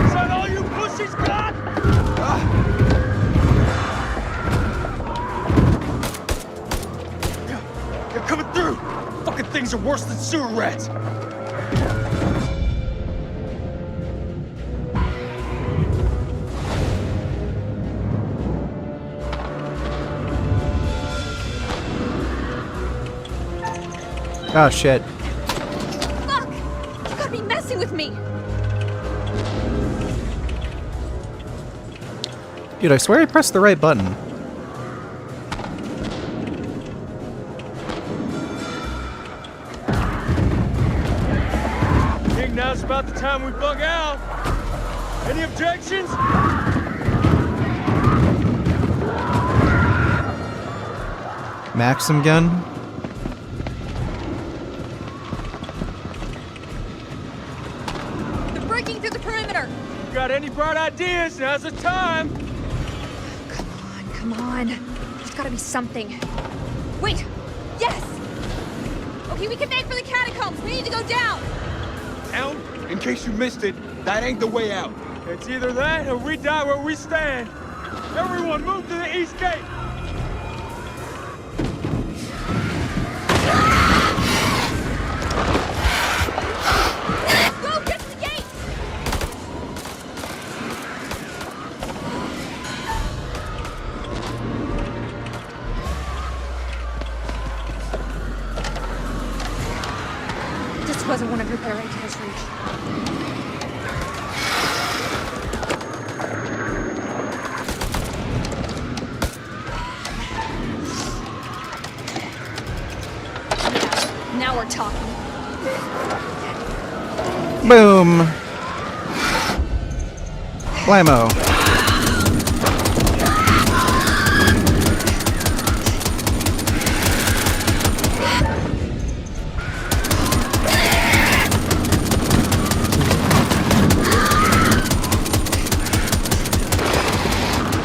Is that all you pussies got? They're coming through. Fucking things are worse than sewer rats. Oh shit. Fuck! You gotta be messing with me. Dude, I swear I pressed the right button. think now's about the time we bug out. Any objections? Maxim gun? They're breaking through the perimeter. Got any bright ideas? Now's the time. Come on. There's gotta be something. Wait! Yes! Okay, we can make for the catacombs. We need to go down. Down? In case you missed it, that ain't the way out. It's either that or we die where we stand. Everyone move to the east gate. Go, get to the gate! This wasn't one of your better ideas, Reach. Now we're talking. Boom! Blammo.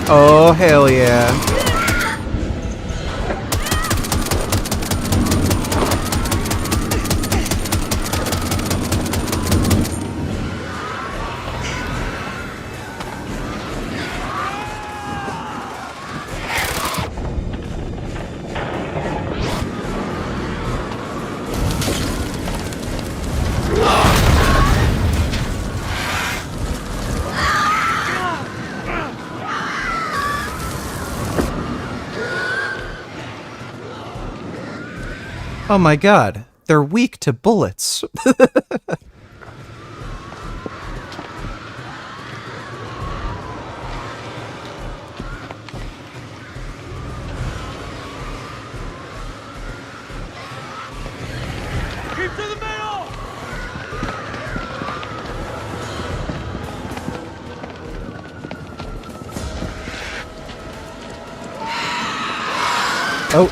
Oh, hell yeah. Oh my god, they're weak to bullets. Keep to the middle! Oh.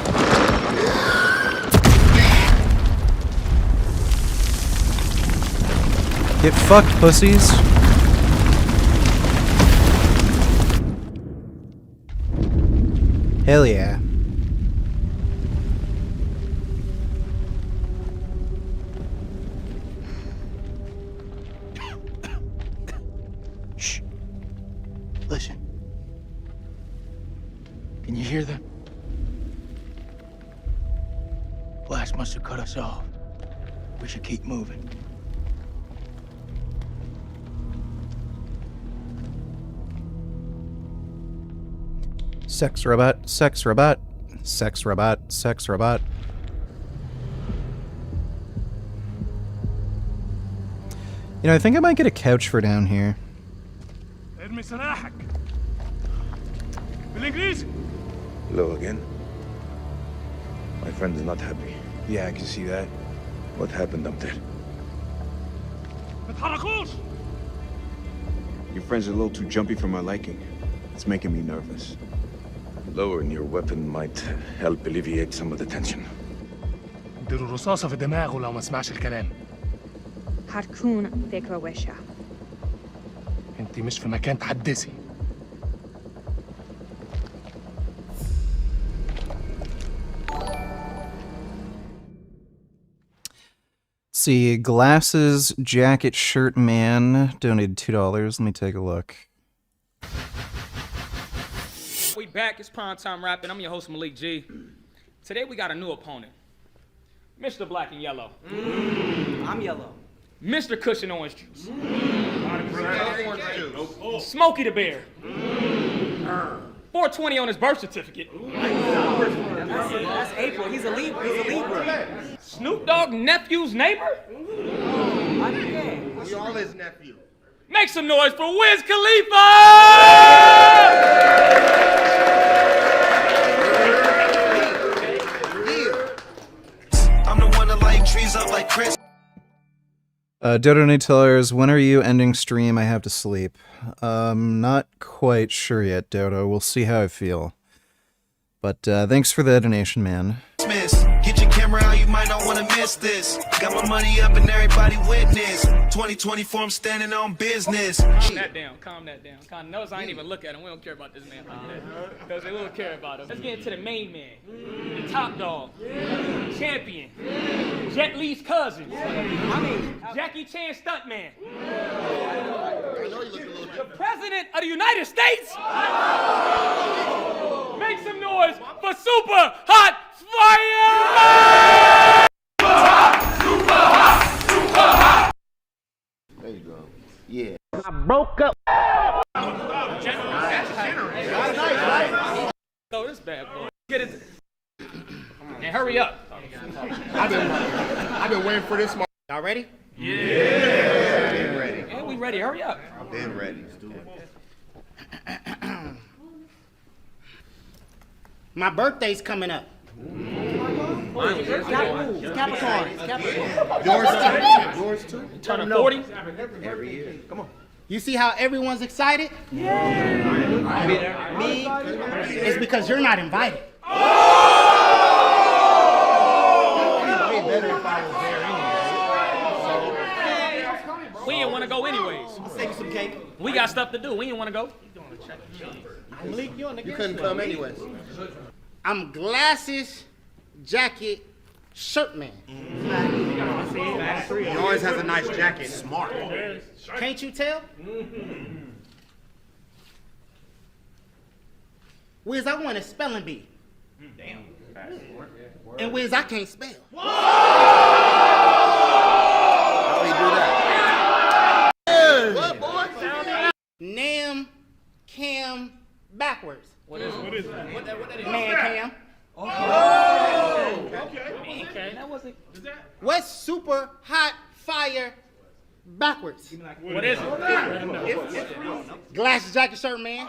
Get fucked, pussies. Hell yeah. Shh. Listen. Can you hear them? Blast must have cut us off. We should keep moving. Sex robot, sex robot, sex robot, sex robot. You know, I think I might get a couch for down here. ارمي سلاحك. بالإنجليزي. Hello again. My friend is not happy. Yeah, I can see that. What happened up there? ما تحركوش. Your friend's a little too jumpy for my liking. It's making me nervous. Lowering your weapon might help alleviate some of the tension. اديله رصاصة في دماغه لو ما سمعش الكلام. هتكون فكرة وحشة. انت مش في مكان تحدثي. See, glasses, jacket, shirt man donated $2. Let me take a look. We back, it's Prime Time Rapping. I'm your host, Malik G. Today we got a new opponent. Mr. Black and Yellow. I'm yellow. Mr. Cushion Orange Juice. Smokey the Bear. 420 on his birth certificate. That's April. He's a Libra. Snoop Dogg nephew's neighbor? We all his nephew. Make some noise for Wiz Khalifa! I'm the one that light trees up like Chris. Dodo Nutellers, when are you ending stream? I have to sleep. Not quite sure yet, Dodo. We'll see how I feel. But thanks for the donation, man. Get your camera out, you might not want to miss this. Got my money up and everybody witness. 2024, I'm standing on business. Calm that down, calm that down. Notice I ain't even look at him. We don't care about this man like that. Because we don't care about him. Let's get into the main man. The top dog. Champion. Jet Li's cousin. Jackie Chan stuntman. The President of the United States. Make some noise for Super Hot Fire! Super hot! There you go. Yeah. I broke up. Throw this bad boy. Get it. And hurry up. I've been waiting for this moment. Y'all ready? Yeah. Been ready. And we ready. Hurry up. I've been ready. Let's do it. My birthday's coming up. It's Capricorn. Yours too? Turning 40? Every year. Come on. You see how everyone's excited? Yeah. Me? It's because you're not invited. Way better if I was there anyway. We didn't want to go anyways. Let's take some cake. We got stuff to do. We didn't want to go. You couldn't come anyways. I'm glasses, jacket, shirt man. He always has a nice jacket. Smart. Can't you tell? Wiz, I want a spelling bee. Damn. And Wiz, I can't spell. How do you do that? What, boy? Nam, Cam, backwards. What is it? What that Man Cam. Oh. Okay. That wasn't. What's super hot fire backwards? What is it? Glasses, jacket, shirt man.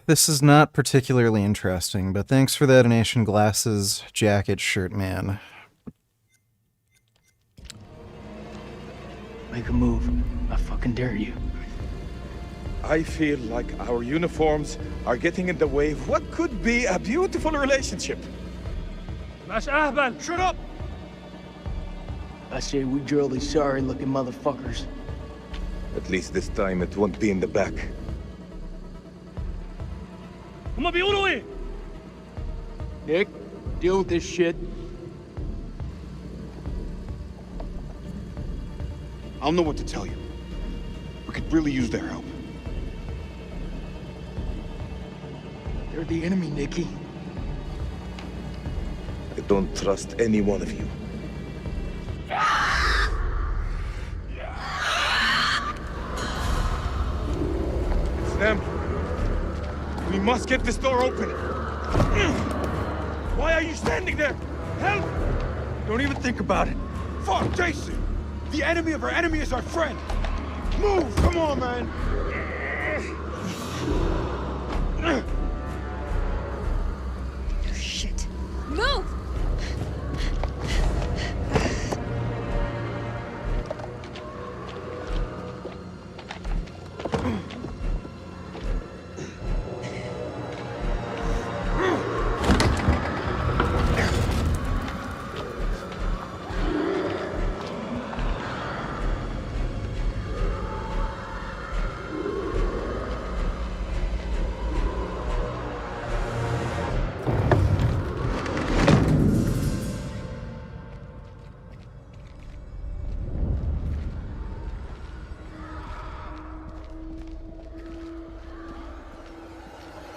This is not particularly interesting, but thanks for the donation, glasses, jacket, shirt man. Make a move. I fucking dare you. I feel like our uniforms are getting in the way of what could be a beautiful relationship. Shut up! I say we drill these sorry-looking motherfuckers. At least this time it won't be in the back. هما بيقولوا ايه؟ Nick, deal with this shit. I don't know what to tell you. We could really use their help. They're the enemy, Nicky. I don't trust any one of you. It's them. We must get this door open. Why are you standing there? Help! Don't even think about it. Fuck, Jason! The enemy of our enemy is our friend. Move! Come on, man! Shit. Move!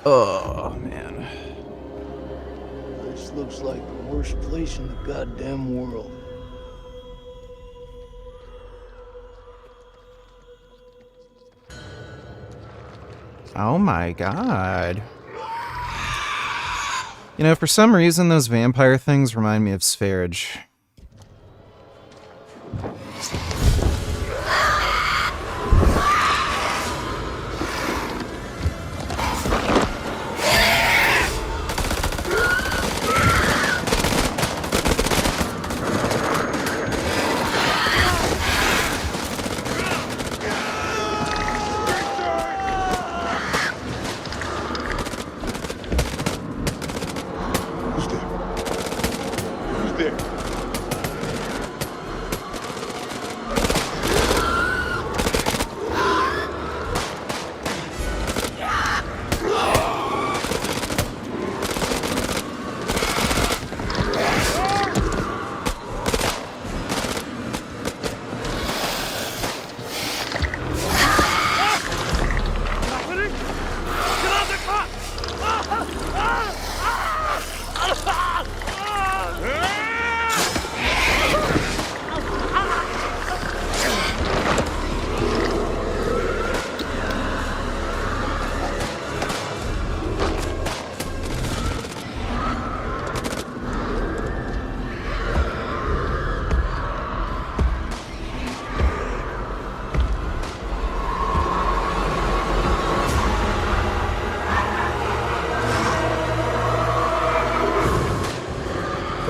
Oh, man. This looks like the worst place in the goddamn world. Oh my god. You know, for some reason, those vampire things remind me of Spherage.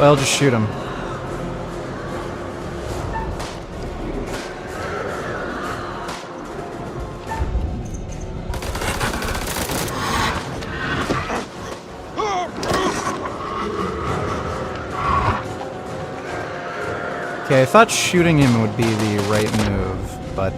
Well, just shoot him. Okay, I thought shooting him would be the right move, but,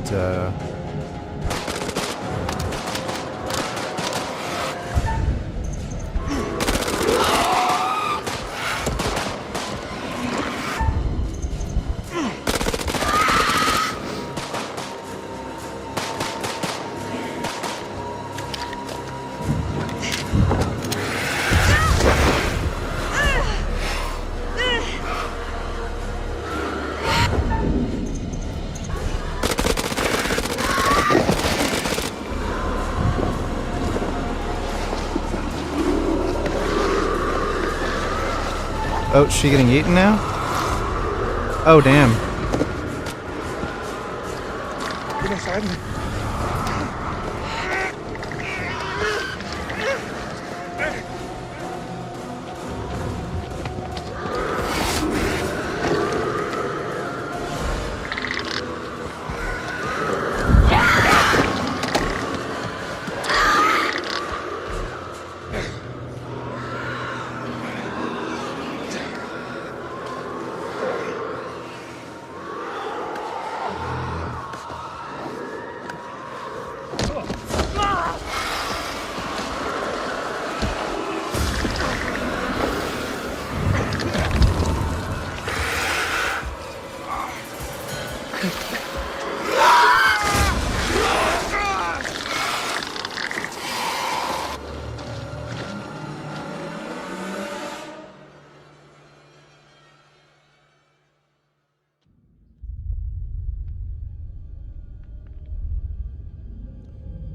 oh, is she getting eaten now? Oh, damn.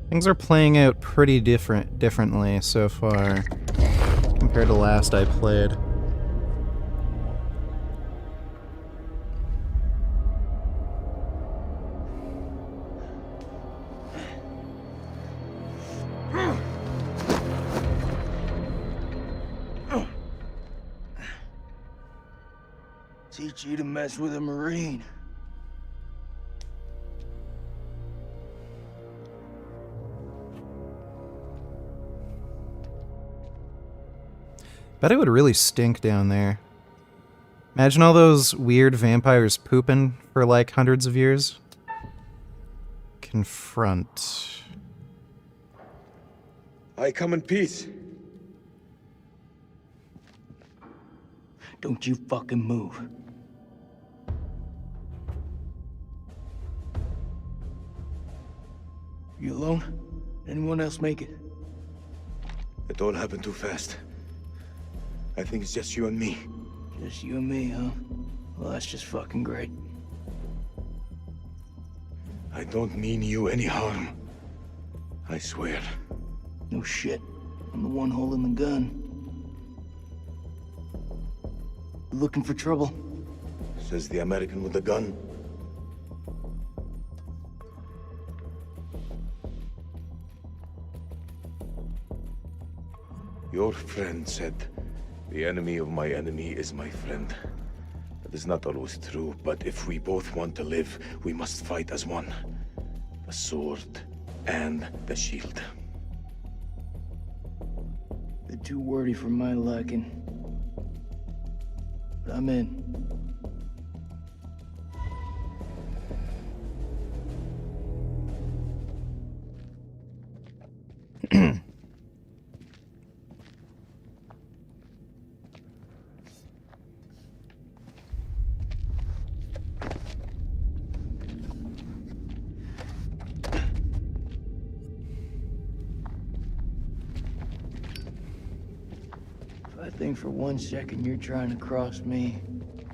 Things are playing out pretty differently so far compared to last I played. Teach you to mess with a Marine. Bet it would really stink down there. Imagine all those weird vampires pooping for like hundreds of years. Confront. I come in peace. Don't you fucking move. You alone? Anyone else make it? It all happened too fast. I think it's just you and me. Just you and me, huh? Well, that's just fucking great. I don't mean you any harm. I swear. No shit. I'm the one holding the gun. You looking for trouble? Says the American with the gun. Your friend said, the enemy of my enemy is my friend. That is not always true, but if we both want to live, we must fight as one. The sword and the shield. They're too wordy for my liking. But I'm in. I think for 1 second you're trying to cross me.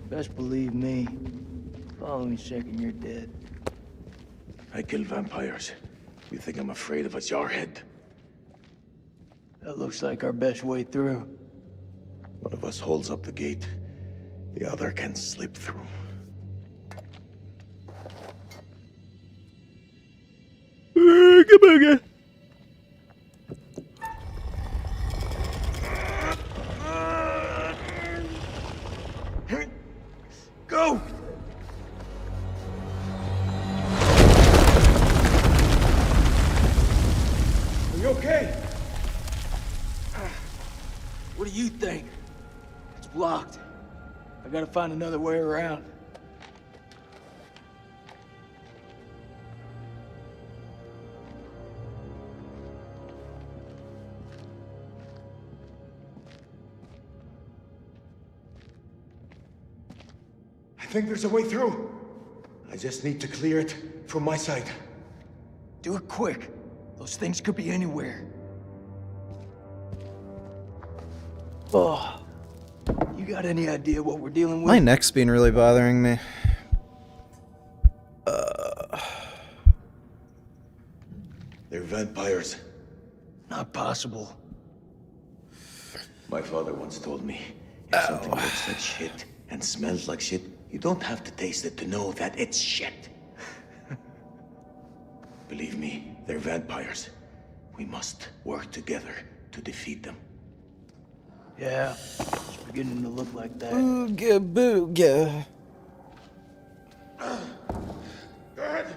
Best believe me. Following second you're dead. I kill vampires. You think I'm afraid of a jarhead? That looks like our best way through. One of us holds up the gate. The other can slip through. gotta find another way around. I think there's a way through. I just need to clear it from my side. Do it quick. Those things could be anywhere. Oh, you got any idea what we're dealing with? My neck's been really bothering me. They're vampires. Not possible. My father once told me, if something looks like shit and smells like shit, you don't have to taste it to know that it's shit. Believe me, they're vampires. We must work together to defeat them. Yeah, it's beginning to look like that. Booga booga. Good.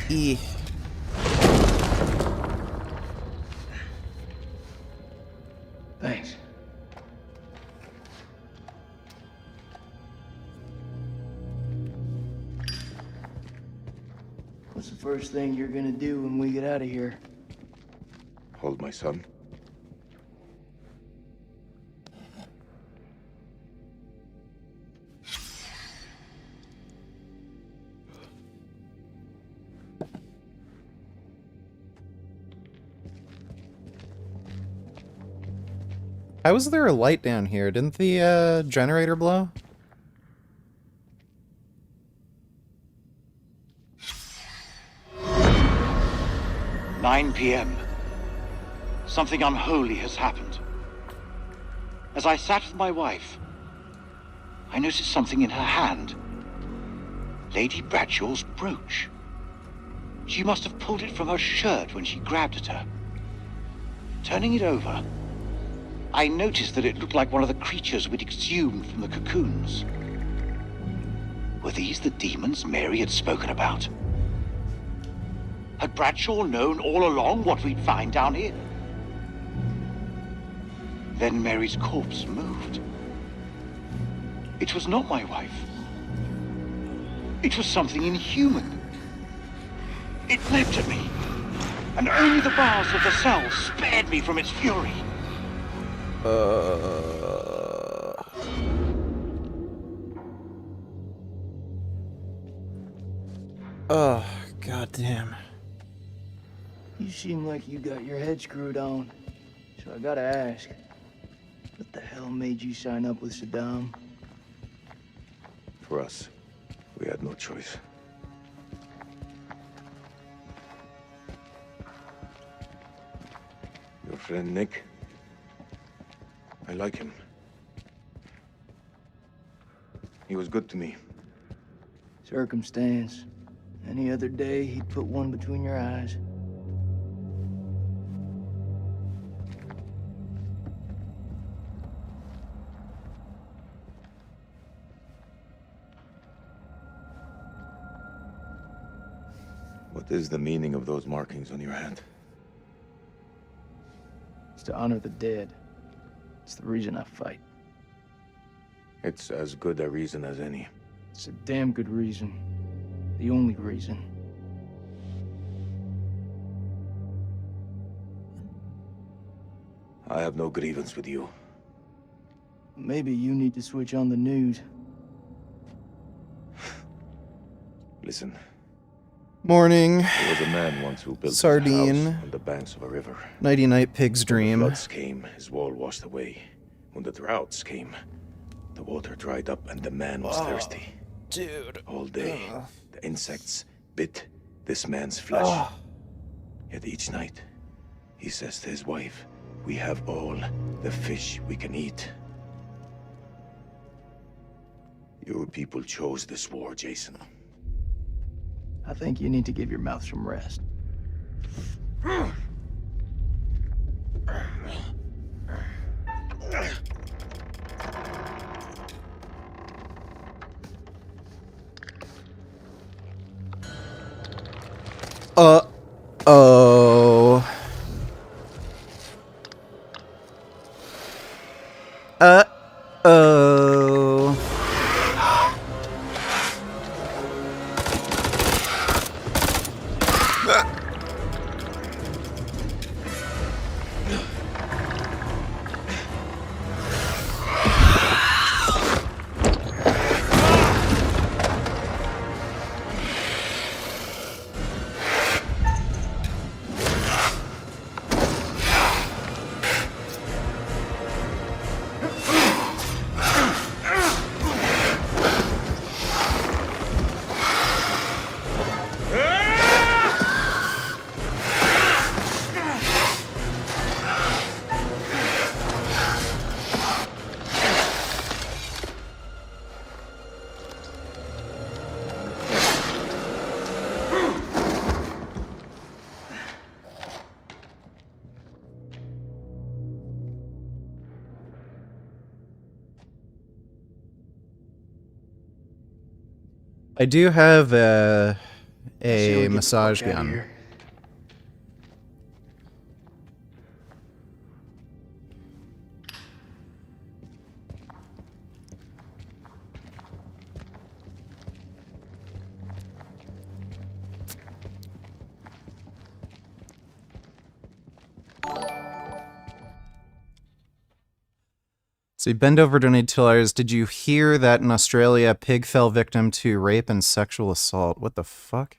E. Thanks. What's the first thing you're gonna do when we get out of here? Hold my son. How was there a light down here? Didn't the generator blow? "9 p.m. Something unholy has happened. As I sat with my wife, I noticed something in her hand. Lady Bradshaw's brooch. She must have pulled it from her shirt when she grabbed at her. Turning it over, I noticed that it looked like one of the creatures we'd exhumed from the cocoons. Were these the demons Mary had spoken about? Had Bradshaw known all along what we'd find down here? Then Mary's corpse moved. It was not my wife. It was something inhuman. It leapt at me, and only the bars of the cell spared me from its fury. Oh, goddamn. You seem like you got your head screwed on. So I gotta ask, what the hell made you sign up with Saddam? For us, we had no choice. Your friend Nick? I like him. He was good to me. Circumstance. Any other day, he'd put one between your eyes. What is the meaning of those markings on your hand? It's to honor the dead. It's the reason I fight. It's as good a reason as any. It's a damn good reason. The only reason. I have no grievance with you. Maybe you need to switch on the news. Listen. Morning. There was a man once who built Sardine. a house on the banks of a river. Nighty-night pig's dream. When the floods came, his wall washed away. When the droughts came, the water dried up and the man was thirsty. Dude. All day, the insects bit this man's flesh. Yet each night, he says to his wife, "We have all the fish we can eat." Your people chose this war, Jason. I think you need to give your mouth some rest. I do have say we a get the massage fuck outta gun. here. So you bend over, donate $2. Did you hear that in Australia, a pig fell victim to rape and sexual assault? What the fuck?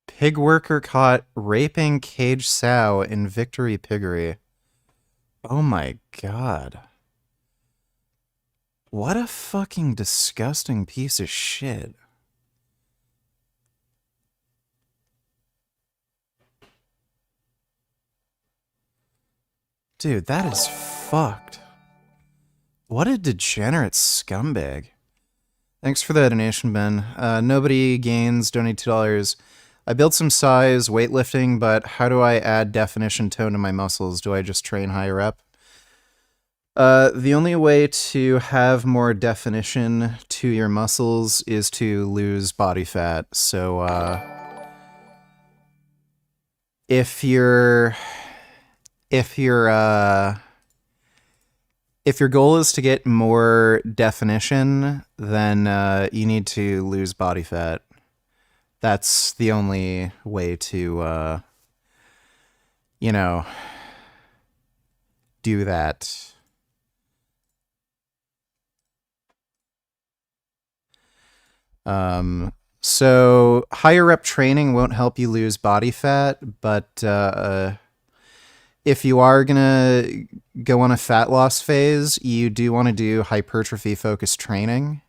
Pig worker caught raping caged sow in Victory Piggery. Oh my god. What a fucking disgusting piece of shit. Dude, that is fucked. What a degenerate scumbag. Thanks for the donation, Ben. Nobody gains, donate $2. I built some size weightlifting, but how do I add definition tone to my muscles? Do I just train higher up? The only way to have more definition to your muscles is to lose body fat. So, if your goal is to get more definition, then you need to lose body fat. That's the only way to, you know, do that. So higher rep training won't help you lose body fat, but if you are gonna go on a fat loss phase, you do want to do hypertrophy focused training.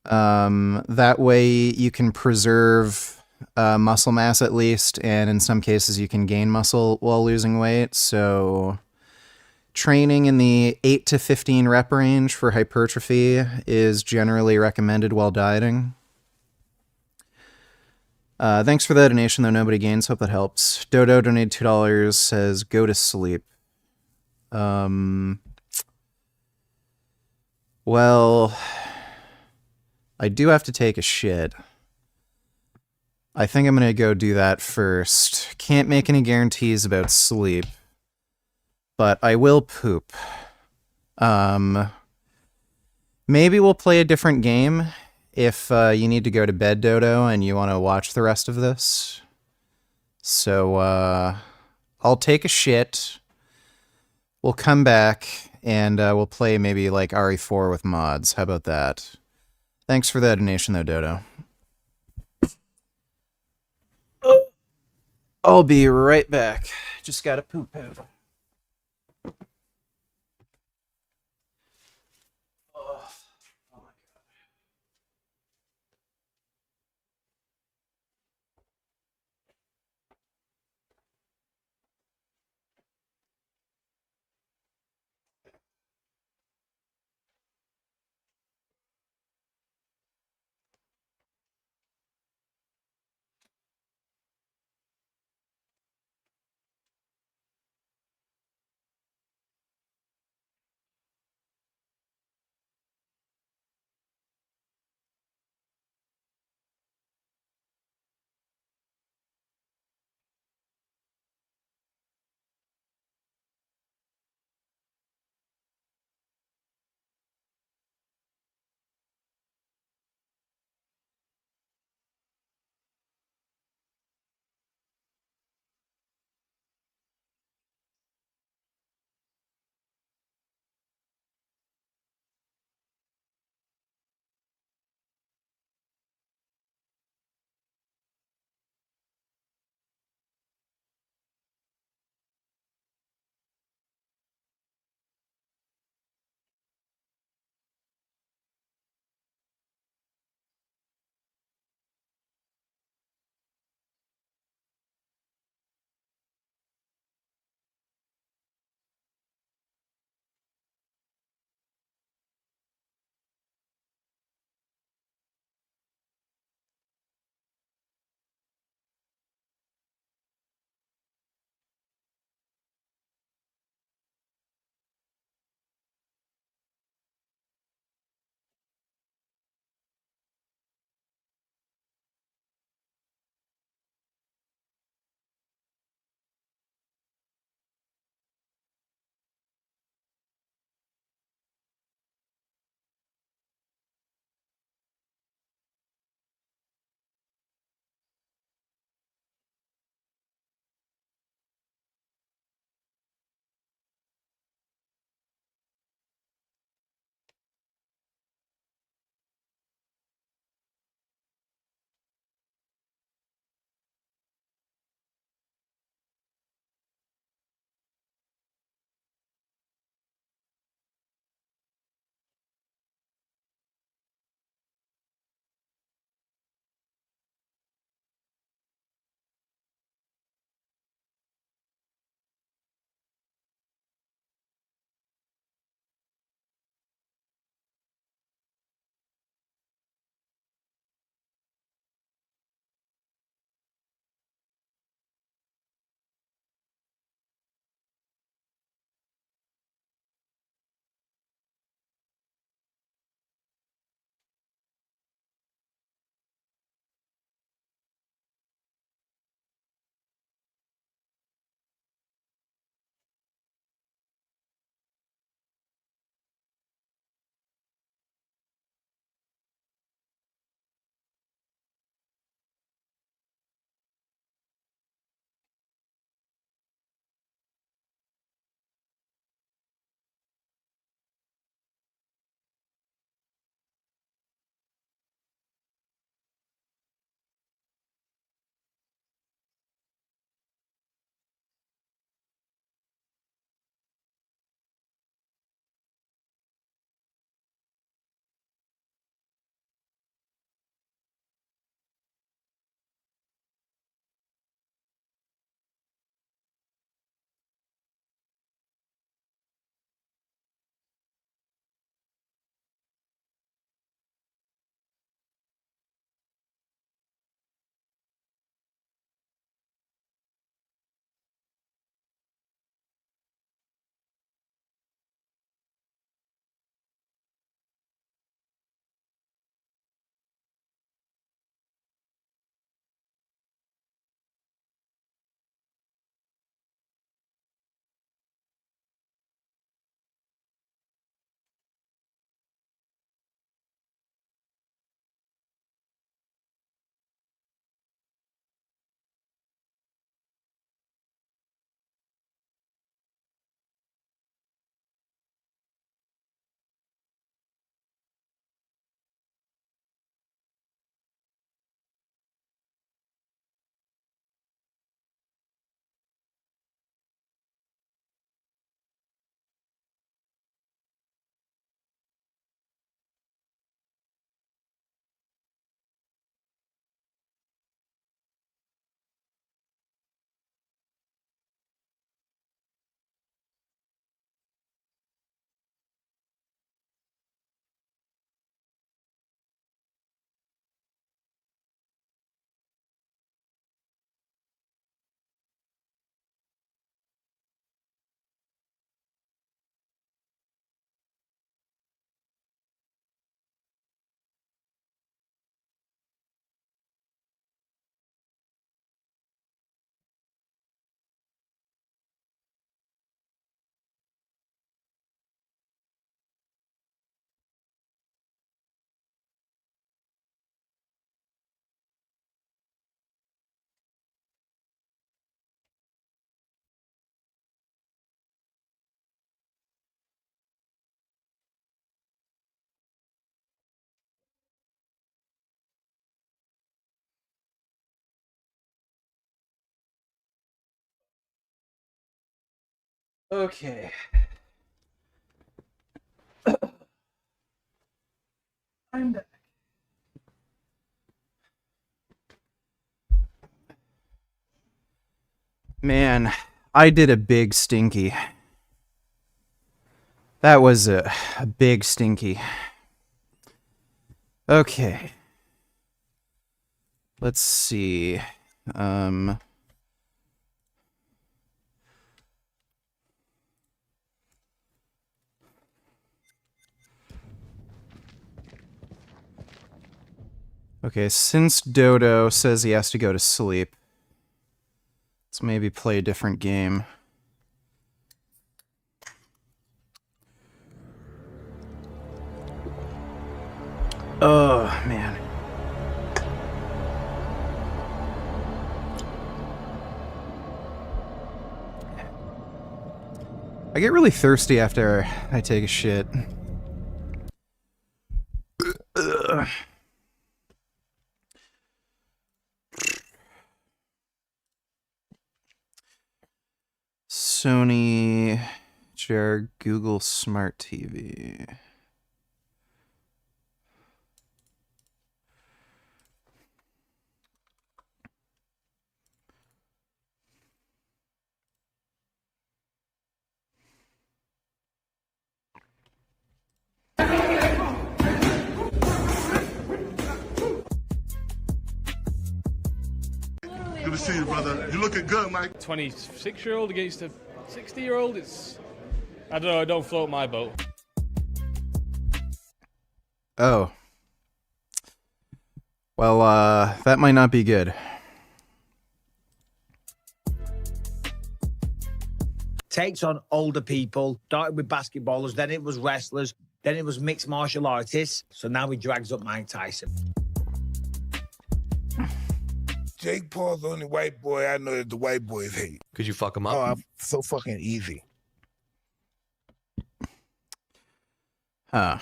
That way you can preserve muscle mass at least, and in some cases you can gain muscle while losing weight. So training in the 8 to 15 rep range for hypertrophy is generally recommended while dieting. Thanks for the donation, though nobody gains. Hope that helps. Dodo donated $2, says, go to sleep. Well, I do have to take a shit. I think I'm going to go do that first. Can't make any guarantees about sleep, but I will poop. Maybe we'll play a different game if you need to go to bed, Dodo, and you want to watch the rest of this. So, I'll take a shit. We'll come back, and we'll play maybe like RE4 with mods. How about that? Thanks for the donation, though, Dodo. I'll be right back. Just gotta poop out. Okay. I'm back. Man, I did a big stinky. That was a big stinky. Okay. Let's see. Okay, since Dodo says he has to go to sleep, let's maybe play a different game. Oh, man. I get really thirsty after I take a shit. Ugh. Sony Chair Google Smart TV. Good to see you, brother. You looking good, Mike. 26-year-old against a 60-year-old. It's, I don't know. It don't float my boat. Oh. Well, that might not be good. Takes on older people, started with basketballers, then it was wrestlers, then it was mixed martial artists, so now he drags up Mike Tyson. Jake Paul's the only white boy I know that the white boys hate. Could you fuck him up? Oh, I'm so fucking easy. Huh.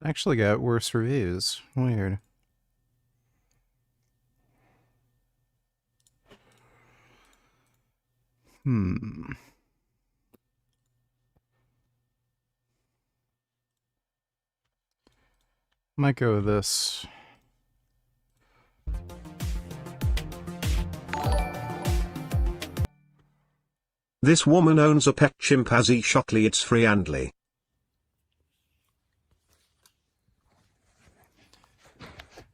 Actually got worse reviews. Weird. Might go with this. This woman owns a pet chimpanzee. Shockley, it's free andly.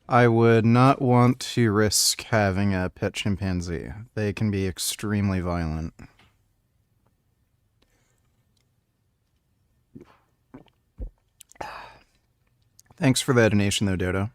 I would not want to risk having a pet chimpanzee. They can be extremely violent. Thanks for that donation, though, Dodo.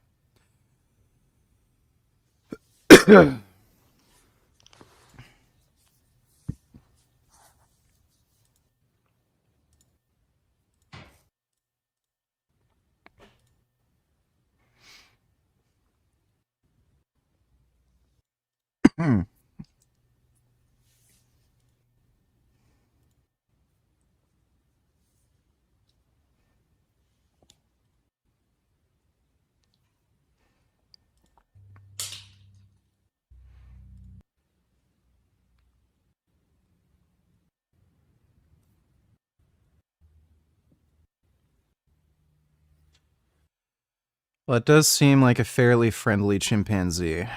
Well, it does seem like a fairly friendly chimpanzee.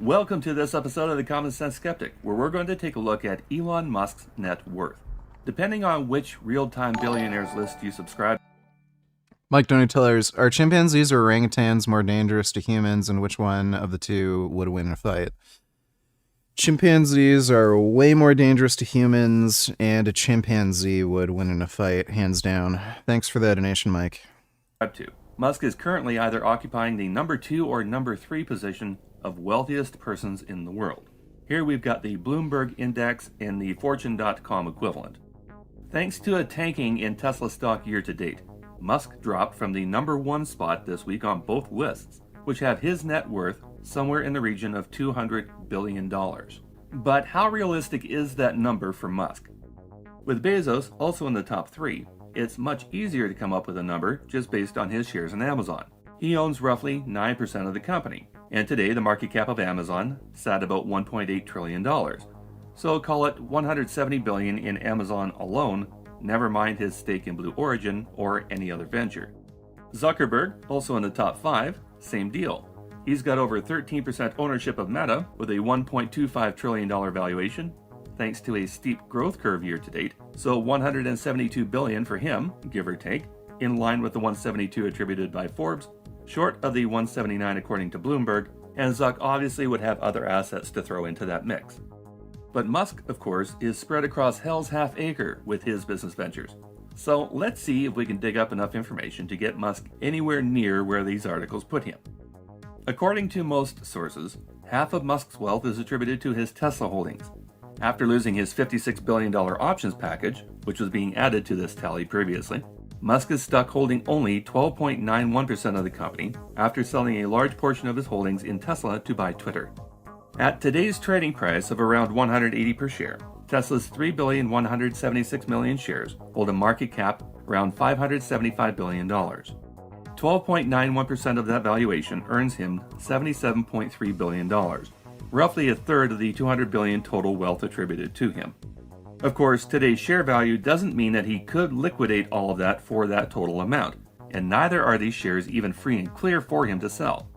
Welcome to this episode of The Common Sense Skeptic, where we're going to take a look at Elon Musk's net worth. Depending on which real-time billionaires list you subscribe. Mike Donatellers, are chimpanzees or orangutans more dangerous to humans, and which one of the two would win a fight? Chimpanzees are way more dangerous to humans, and a chimpanzee would win in a fight, hands down. Thanks for that donation, Mike. To. Musk is currently either occupying the number 2 or number 3 position of wealthiest persons in the world. Here we've got the Bloomberg Index and the Fortune.com equivalent. Thanks to a tanking in Tesla stock year to date, Musk dropped from the number 1 spot this week on both lists, which have his net worth somewhere in the region of $200 billion. But how realistic is that number for Musk? With Bezos also in the top 3, it's much easier to come up with a number just based on his shares in Amazon. He owns roughly 9% of the company, and today the market cap of Amazon sat about $1.8 trillion. So call it $170 billion in Amazon alone, never mind his stake in Blue Origin or any other venture. Zuckerberg, also in the top 5, same deal. He's got over 13% ownership of Meta with a $1.25 trillion valuation, thanks to a steep growth curve year to date, so $172 billion for him, give or take, in line with the 172 attributed by Forbes, short of the 179 according to Bloomberg, and Zuck obviously would have other assets to throw into that mix. But Musk, of course, is spread across hell's half acre with his business ventures. So let's see if we can dig up enough information to get Musk anywhere near where these articles put him. According to most sources, half of Musk's wealth is attributed to his Tesla holdings. After losing his $56 billion options package, which was being added to this tally previously, Musk is stuck holding only 12.91% of the company after selling a large portion of his holdings in Tesla to buy Twitter. At today's trading price of around $180 per share, Tesla's 3,176,000,000 shares hold a market cap around $575 billion. 12.91% of that valuation earns him $77.3 billion, roughly a third of the $200 billion total wealth attributed to him. Of course, today's share value doesn't mean that he could liquidate all of that for that total amount, and neither are these shares even free and clear for him to sell.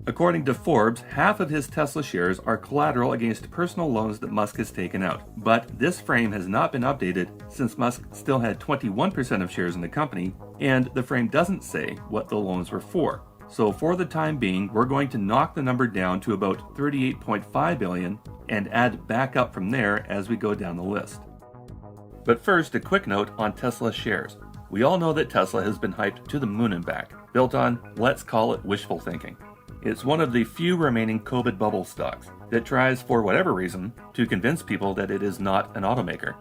According to Forbes, half of his Tesla shares are collateral against personal loans that Musk has taken out, but this frame has not been updated since Musk still had 21% of shares in the company, and the frame doesn't say what the loans were for. So for the time being, we're going to knock the number down to about $38.5 billion and add back up from there as we go down the list. But first, a quick note on Tesla shares. We all know that Tesla has been hyped to the moon and back, built on, let's call it, wishful thinking. It's one of the few remaining COVID bubble stocks that tries, for whatever reason, to convince people that it is not an automaker.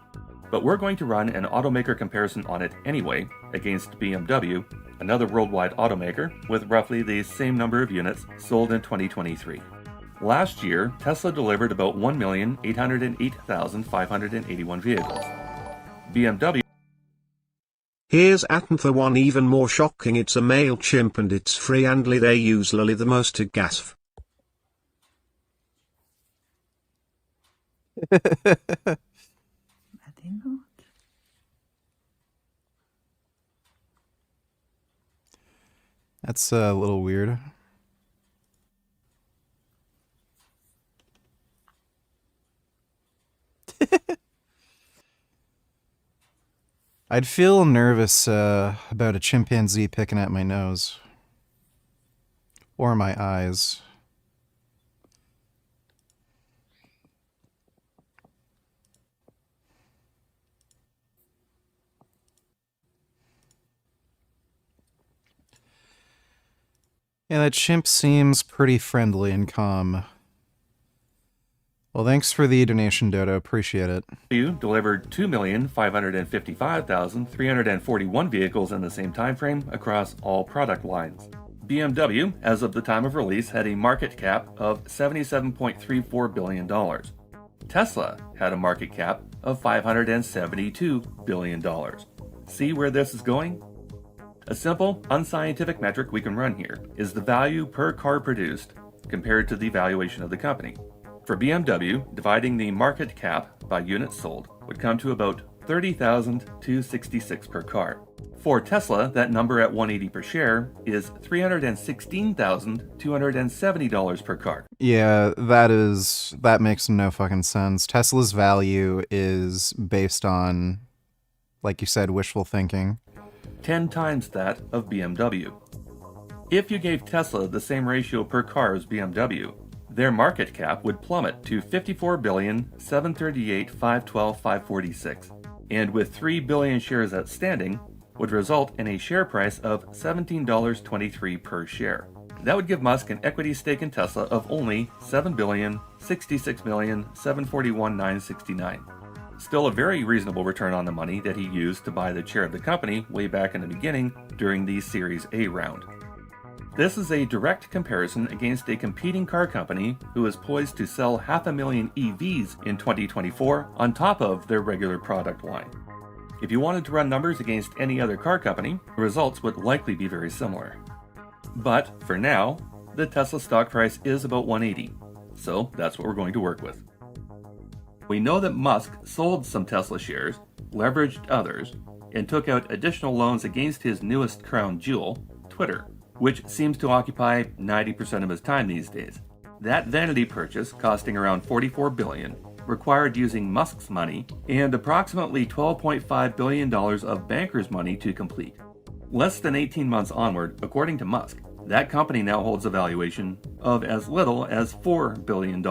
But we're going to run an automaker comparison on it anyway, against BMW, another worldwide automaker with roughly the same number of units sold in 2023. Last year, Tesla delivered about 1,808,581 vehicles. BMW. Here's the one even more shocking. It's a male chimp and it's free and they use lily the most to gasf. That's a little weird. I'd feel nervous about a chimpanzee picking at my nose. Or my eyes. Yeah, that chimp seems pretty friendly and calm. Well, thanks for the donation, Dodo. Appreciate it. Delivered 2,555,341 vehicles in the same time frame across all product lines. BMW, as of the time of release, had a market cap of $77.34 billion. Tesla had a market cap of $572 billion. See where this is going? A simple, unscientific metric we can run here is the value per car produced compared to the valuation of the company. For BMW, dividing the market cap by units sold would come to about $30,266 per car. For Tesla, that number at $180 per share is $316,270 per car. Yeah, that makes no fucking sense. Tesla's value is based on, like you said, wishful thinking. 10 times that of BMW. If you gave Tesla the same ratio per car as BMW, their market cap would plummet to $54,738,512,546, and with 3 billion shares outstanding, would result in a share price of $17.23 per share. That would give Musk an equity stake in Tesla of only $7,066,741,969. Still a very reasonable return on the money that he used to buy the share of the company way back in the beginning during the Series A round. This is a direct comparison against a competing car company who is poised to sell 500,000 EVs in 2024 on top of their regular product line. If you wanted to run numbers against any other car company, the results would likely be very similar. But for now, the Tesla stock price is about 180, so that's what we're going to work with. We know that Musk sold some Tesla shares, leveraged others, and took out additional loans against his newest crown jewel, Twitter, which seems to occupy 90% of his time these days. That vanity purchase, costing around $44 billion, required using Musk's money and approximately $12.5 billion of bankers' money to complete. Less than 18 months onward, according to Musk, that company now holds a valuation of as little as $4 billion.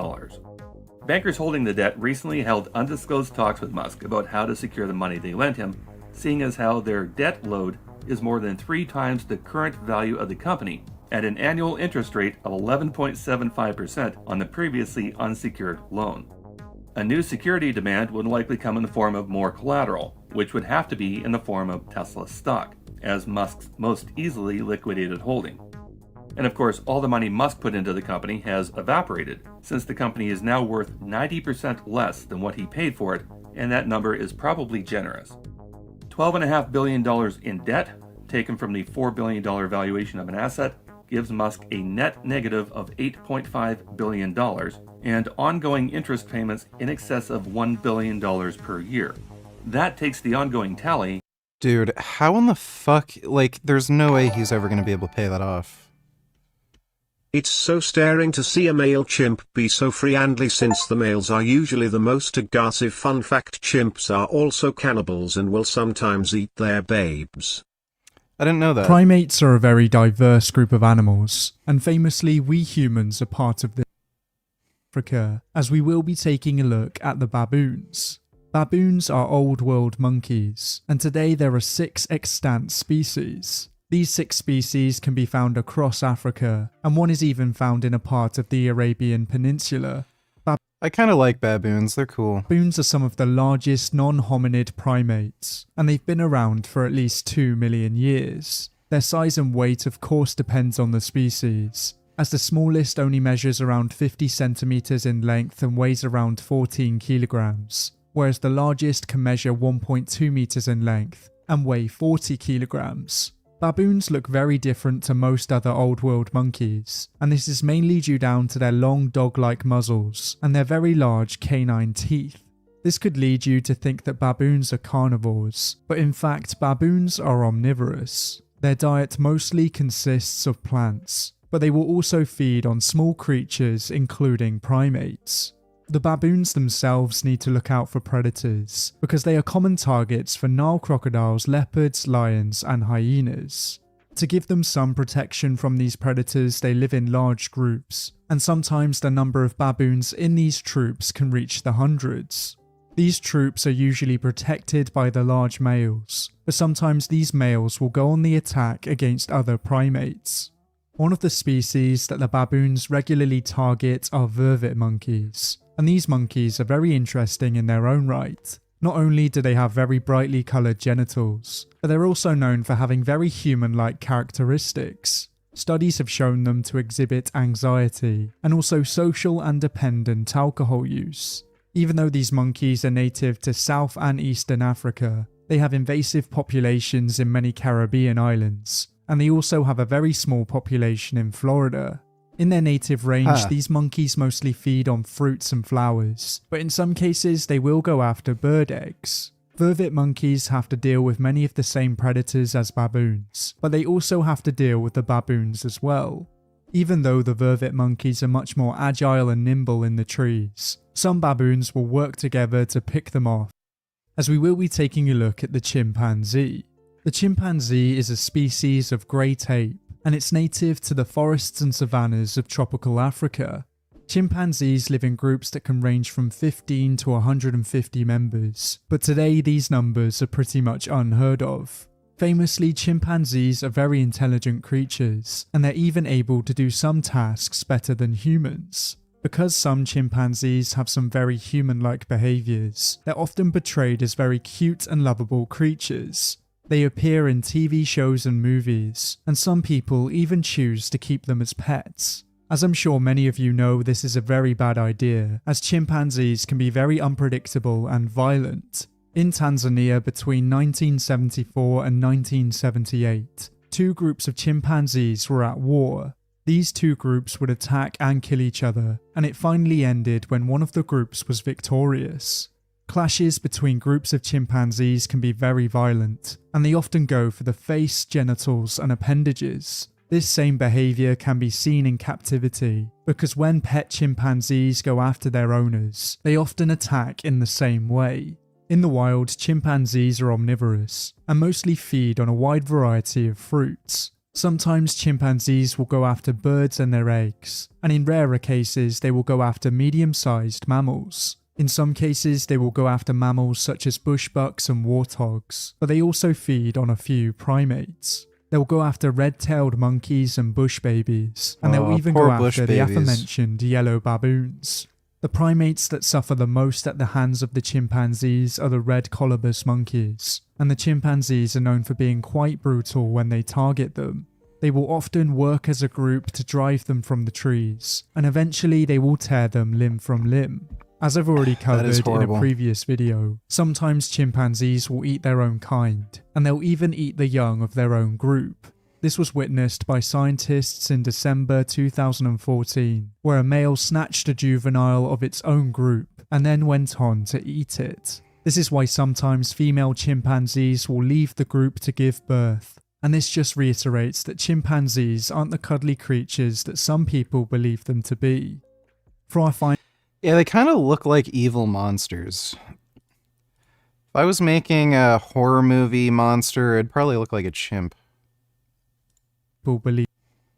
Bankers holding the debt recently held undisclosed talks with Musk about how to secure the money they lent him, seeing as how their debt load is more than 3 times the current value of the company at an annual interest rate of 11.75% on the previously unsecured loan. A new security demand would likely come in the form of more collateral, which would have to be in the form of Tesla stock, as Musk's most easily liquidated holding. And of course, all the money Musk put into the company has evaporated, since the company is now worth 90% less than what he paid for it, and that number is probably generous. $12.5 billion in debt, taken from the $4 billion valuation of an asset, gives Musk a net negative of $8.5 billion and ongoing interest payments in excess of $1 billion per year. That takes the ongoing tally. Dude, how in the fuck, there's no way he's ever going to be able to pay that off. It's so staring to see a male chimp be so friendly, since the males are usually the most aggressive. Fun fact, chimps are also cannibals and will sometimes eat their babes. I didn't know that. Primates are a very diverse group of animals, and famously we humans are part of this Africa, as we will be taking a look at the baboons. Baboons are old world monkeys, and today there are 6 extant species. These 6 species can be found across Africa, and one is even found in a part of the Arabian Peninsula. I kind of like baboons, they're cool. Baboons are some of the largest non-hominid primates, and they've been around for at least 2 million years. Their size and weight of course depends on the species, as the smallest only measures around 50 centimeters in length and weighs around 14 kilograms, whereas the largest can measure 1.2 meters in length and weigh 40 kilograms. Baboons look very different to most other old world monkeys, and this is mainly due down to their long dog-like muzzles and their very large canine teeth. This could lead you to think that baboons are carnivores, but in fact baboons are omnivorous. Their diet mostly consists of plants, but they will also feed on small creatures including primates. The baboons themselves need to look out for predators, because they are common targets for Nile crocodiles, leopards, lions, and hyenas. To give them some protection from these predators, they live in large groups, and sometimes the number of baboons in these troops can reach the hundreds. These troops are usually protected by the large males, but sometimes these males will go on the attack against other primates. One of the species that the baboons regularly target are vervet monkeys. And these monkeys are very interesting in their own right. Not only do they have very brightly coloured genitals, but they're also known for having very human-like characteristics. Studies have shown them to exhibit anxiety, and also social and dependent alcohol use. Even though these monkeys are native to South and Eastern Africa, they have invasive populations in many Caribbean islands, and they also have a very small population in Florida. In their native range, these monkeys mostly feed on fruits and flowers, but in some cases they will go after bird eggs. Vervet monkeys have to deal with many of the same predators as baboons, but they also have to deal with the baboons as well. Even though the vervet monkeys are much more agile and nimble in the trees, some baboons will work together to pick them off. As we will be taking a look at the chimpanzee. The chimpanzee is a species of great ape, and it's native to the forests and savannas of tropical Africa. Chimpanzees live in groups that can range from 15 to 150 members, but today these numbers are pretty much unheard of. Famously, chimpanzees are very intelligent creatures, and they're even able to do some tasks better than humans. Because some chimpanzees have some very human-like behaviours, they're often portrayed as very cute and lovable creatures. They appear in TV shows and movies, and some people even choose to keep them as pets. As I'm sure many of you know, this is a very bad idea, as chimpanzees can be very unpredictable and violent. In Tanzania between 1974 and 1978, two groups of chimpanzees were at war. These two groups would attack and kill each other, and it finally ended when one of the groups was victorious. Clashes between groups of chimpanzees can be very violent, and they often go for the face, genitals, and appendages. This same behaviour can be seen in captivity, because when pet chimpanzees go after their owners, they often attack in the same way. In the wild, chimpanzees are omnivorous, and mostly feed on a wide variety of fruits. Sometimes chimpanzees will go after birds and their eggs, and in rarer cases they will go after medium-sized mammals. In some cases they will go after mammals such as bushbucks and warthogs, but they also feed on a few primates. They'll go after red-tailed monkeys and bush babies, and they'll even go after the aforementioned yellow baboons. The primates that suffer the most at the hands of the chimpanzees are the red colobus monkeys, and the chimpanzees are known for being quite brutal when they target them. They will often work as a group to drive them from the trees, and eventually they will tear them limb from limb. As I've already covered in a previous video, sometimes chimpanzees will eat their own kind, and they'll even eat the young of their own group. This was witnessed by scientists in December 2014, where a male snatched a juvenile of its own group and then went on to eat it. This is why sometimes female chimpanzees will leave the group to give birth, and this just reiterates that chimpanzees aren't the cuddly creatures that some people believe them to be. For our final Yeah, they kind of look like evil monsters. If I was making a horror movie monster, it'd probably look like a chimp. Believe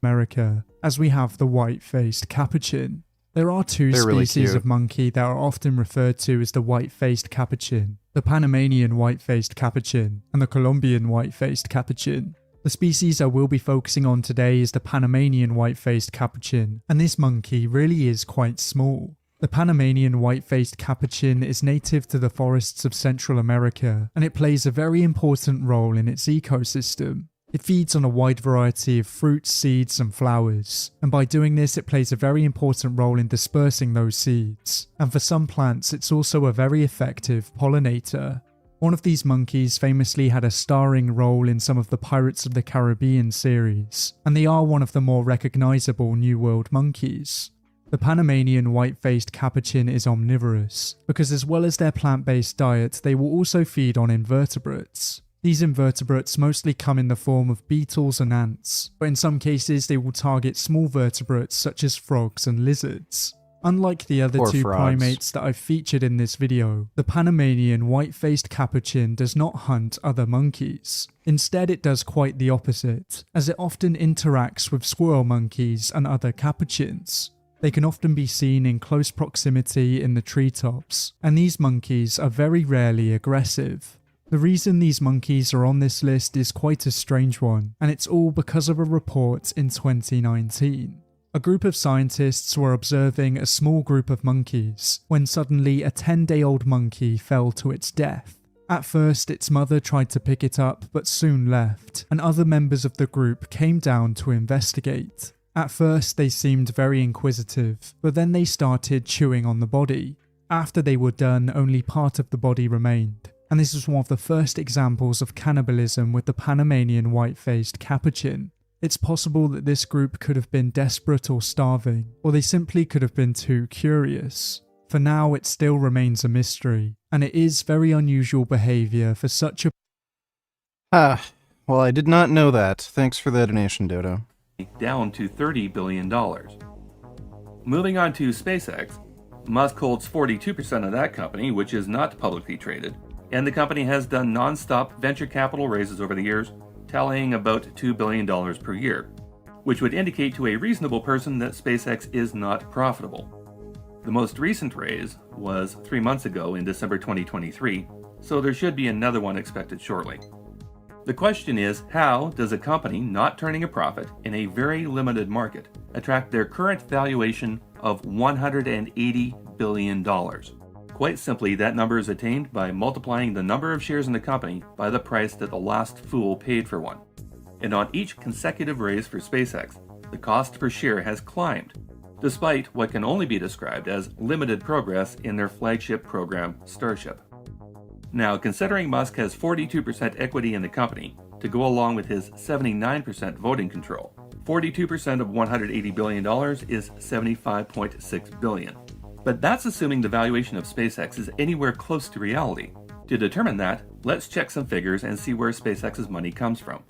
America, as we have the white-faced capuchin. There are two species of monkey that are often referred to as the white-faced capuchin, the Panamanian white-faced capuchin and the Colombian white-faced capuchin. The species I will be focusing on today is the Panamanian white-faced capuchin, and this monkey really is quite small. The Panamanian white-faced capuchin is native to the forests of Central America, and it plays a very important role in its ecosystem. It feeds on a wide variety of fruits, seeds, and flowers, and by doing this it plays a very important role in dispersing those seeds, and for some plants it's also a very effective pollinator. One of these monkeys famously had a starring role in some of the Pirates of the Caribbean series, and they are one of the more recognisable New World monkeys. The Panamanian white-faced capuchin is omnivorous, because as well as their plant-based diet, they will also feed on invertebrates. These invertebrates mostly come in the form of beetles and ants, but in some cases they will target small vertebrates such as frogs and lizards. Unlike the other two primates that I've featured in this video, the Panamanian white-faced capuchin does not hunt other monkeys. Instead it does quite the opposite, as it often interacts with squirrel monkeys and other capuchins. They can often be seen in close proximity in the treetops, and these monkeys are very rarely aggressive. The reason these monkeys are on this list is quite a strange one, and it's all because of a report in 2019. A group of scientists were observing a small group of monkeys when suddenly a 10-day-old monkey fell to its death. At first, its mother tried to pick it up but soon left, and other members of the group came down to investigate. At first, they seemed very inquisitive, but then they started chewing on the body. After they were done, only part of the body remained, and this was one of the first examples of cannibalism with the Panamanian white-faced capuchin. It's possible that this group could have been desperate or starving, or they simply could have been too curious. For now, it still remains a mystery, and it is very unusual behaviour for such a... Well, I did not know that. Thanks for the donation, Dodo. Down to $30 billion. Moving on to SpaceX, Musk holds 42% of that company, which is not publicly traded, and the company has done non-stop venture capital raises over the years, tallying about $2 billion per year, which would indicate to a reasonable person that SpaceX is not profitable. The most recent raise was 3 months ago in December 2023, so there should be another one expected shortly. The question is, how does a company not turning a profit in a very limited market attract their current valuation of $180 billion? Quite simply, that number is attained by multiplying the number of shares in the company by the price that the last fool paid for one. And on each consecutive raise for SpaceX, the cost per share has climbed, despite what can only be described as limited progress in their flagship program, Starship. Now, considering Musk has 42% equity in the company, to go along with his 79% voting control, 42% of $180 billion is $75.6 billion. But that's assuming the valuation of SpaceX is anywhere close to reality. To determine that, let's check some figures and see where SpaceX's money comes from.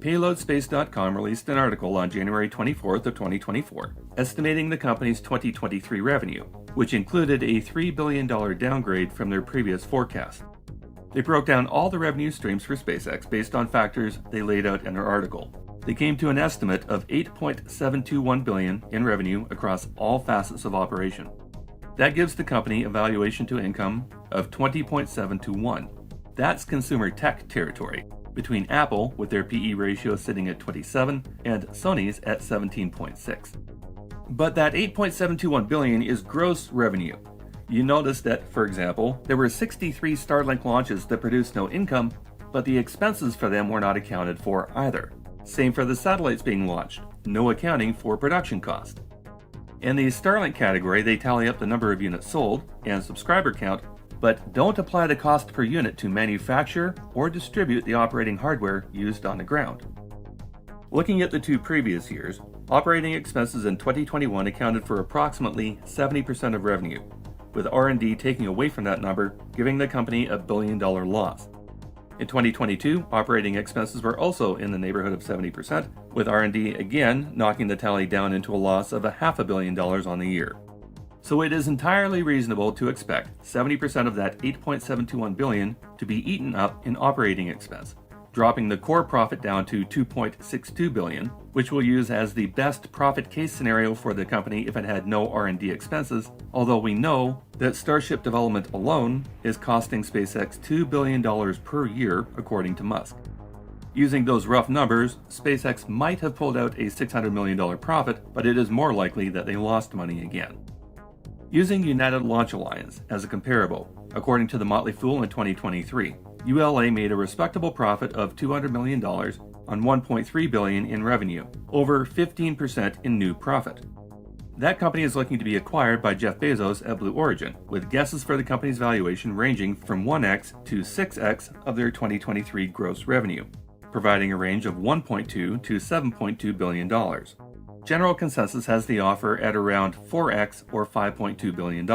PayloadSpace.com released an article on January 24th of 2024, estimating the company's 2023 revenue, which included a $3 billion downgrade from their previous forecast. They broke down all the revenue streams for SpaceX based on factors they laid out in their article. They came to an estimate of $8.721 billion in revenue across all facets of operation. That gives the company a valuation to income of 20.7 to 1. That's consumer tech territory, between Apple, with their PE ratio sitting at 27, and Sony's at 17.6. But that $8.721 billion is gross revenue. You notice that, for example, there were 63 Starlink launches that produced no income, but the expenses for them were not accounted for either. Same for the satellites being launched, no accounting for production cost. In the Starlink category, they tally up the number of units sold and subscriber count, but don't apply the cost per unit to manufacture or distribute the operating hardware used on the ground. Looking at the two previous years, operating expenses in 2021 accounted for approximately 70% of revenue, with R&D taking away from that number, giving the company a $1 billion loss. In 2022, operating expenses were also in the neighborhood of 70%, with R&D again knocking the tally down into a loss of $500 million on the year. So it is entirely reasonable to expect 70% of that $8.721 billion to be eaten up in operating expense, dropping the core profit down to $2.62 billion, which we'll use as the best profit case scenario for the company if it had no R&D expenses, although we know that Starship development alone is costing SpaceX $2 billion per year, according to Musk. Using those rough numbers, SpaceX might have pulled out a $600 million profit, but it is more likely that they lost money again. Using United Launch Alliance as a comparable, according to the Motley Fool in 2023, ULA made a respectable profit of $200 million on $1.3 billion in revenue, over 15% in new profit. That company is looking to be acquired by Jeff Bezos at Blue Origin, with guesses for the company's valuation ranging from 1x to 6x of their 2023 gross revenue, providing a range of $1.2 to $7.2 billion. General consensus has the offer at around 4x or $5.2 billion.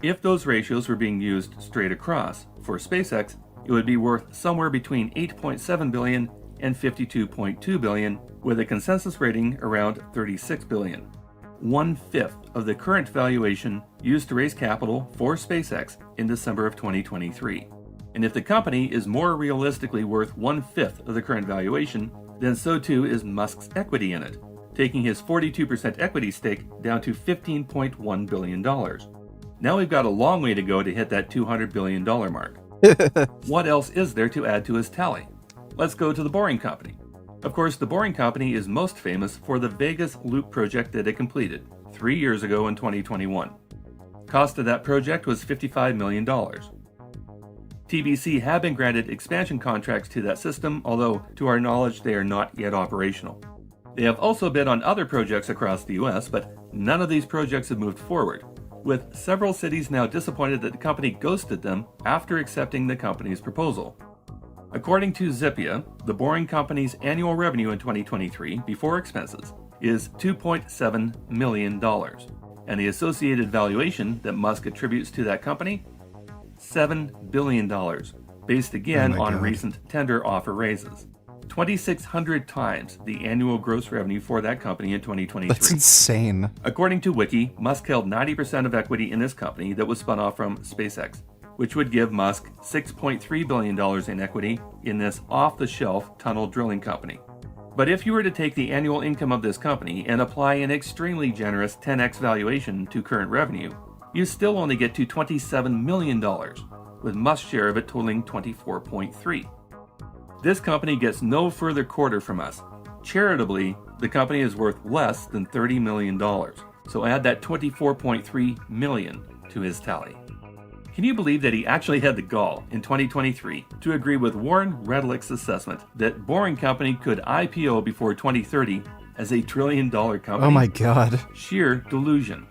If those ratios were being used straight across, for SpaceX, it would be worth somewhere between $8.7 billion and $52.2 billion, with a consensus rating around $36 billion. 1/5 of the current valuation used to raise capital for SpaceX in December of 2023. And if the company is more realistically worth 1/5 of the current valuation, then so too is Musk's equity in it, taking his 42% equity stake down to $15.1 billion. Now we've got a long way to go to hit that $200 billion mark. What else is there to add to his tally? Let's go to the Boring Company. Of course, the Boring Company is most famous for the Vegas Loop project that it completed 3 years ago in 2021. Cost of that project was $55 million. TBC have been granted expansion contracts to that system, although to our knowledge they are not yet operational. They have also bid on other projects across the US, but none of these projects have moved forward, with several cities now disappointed that the company ghosted them after accepting the company's proposal. According to Zippia, the Boring Company's annual revenue in 2023, before expenses, is $2.7 million. And the associated valuation that Musk attributes to that company? $7 billion, based again Oh my on God. recent tender offer raises. 2,600 times the annual gross revenue for that company in 2023. That's insane. According to Wiki, Musk held 90% of equity in this company that was spun off from SpaceX, which would give Musk $6.3 billion in equity in this off-the-shelf tunnel drilling company. But if you were to take the annual income of this company and apply an extremely generous 10x valuation to current revenue, you still only get to $27 million, with Musk's share of it totaling $24.3. This company gets no further quarter from us. Charitably, the company is worth less than $30 million, so add that $24.3 million to his tally. Can you believe that he actually had the gall in 2023 to agree with Warren Redlick's assessment that Boring Company could IPO before 2030 as a $1 trillion company? Oh my God. Sheer delusion.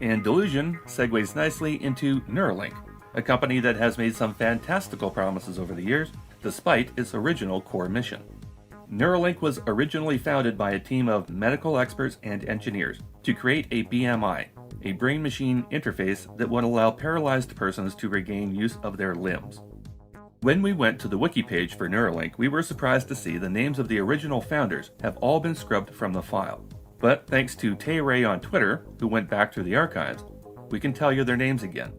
And delusion segues nicely into Neuralink, a company that has made some fantastical promises over the years, despite its original core mission. Neuralink was originally founded by a team of medical experts and engineers to create a BMI, a brain-machine interface that would allow paralyzed persons to regain use of their limbs. When we went to the wiki page for Neuralink, we were surprised to see the names of the original founders have all been scrubbed from the file. But thanks to Tay Ray on Twitter, who went back through the archives, we can tell you their names again.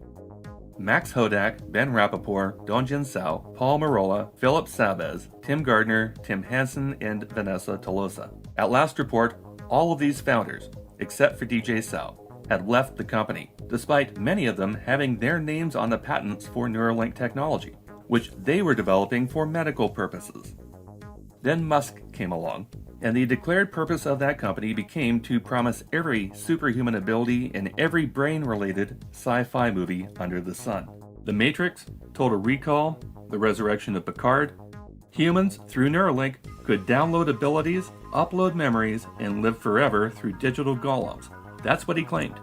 Max Hodak, Ben Rappaport, Donjin Sao, Paul Marola, Philip Sabez, Tim Gardner, Tim Hansen, and Vanessa Tolosa. At last report, all of these founders, except for DJ Sao, had left the company, despite many of them having their names on the patents for Neuralink technology, which they were developing for medical purposes. Then Musk came along, and the declared purpose of that company became to promise every superhuman ability in every brain-related sci-fi movie under the sun. The Matrix, Total Recall, The Resurrection of Picard. Humans, through Neuralink, could download abilities, upload memories, and live forever through digital golems. That's what he claimed.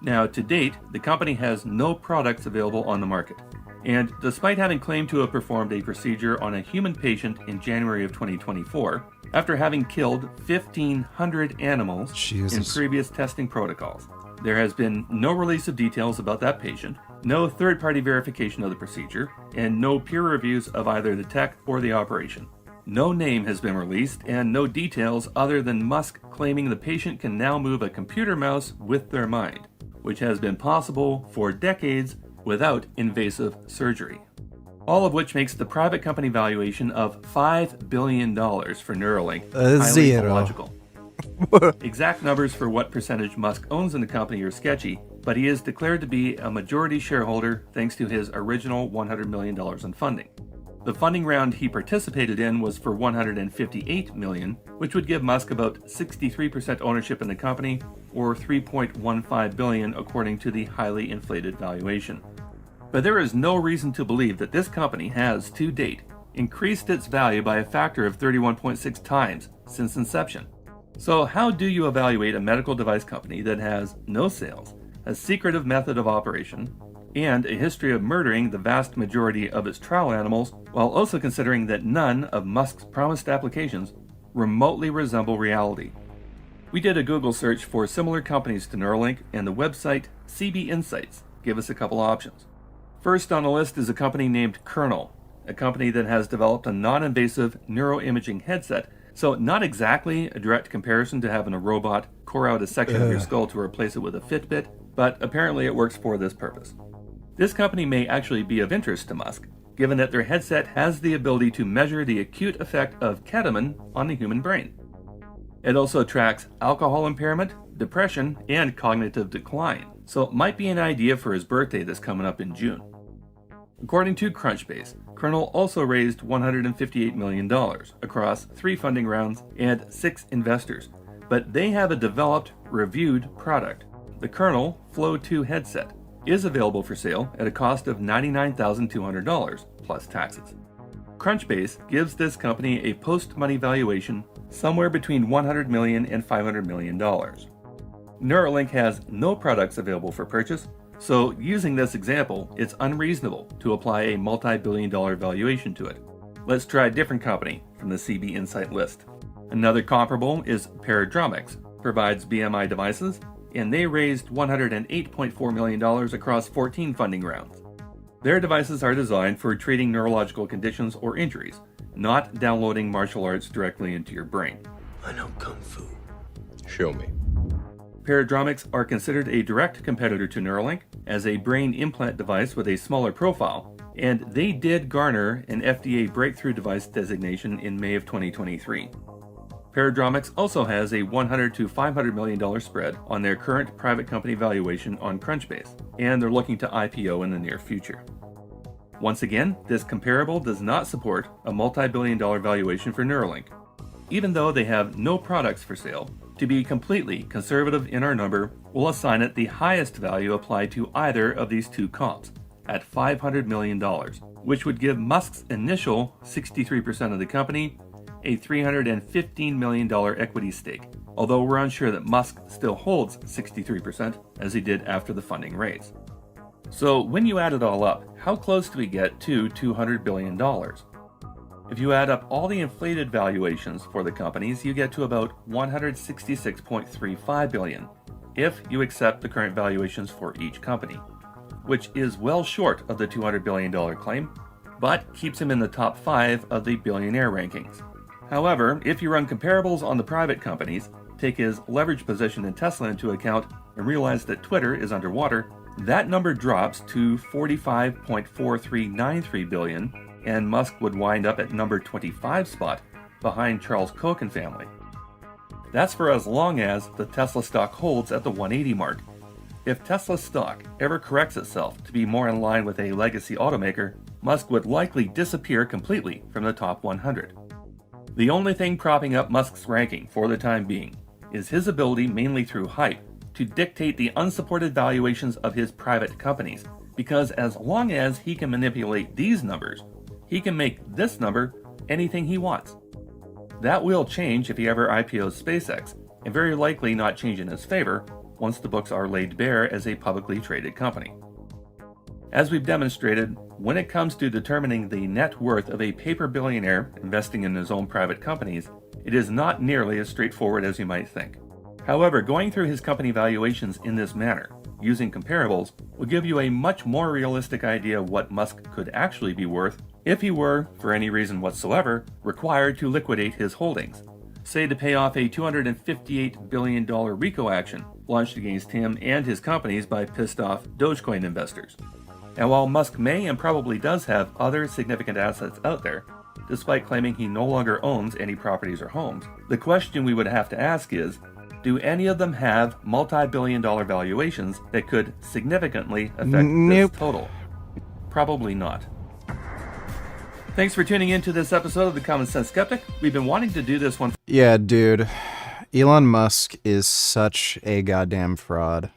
Now, to date, the company has no products available on the market. And despite having claimed to have performed a procedure on a human patient in January of 2024, after having killed 1,500 animals in previous testing protocols, there has been no release of details about that patient, no third-party verification of the procedure, and no peer reviews of either the tech or the operation. No name has been released, and no details other than Musk claiming the patient can now move a computer mouse with their mind, which has been possible for decades without invasive surgery. All of which makes the private company valuation of $5 billion for Neuralink highly zero. illogical. Exact numbers for what percentage Musk owns in the company are sketchy, but he is declared to be a majority shareholder thanks to his original $100 million in funding. The funding round he participated in was for $158 million, which would give Musk about 63% ownership in the company, or $3.15 billion according to the highly inflated valuation. But there is no reason to believe that this company has, to date, increased its value by a factor of 31.6 times since inception. So how do you evaluate a medical device company that has no sales, a secretive method of operation, and a history of murdering the vast majority of its trial animals, while also considering that none of Musk's promised applications remotely resemble reality? We did a Google search for similar companies to Neuralink, and the website CB Insights gave us a couple options. First on the list is a company named Kernel, a company that has developed a non-invasive neuroimaging headset, so not exactly a direct comparison to having a robot core out a section of your skull to replace it with a Fitbit, but apparently it works for this purpose. This company may actually be of interest to Musk, given that their headset has the ability to measure the acute effect of ketamine on the human brain. It also tracks alcohol impairment, depression, and cognitive decline, so it might be an idea for his birthday that's coming up in June. According to Crunchbase, Kernel also raised $158 million across 3 funding rounds and 6 investors, but they have a developed, reviewed product. The Kernel Flow 2 headset is available for sale at a cost of $99,200 plus taxes. Crunchbase gives this company a post-money valuation somewhere between $100 million and $500 million. Neuralink has no products available for purchase, so using this example, it's unreasonable to apply a multi-billion-dollar valuation to it. Let's try a different company from the CB Insight list. Another comparable is Paradromics, provides BMI devices, and they raised $108.4 million across 14 funding rounds. Their devices are designed for treating neurological conditions or injuries, not downloading martial arts directly into your brain. I know Kung Fu. Show me. Paradromics are considered a direct competitor to Neuralink as a brain implant device with a smaller profile, and they did garner an FDA breakthrough device designation in May of 2023. Paradromics also has a $100 to $500 million spread on their current private company valuation on Crunchbase, and they're looking to IPO in the near future. Once again, this comparable does not support a multi-billion-dollar valuation for Neuralink. Even though they have no products for sale, to be completely conservative in our number, we'll assign it the highest value applied to either of these two comps, at $500 million, which would give Musk's initial 63% of the company a $315 million equity stake, although we're unsure that Musk still holds 63% as he did after the funding raise. So when you add it all up, how close do we get to $200 billion? If you add up all the inflated valuations for the companies, you get to about $166.35 billion, if you accept the current valuations for each company, which is well short of the $200 billion claim, but keeps him in the top 5 of the billionaire rankings. However, if you run comparables on the private companies, take his leverage position in Tesla into account, and realize that Twitter is underwater, that number drops to $45.4393 billion, and Musk would wind up at number 25 spot, behind Charles Koch and family. That's for as long as the Tesla stock holds at the 180 mark. If Tesla stock ever corrects itself to be more in line with a legacy automaker, Musk would likely disappear completely from the top 100. The only thing propping up Musk's ranking for the time being is his ability, mainly through hype, to dictate the unsupported valuations of his private companies, because as long as he can manipulate these numbers, he can make this number anything he wants. That will change if he ever IPOs SpaceX, and very likely not change in his favor once the books are laid bare as a publicly traded company. As we've demonstrated, when it comes to determining the net worth of a paper billionaire investing in his own private companies, it is not nearly as straightforward as you might think. However, going through his company valuations in this manner, using comparables, will give you a much more realistic idea of what Musk could actually be worth if he were, for any reason whatsoever, required to liquidate his holdings, say to pay off a $258 billion RICO action launched against him and his companies by pissed off Dogecoin investors. And while Musk may and probably does have other significant assets out there, despite claiming he no longer owns any properties or homes, the question we would have to ask is, do any of them have multi-billion-dollar valuations that could significantly affect this total? Probably not. Thanks for tuning in to this episode of The Common Sense Skeptic. We've been wanting to do this one. Yeah, dude. Elon Musk is such a goddamn fraud.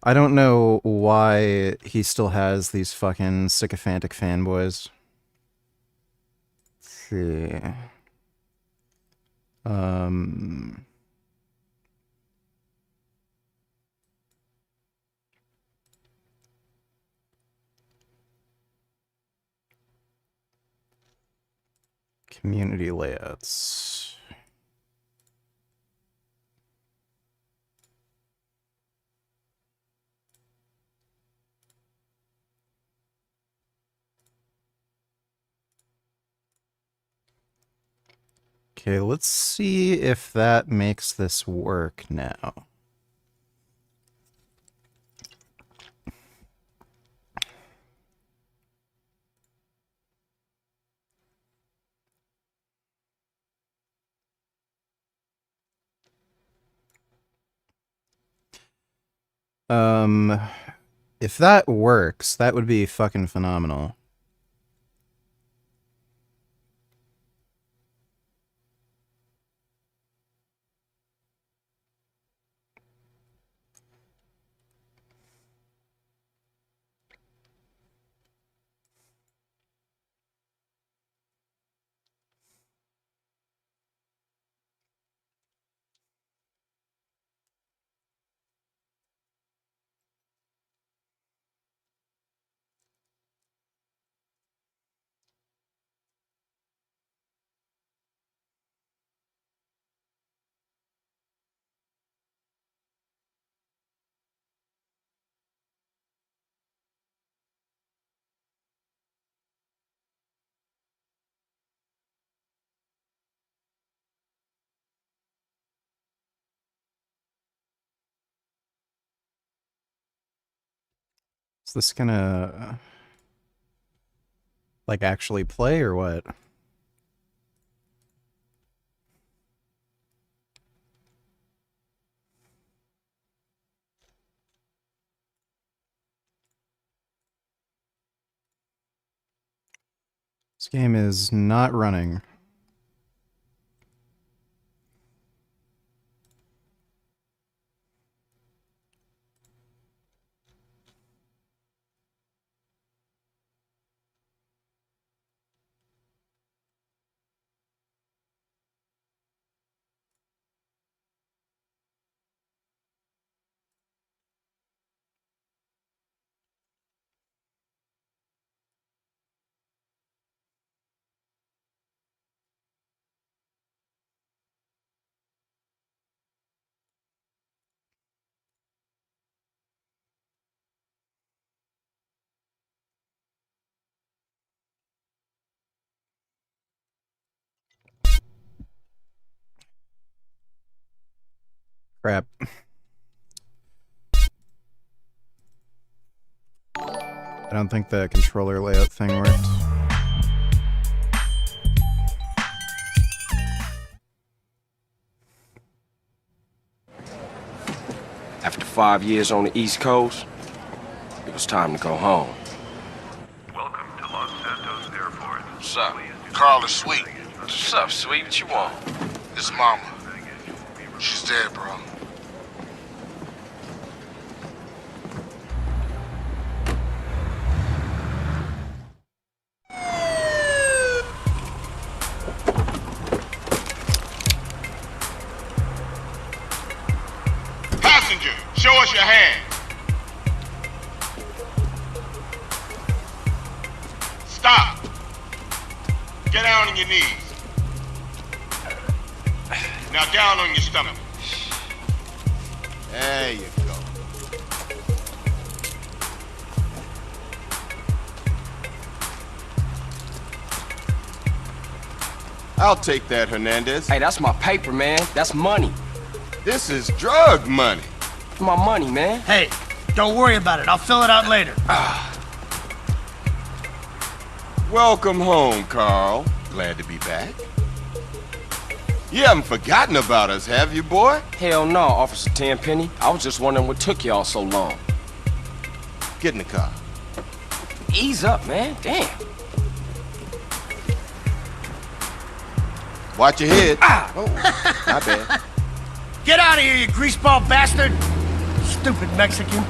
I don't know why he still has these fucking sycophantic fanboys. Let's see. Community layouts. Okay, let's see if that makes this work now. If that works, that would be fucking phenomenal. this gonna like actually play or what? This game is not running. Crap. I don't think the controller layout thing worked. After 5 years on the East Coast, it was time to go home. Welcome to Los Santos Airport. What's up? Carl is sweet. What's up, sweet? What you want? His mama. She's dead, bro. Passenger, show us your hand. Stop. Get down on your knees. Now down on your stomach. There you go. I'll take that, Hernandez. Hey, that's my paper, man. That's money. This is drug money. My money, man. Hey, don't worry about it. I'll fill it out later. Welcome home, Carl. Glad to be back. You haven't forgotten about us, have you, boy? Hell no, Officer Tenpenny. I was just wondering what took y'all so long. Get in the car. Ease up, man. Damn. Watch your head. Oh, my bad. Get out of here, you greaseball bastard! Stupid Mexican.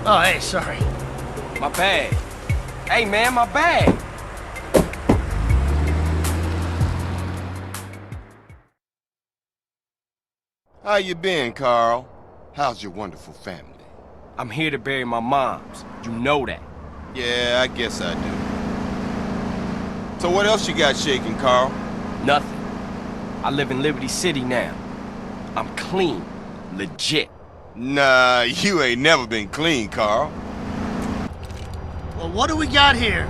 Oh, hey, sorry. My bag. Hey, man, my bag. How you been, Carl? How's your wonderful family? I'm here to bury my moms. You know that. Yeah, I guess I do. So what else you got shaking, Carl? Nothing. I live in Liberty City now. I'm clean. Legit. Nah, you ain't never been clean, Carl. Well, what do we got here?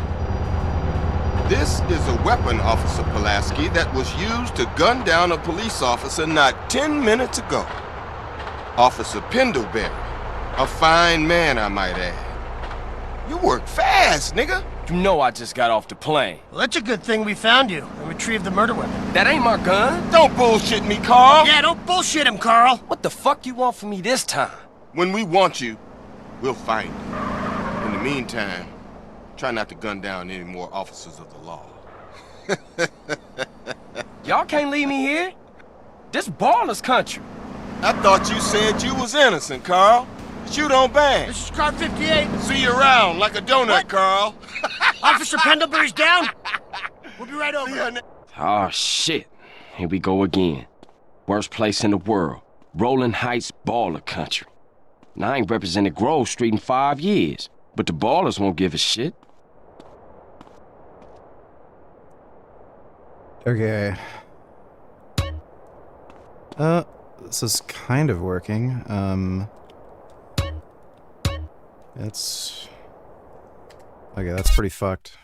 This is a weapon, Officer Pulaski, that was used to gun down a police officer not 10 minutes ago. Officer Pendlebury. A fine man, I might add. You work fast, nigga. You know I just got off the plane. Well, that's a good thing we found you and retrieved the murder weapon. That ain't my gun. Don't bullshit me, Carl. Yeah, don't bullshit him, Carl. What the fuck you want from me this time? When we want you, we'll find you. In the meantime, try not to gun down any more officers of the law. Y'all can't leave me here. This baller's country. I thought you said you was innocent, Carl. Shoot on bang. This is car 58. See you around like a donut, What? Carl. Officer Pendlebury's down. We'll be right over. Oh, shit. Here we go again. Worst place in the world. Rolling Heights baller country. Now, I ain't represented Grove Street in 5 years, but the ballers won't give a shit. Okay. This is kind of working. It's... Okay, that's pretty fucked.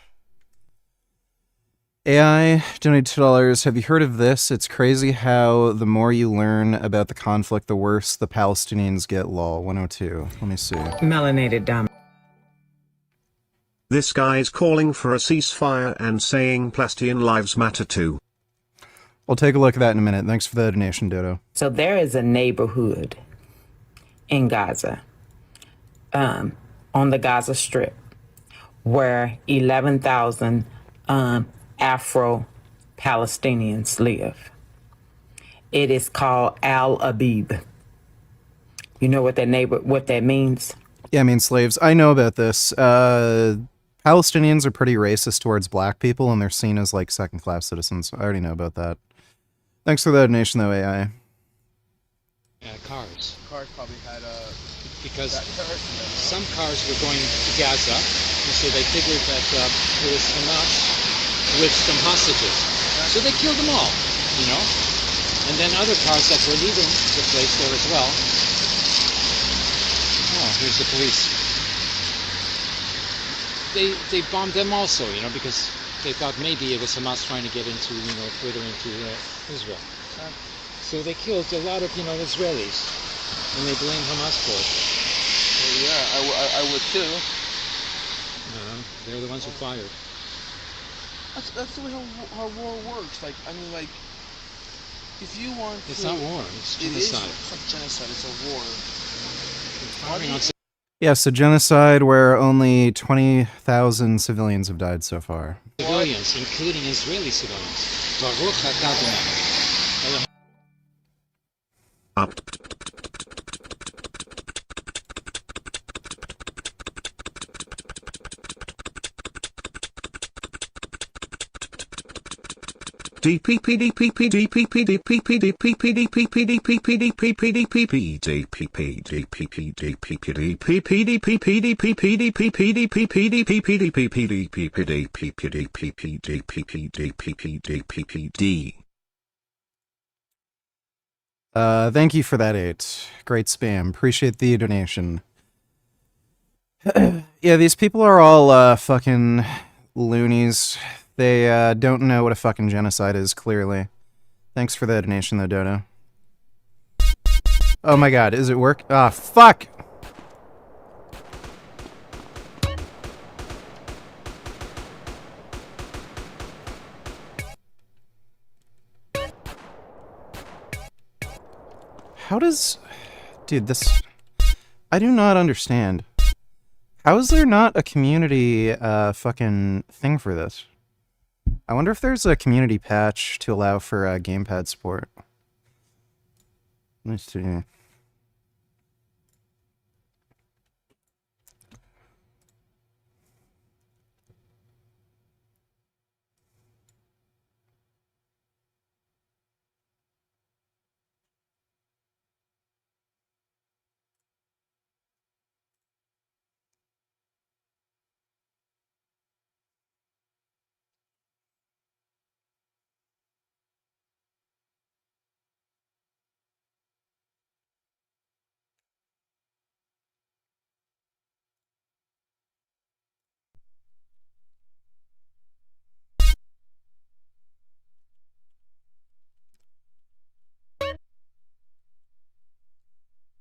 AI, donate $2. Have you heard of this? It's crazy how the more you learn about the conflict, the worse the Palestinians get, lol. 102. Let me see. Melanated dom. This guy's calling for a ceasefire and saying Palestinian lives matter too. We'll take a look at that in a minute. Thanks for the donation, Dodo. So there is a neighborhood in Gaza, on the Gaza Strip, where 11,000 Afro-Palestinians live. It is called Al Abib. You know what that means? Yeah, I mean slaves. I know about this. Palestinians are pretty racist towards black people, and they're seen as like second-class citizens. I already know about that. Thanks for the donation, though, AI. Cars. Cars probably had Because some cars were going to Gaza, and so they figured that it was Hamas with some hostages. So they killed them all, you know? And then other cars that were leaving the place there as well. Oh, here's the police. They bombed them also, you know, because they thought maybe it was Hamas trying to get into, you know, further into Israel. So they killed a lot of, you know, Israelis, and they blame Hamas for it. Well, yeah, I would too. They're the ones who fired. That's the way how war works. Like, I mean, like, if you want It's to... not war, it's genocide. It is, it's not genocide, it's a war. Yeah, so genocide where only 20,000 civilians have died so far. Civilians, including Israeli civilians. Baruch atah Adonai. Thank you for that, 8. Great spam. Appreciate the donation. Yeah, these people are all fucking loonies. They don't know what a fucking genocide is, clearly. Thanks for the donation, though, Dodo. Oh my god, is it work? Ah, fuck! How does... Dude, this... I do not understand. How is there not a community fucking thing for this? I wonder if there's a community patch to allow for gamepad support. Let's see.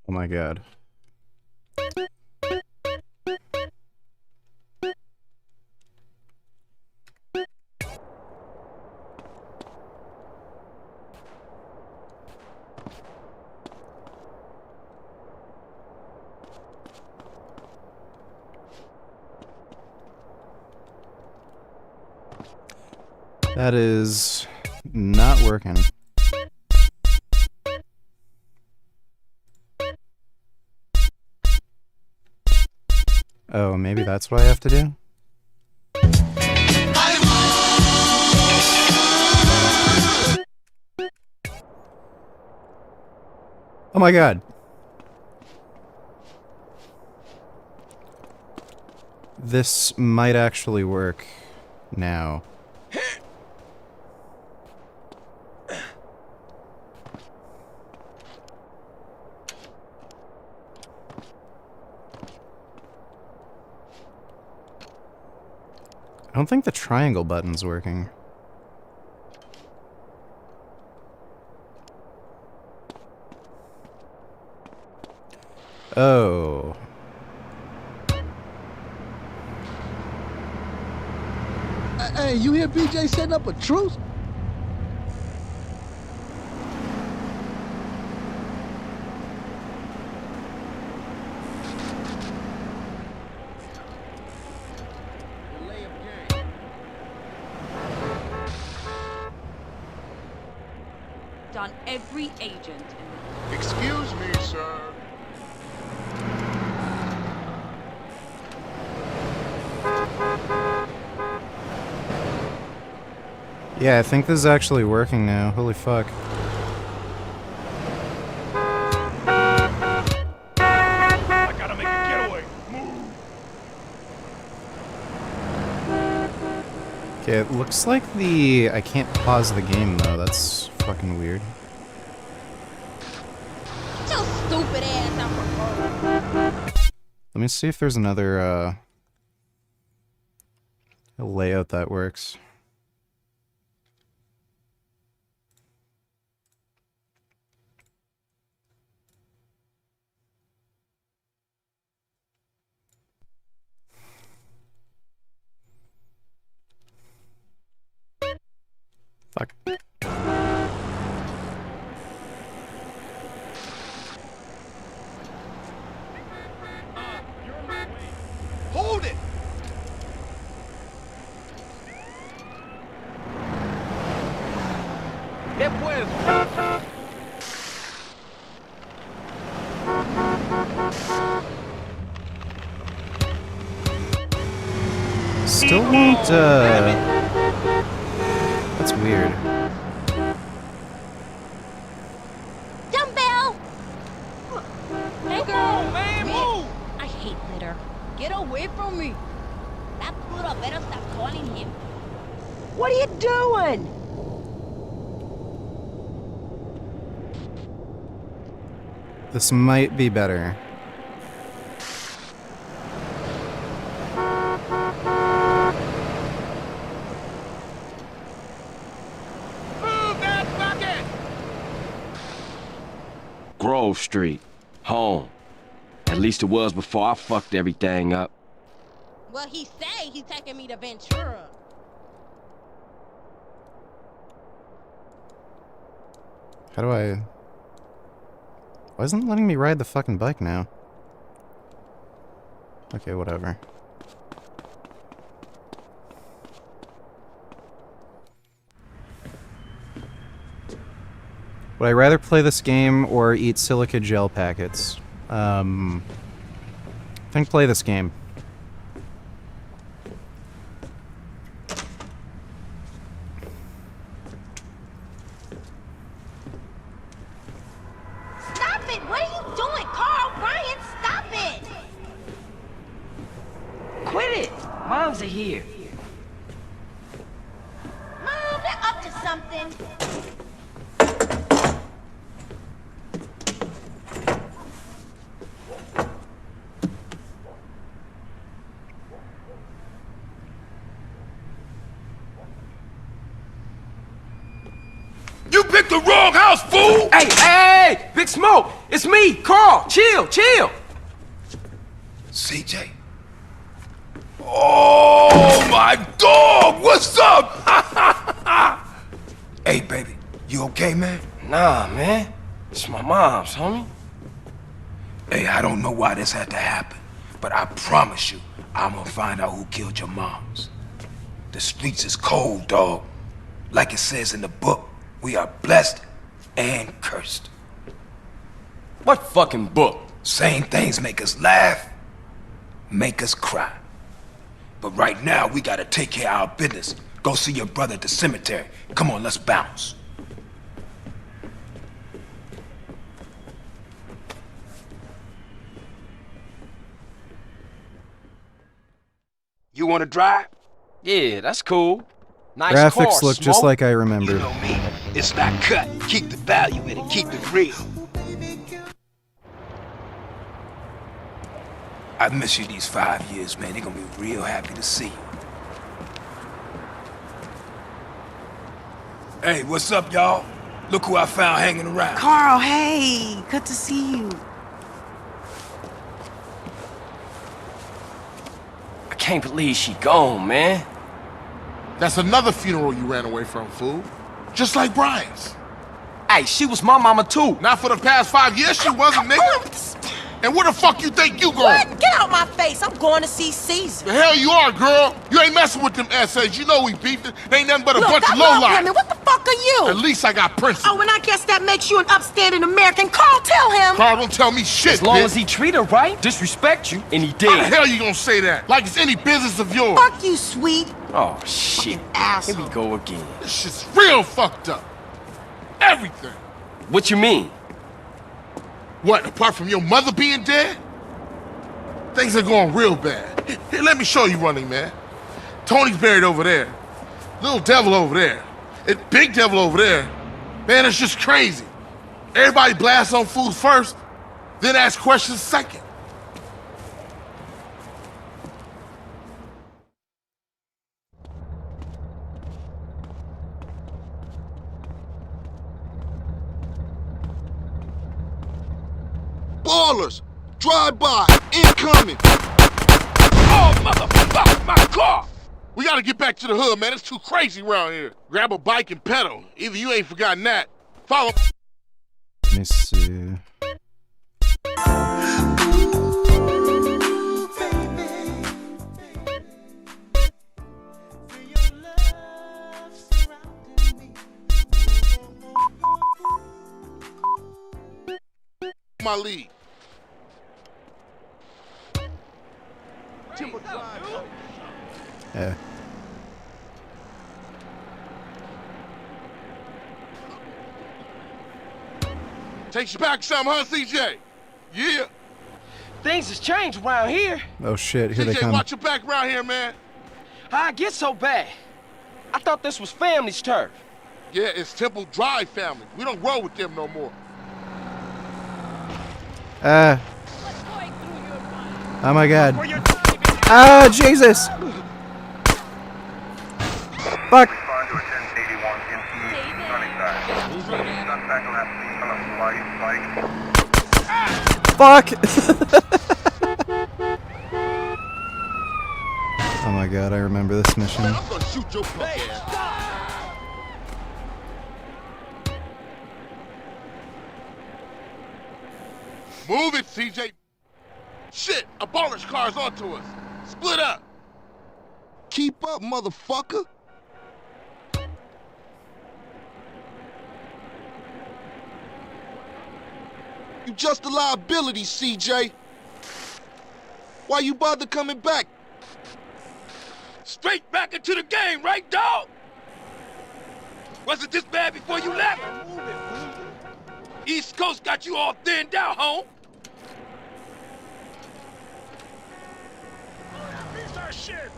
Oh my god. That is not working. Oh, maybe that's what I have to do? Oh my god. This might actually work now. I don't think the triangle button's working. Oh. Hey, you hear BJ setting up a truce? On every agent. Excuse me, sir. Yeah, I think this is actually working now. Holy fuck. I gotta make a getaway. Move. Okay, it looks like I can't pause the game though. That's fucking weird. Get your stupid ass out the road. Let me see if there's another layout that works. Fuck. Hold it! ¿Qué fue? Still won't, that's weird. Dumbbell! Hey, girl! Man, move! I hate litter. Get away from me! That poodle better stop calling him. What are you doing? This might be better. Move that bucket! Grove Street. Home. At least it was before I fucked everything up. Well, he say he's taking me to Ventura. How do I... Why isn't it letting me ride the fucking bike now? Okay, whatever. Would I rather play this game or eat silica gel packets? I think play this game. Stop it! What are you doing, Carl? Ryan, stop it! Quit it! Moms are here. Mom, they're up to something. You picked the wrong house, fool! Hey, hey! Big Smoke! It's me, Carl! Chill, chill! CJ? Oh, my dog! What's up? Hey, baby, you okay, man? Nah, man. It's my mom's, homie. Hey, I don't know why this had to happen, but I promise you, I'm gonna find out who killed your moms. The streets is cold, dog. Like it says in the book, we are blessed and cursed. What fucking book? Same things make us laugh, make us cry. But right now, we gotta take care of our business. Go see your brother at the cemetery. Come on, let's bounce. You wanna drive? Yeah, that's cool. Nice Graphics car, look just Smoke. like I remember. You know me. It's not cut. Keep the value in it. Keep it real. I've missed you these 5 years, man. They're gonna be real happy to see you. Hey, what's up, y'all? Look who I found hanging around. Carl, hey, good to see you. I can't believe she gone, man. That's another funeral you ran away from, fool. Just like Brian's. Hey, she was my mama too. Not for the past 5 years she wasn't, nigga. And where the fuck you think you going? What? Get out my face. I'm going to see Caesar. The hell you are, girl. You ain't messing with them essays. You know we beefing. They ain't nothing but a Look, bunch I of love lowlife. women. What the fuck are you? At least I got principles. Oh, and I guess that makes you an upstanding American. Carl, tell him. Carl, don't tell me shit, As long bitch. as he treat her right, disrespect you, and he did. How the hell you gonna say that? Like it's any business of yours. Fuck you, sweet. Oh, shit. Asshole. Here we go again. This shit's real fucked up. Everything. What you mean? What, apart from your mother being dead? Things are going real bad. Here, let me show you, Running Man. Tony's buried over there. Little Devil over there. And Big Devil over there. Man, it's just crazy. Everybody blasts on food first, then ask questions second. Ballers! Drive-by! Incoming! Oh, motherfucker, my car! We gotta get back to the hood, man. It's too crazy around here. Grab a bike and pedal. Either you ain't forgotten that. Follow. Let me see. My lead. Yeah. Takes you back some, huh, CJ? Yeah. Things has changed around here. Oh shit, here they CJ, come. watch your back around here, man. How'd I get so bad? I thought this was family's turf. Yeah, it's Temple Drive family. We don't roll with them no more. Oh my god. Ah, Jesus! Fuck! Fuck! Oh my god, I remember this mission. I'm gonna shoot your punk ass. Move it, CJ. Shit, a baller's car's onto us. Split up. Keep up, motherfucker! You just a liability, CJ. Why you bother coming back? Straight back into the game, right, dog? Wasn't this bad before you left? East Coast got you all thinned out, home. Piece of shit.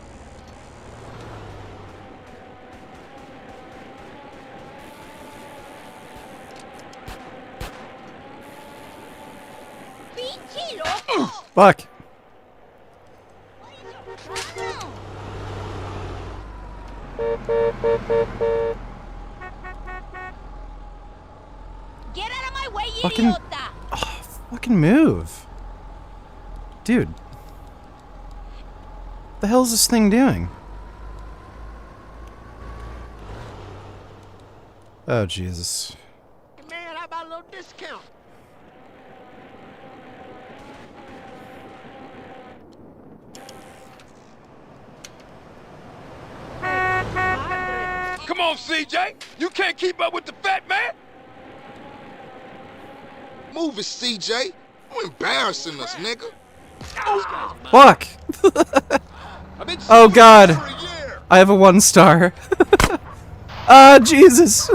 Fuck! Get out of my way, you Fucking, idiota! oh, fucking move. Dude. What the hell is this thing doing? Oh, Jesus. Man, how about a little discount? Come on, CJ. You can't keep up with the fat man. Move it, CJ. You embarrassing us, nigga. Fuck! Oh god! I have a 1 star. Ah, Jesus!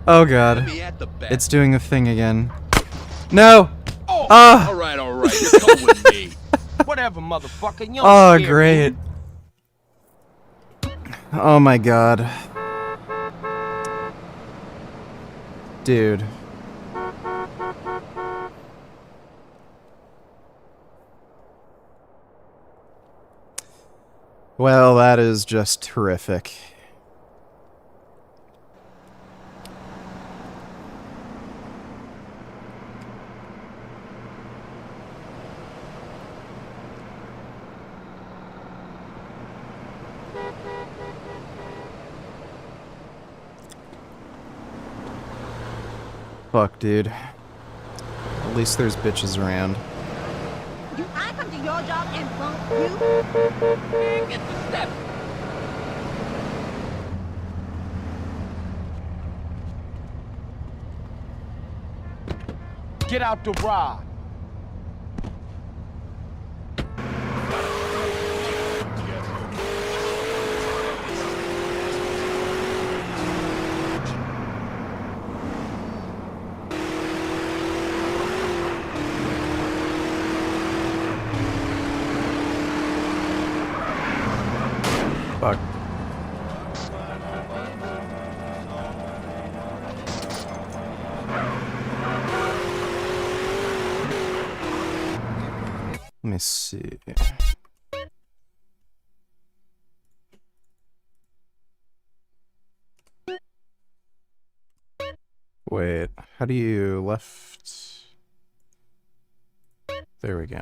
Oh god. It's doing the thing again. No! Ah! All right, you come with me. Whatever, motherfucker. You don't Oh, scare great. me. Oh my god. Dude. Well, that is just terrific. Fuck, dude. At least there's bitches around. Do I come to your job and bump you? Man, get the step. Get out the ride. Fuck. Let me see. Wait, how do you left? There we go.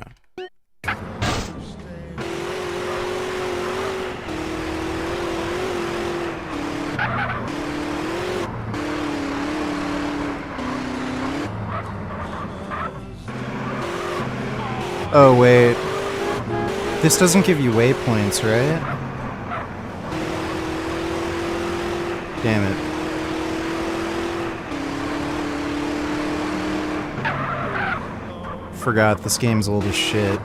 Oh, wait. This doesn't give you waypoints, right? Damn it. Forgot this game's old as shit.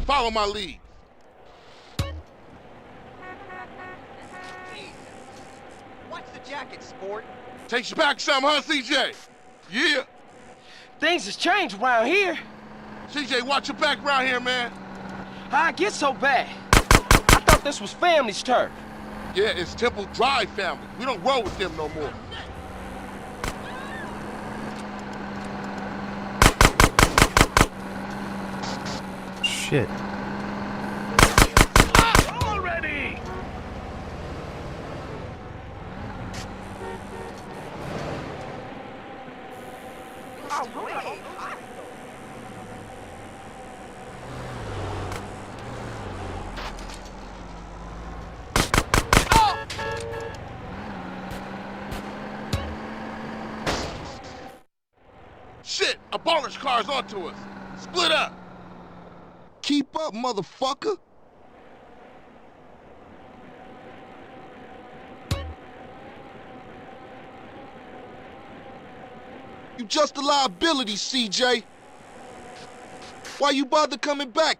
Follow my lead. Watch the jacket, sport. Takes you back some, huh, CJ? Yeah. Things has changed around here. CJ, watch your back around here, man. How'd it get so bad? I thought this was family's turf. Yeah, it's Temple Drive family. We don't roll with them no more. Shit. Already! Shit, a baller's car's onto us. Split up. Keep up, motherfucker. You just a liability, CJ. Why you bother coming back?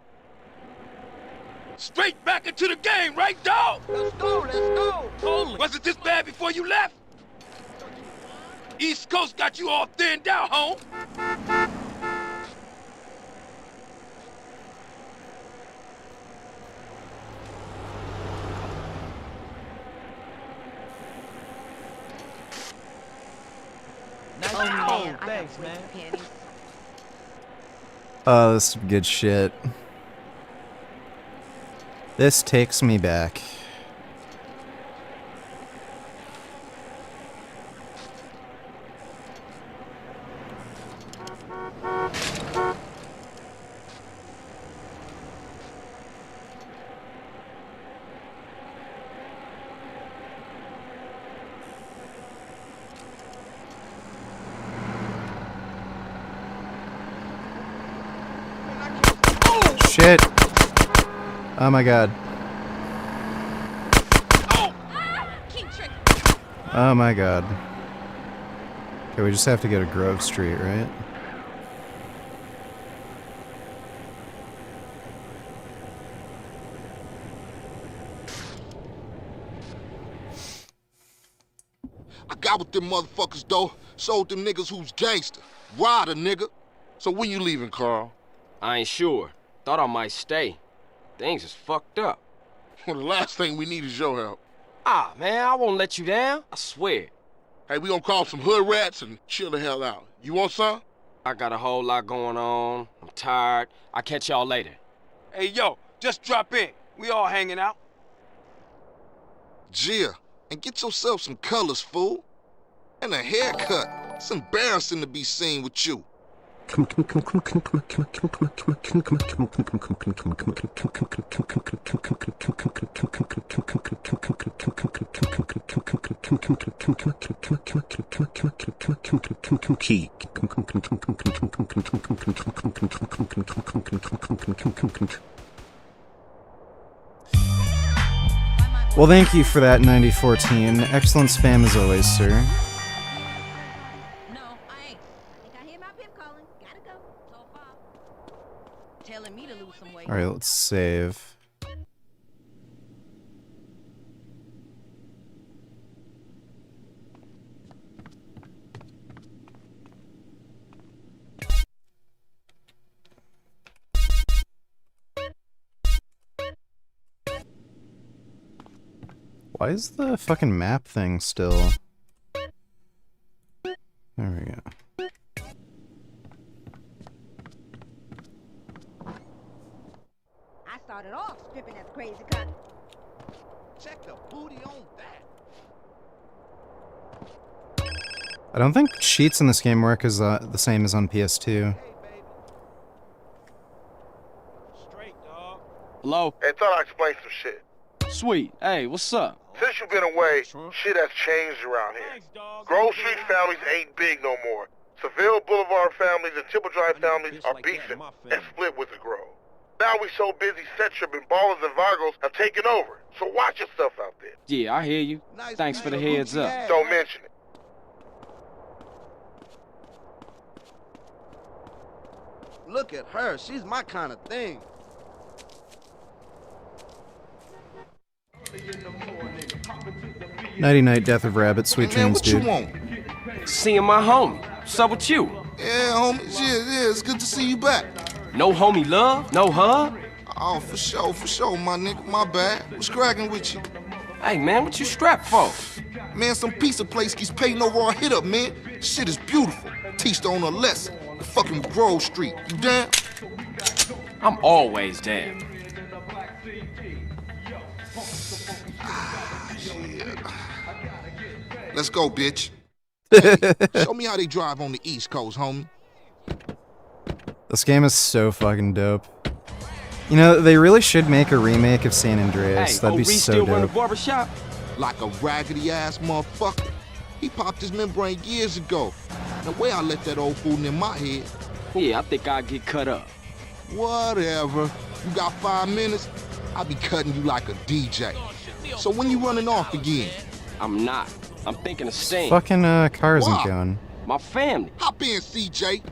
Straight back into the game, right, dog? Let's go. Totally. Was it this bad before you left? East Coast got you all thinned out, home. Nice man, I thanks, got man. panties. Oh, this is some good shit. This takes me back. Shit! Oh my god. Oh my god. Okay, we just have to go to Grove Street, right? I got with them motherfuckers, though. Sold them niggas who's gangster. Rider, nigga. So when you leaving, Carl? I ain't sure. Thought I might stay. Things is fucked up. Well, the last thing we need is your help. Ah, man, I won't let you down. I swear. Hey, we gonna call some hood rats and chill the hell out. You want some? I got a whole lot going on. I'm tired. I'll catch y'all later. Hey, yo, just drop in. We all hanging out. Gia, and get yourself some colors, fool. And a haircut. It's embarrassing to be seen with you. Well, thank you for that, 9014. Excellent spam as always, sir. No, I ain't. Think I hear my pimp calling. Gotta go. So far. Telling me to lose some weight. Alright, let's save. Why is the fucking map thing still? There we go. I started off stripping as crazy cut. Check the booty on that. I don't think cheats in this game work as the same as on PS2. Hello? Hey, thought I'd explain some shit. Sweet. Hey, what's up? Since you've been away, shit has changed around here. Grove Street families ain't big no more. Seville Boulevard families and Temple Drive families are beefing and split with the Grove. Now we so busy, set tripping ballers and Vagos have taken over. So watch yourself out there. Yeah, I hear you. Thanks for the heads up. Don't mention it. Look at her. She's my kind of thing. Nighty night, Death of Rabbit, sweet dreams, What you dude. want? Seeing my homie. What's up with you? Yeah, homie. Yeah, it's good to see you back. No homie love? No hug? Oh, for sure, my nigga. My bad. What's cracking with you? Hey, man, what you strapped for? Man, some pizza place keeps paying over our hit up, man. Shit is beautiful. Teach the owner a lesson. The fucking Grove Street. You down? I'm always down. Let's go, bitch. Hey, show me how they drive on the East Coast, homie. This game is so fucking dope. You know, they really should make a remake of San Andreas. Hey, That'd be Reese so still run a dope. barbershop? Like a raggedy-ass motherfucker. He popped his membrane years ago. The way I let that old fool in my head. Yeah, I think I'll get cut up. Whatever. You got 5 minutes? I'll be cutting you like a DJ. So when you running off again? I'm not. I'm thinking of staying. Fucking car isn't Why? going. My family. Hop in, CJ.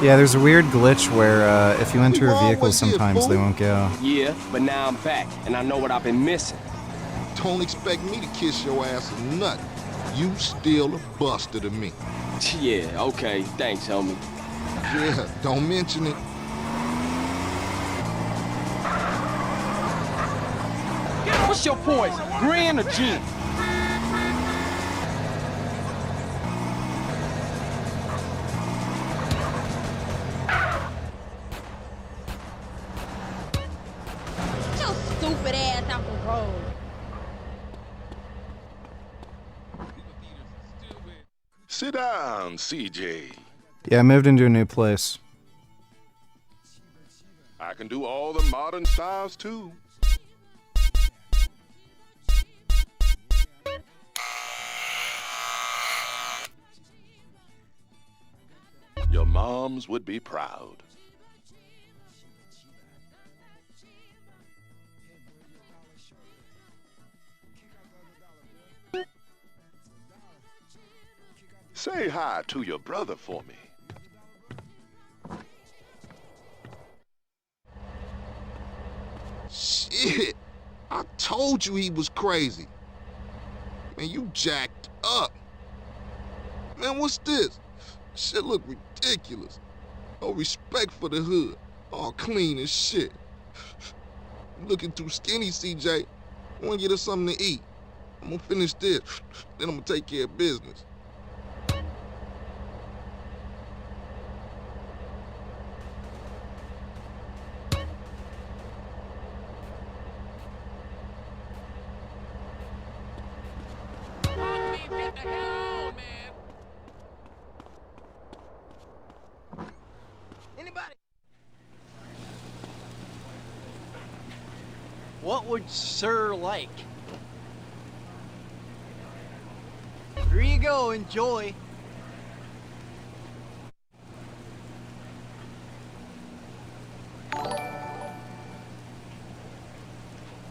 Yeah, there's a weird glitch where if you enter You a vehicle always here, sometimes they fool. won't go. Yeah, but now I'm back, and I know what I've been missing. Don't expect me to kiss your ass or nothing. You still a buster to me. Yeah, okay. Thanks, homie. Yeah, don't mention it. What's your poison? Green or gin? Get your stupid ass out the road. Sit down, CJ. Yeah, I moved into a new place. I can do all the modern styles too. Your moms would be proud. Say hi to your brother for me. Shit. I told you he was crazy. Man, you jacked up. Man, what's this? Shit look ridiculous. No respect for the hood. All clean as shit. You looking too skinny, CJ. I wanna get us something to eat. I'm gonna finish this, then I'm gonna take care of business. get the hell on, man. Anybody? What would Sir like? Here you go, enjoy.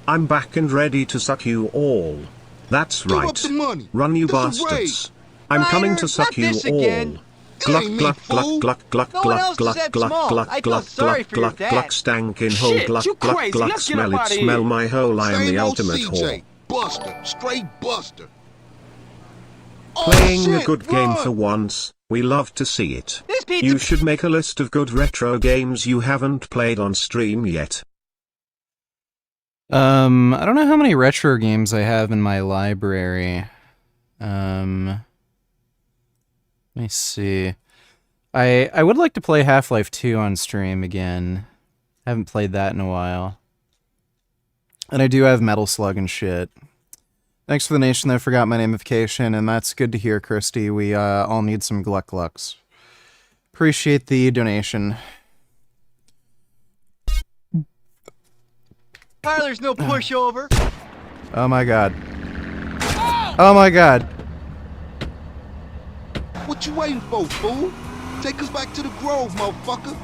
I'm back and ready to suck you all. That's right. up the money. Run, you This a bastards. I'm coming to suck you this again. all. Gluck, ain't me, gluck, gluck, fool. gluck, gluck, No one gluck, else gluck, said gluck, small. gluck, I feel gluck, sorry gluck, for your gluck, dad. gluck, stankin' hole, Shit, gluck, you gluck, crazy. gluck, Let's get smell up it, outta smell here. my hole, I am Same the old ultimate CJ. whore. Buster. Straight Buster. Playing shit, a good game run. for once, we love to see it. This pizza. You should make a list of good retro games you haven't played on stream yet. I don't know how many retro games I have in my library. Let me see. I would like to play Half-Life 2 on stream again. Haven't played that in a while. And I do have Metal Slug and shit. Thanks for the nation that forgot my namification, and that's good to hear, Christy. We all need some Gluck Glucks. Appreciate the donation. Tyler's no pushover. Oh my god. Oh my god. What you waiting for, fool? Take us back to the Grove, motherfucker.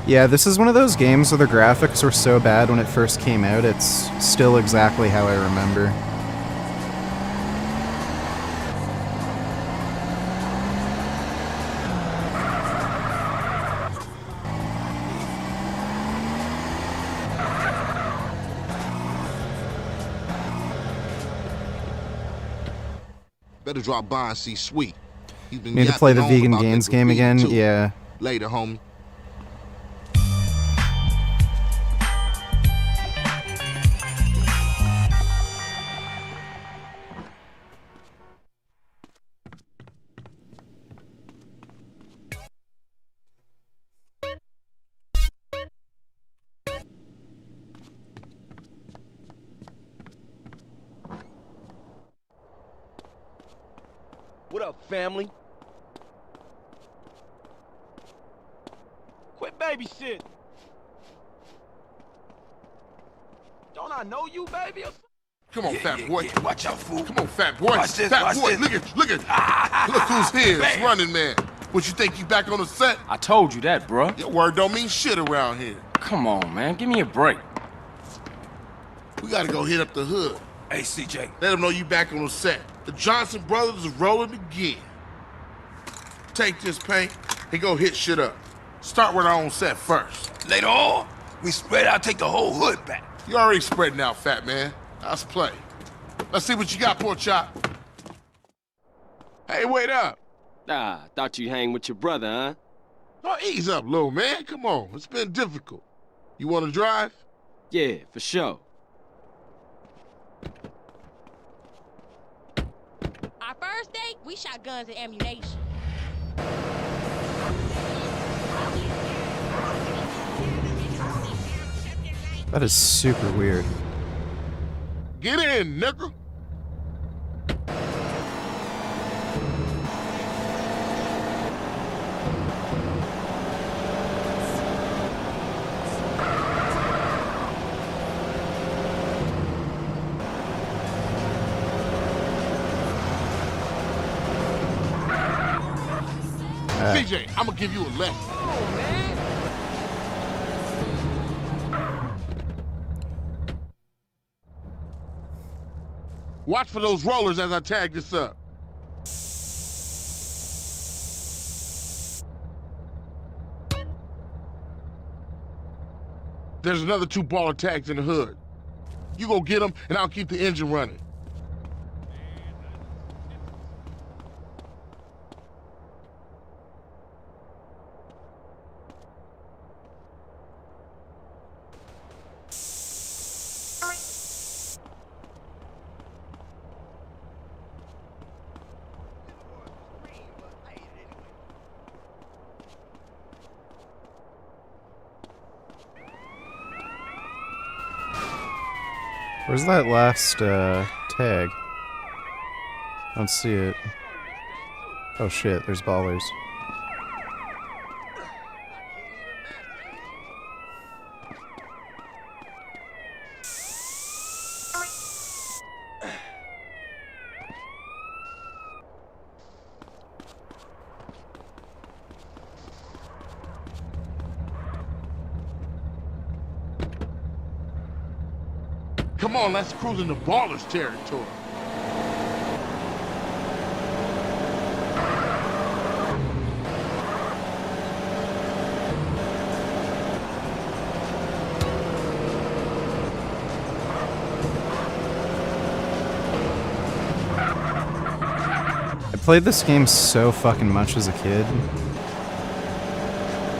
Yeah, this is one of those games where the graphics were so bad when it first came out, it's still exactly how I remember. Better drop by and see Sweet. He's been Need to play the yapping on Vegan about Games that game graffiti, again? too. Yeah. Later, homie. What up, family? Quit babysitting. Don't I know you, baby? Come on, fat boy. Watch out, fool. Come on, fat boy. Watch this, fat watch boy, this. look at. Look who's here. It's Bam. Running Man. What, you think you back on the set? I told you that, bruh. Your word don't mean shit around here. Come on, man. Give me a break. We gotta go hit up the hood. Hey, CJ. Let them know you back on the set. The Johnson brothers is rolling again. Take this paint and go hit shit up. Start with our own set first. Later on, we spread out, take the whole hood back. You already spreading out, fat man. Let's play. Let's see what you got, poor chop. Hey, wait up. Ah, thought you'd hang with your brother, huh? Oh, ease up, little man. Come on. It's been difficult. You want to drive? Yeah, for sure. Our first date, we shot guns and ammunition. That is super weird. Get in, nigga. CJ, I'm gonna give you a lesson. Watch for those rollers as I tag this up. There's another 2 baller tags in the hood. You go get them, and I'll keep the engine running. Where's that last tag? I don't see it. Oh shit, there's ballers. Come on, let's cruise into Baller's territory. I played this game so fucking much as a kid.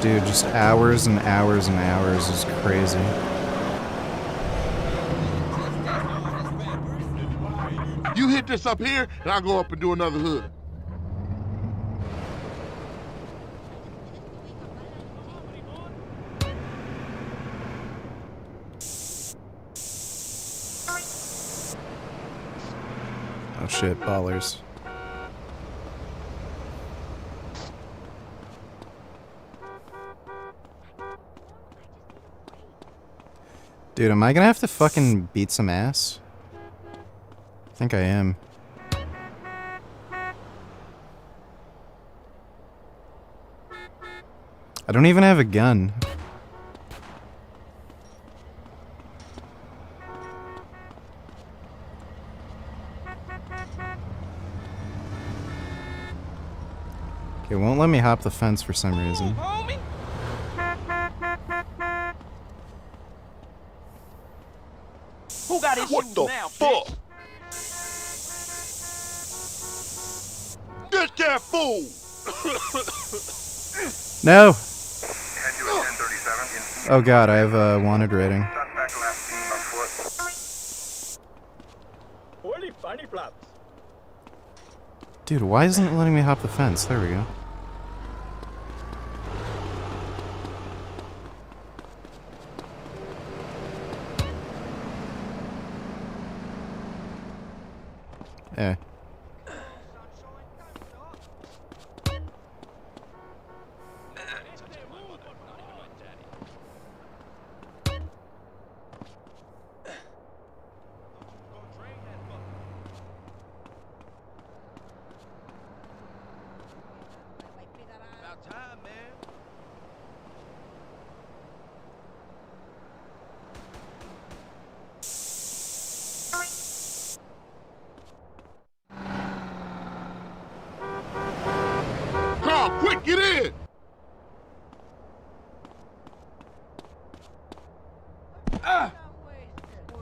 Dude, just hours and hours and hours is crazy. You hit this up here, and I'll go up and do another hood. Oh shit, ballers. Dude, am I gonna have to fucking beat some ass? I think I am. I don't even have a gun. It won't let me hop the fence for some reason. Who got his What shoes the now, fuck? bitch? Get that fool! No! Oh god, I have a wanted rating. Dude, why isn't it letting me hop the fence? There we go. Yeah.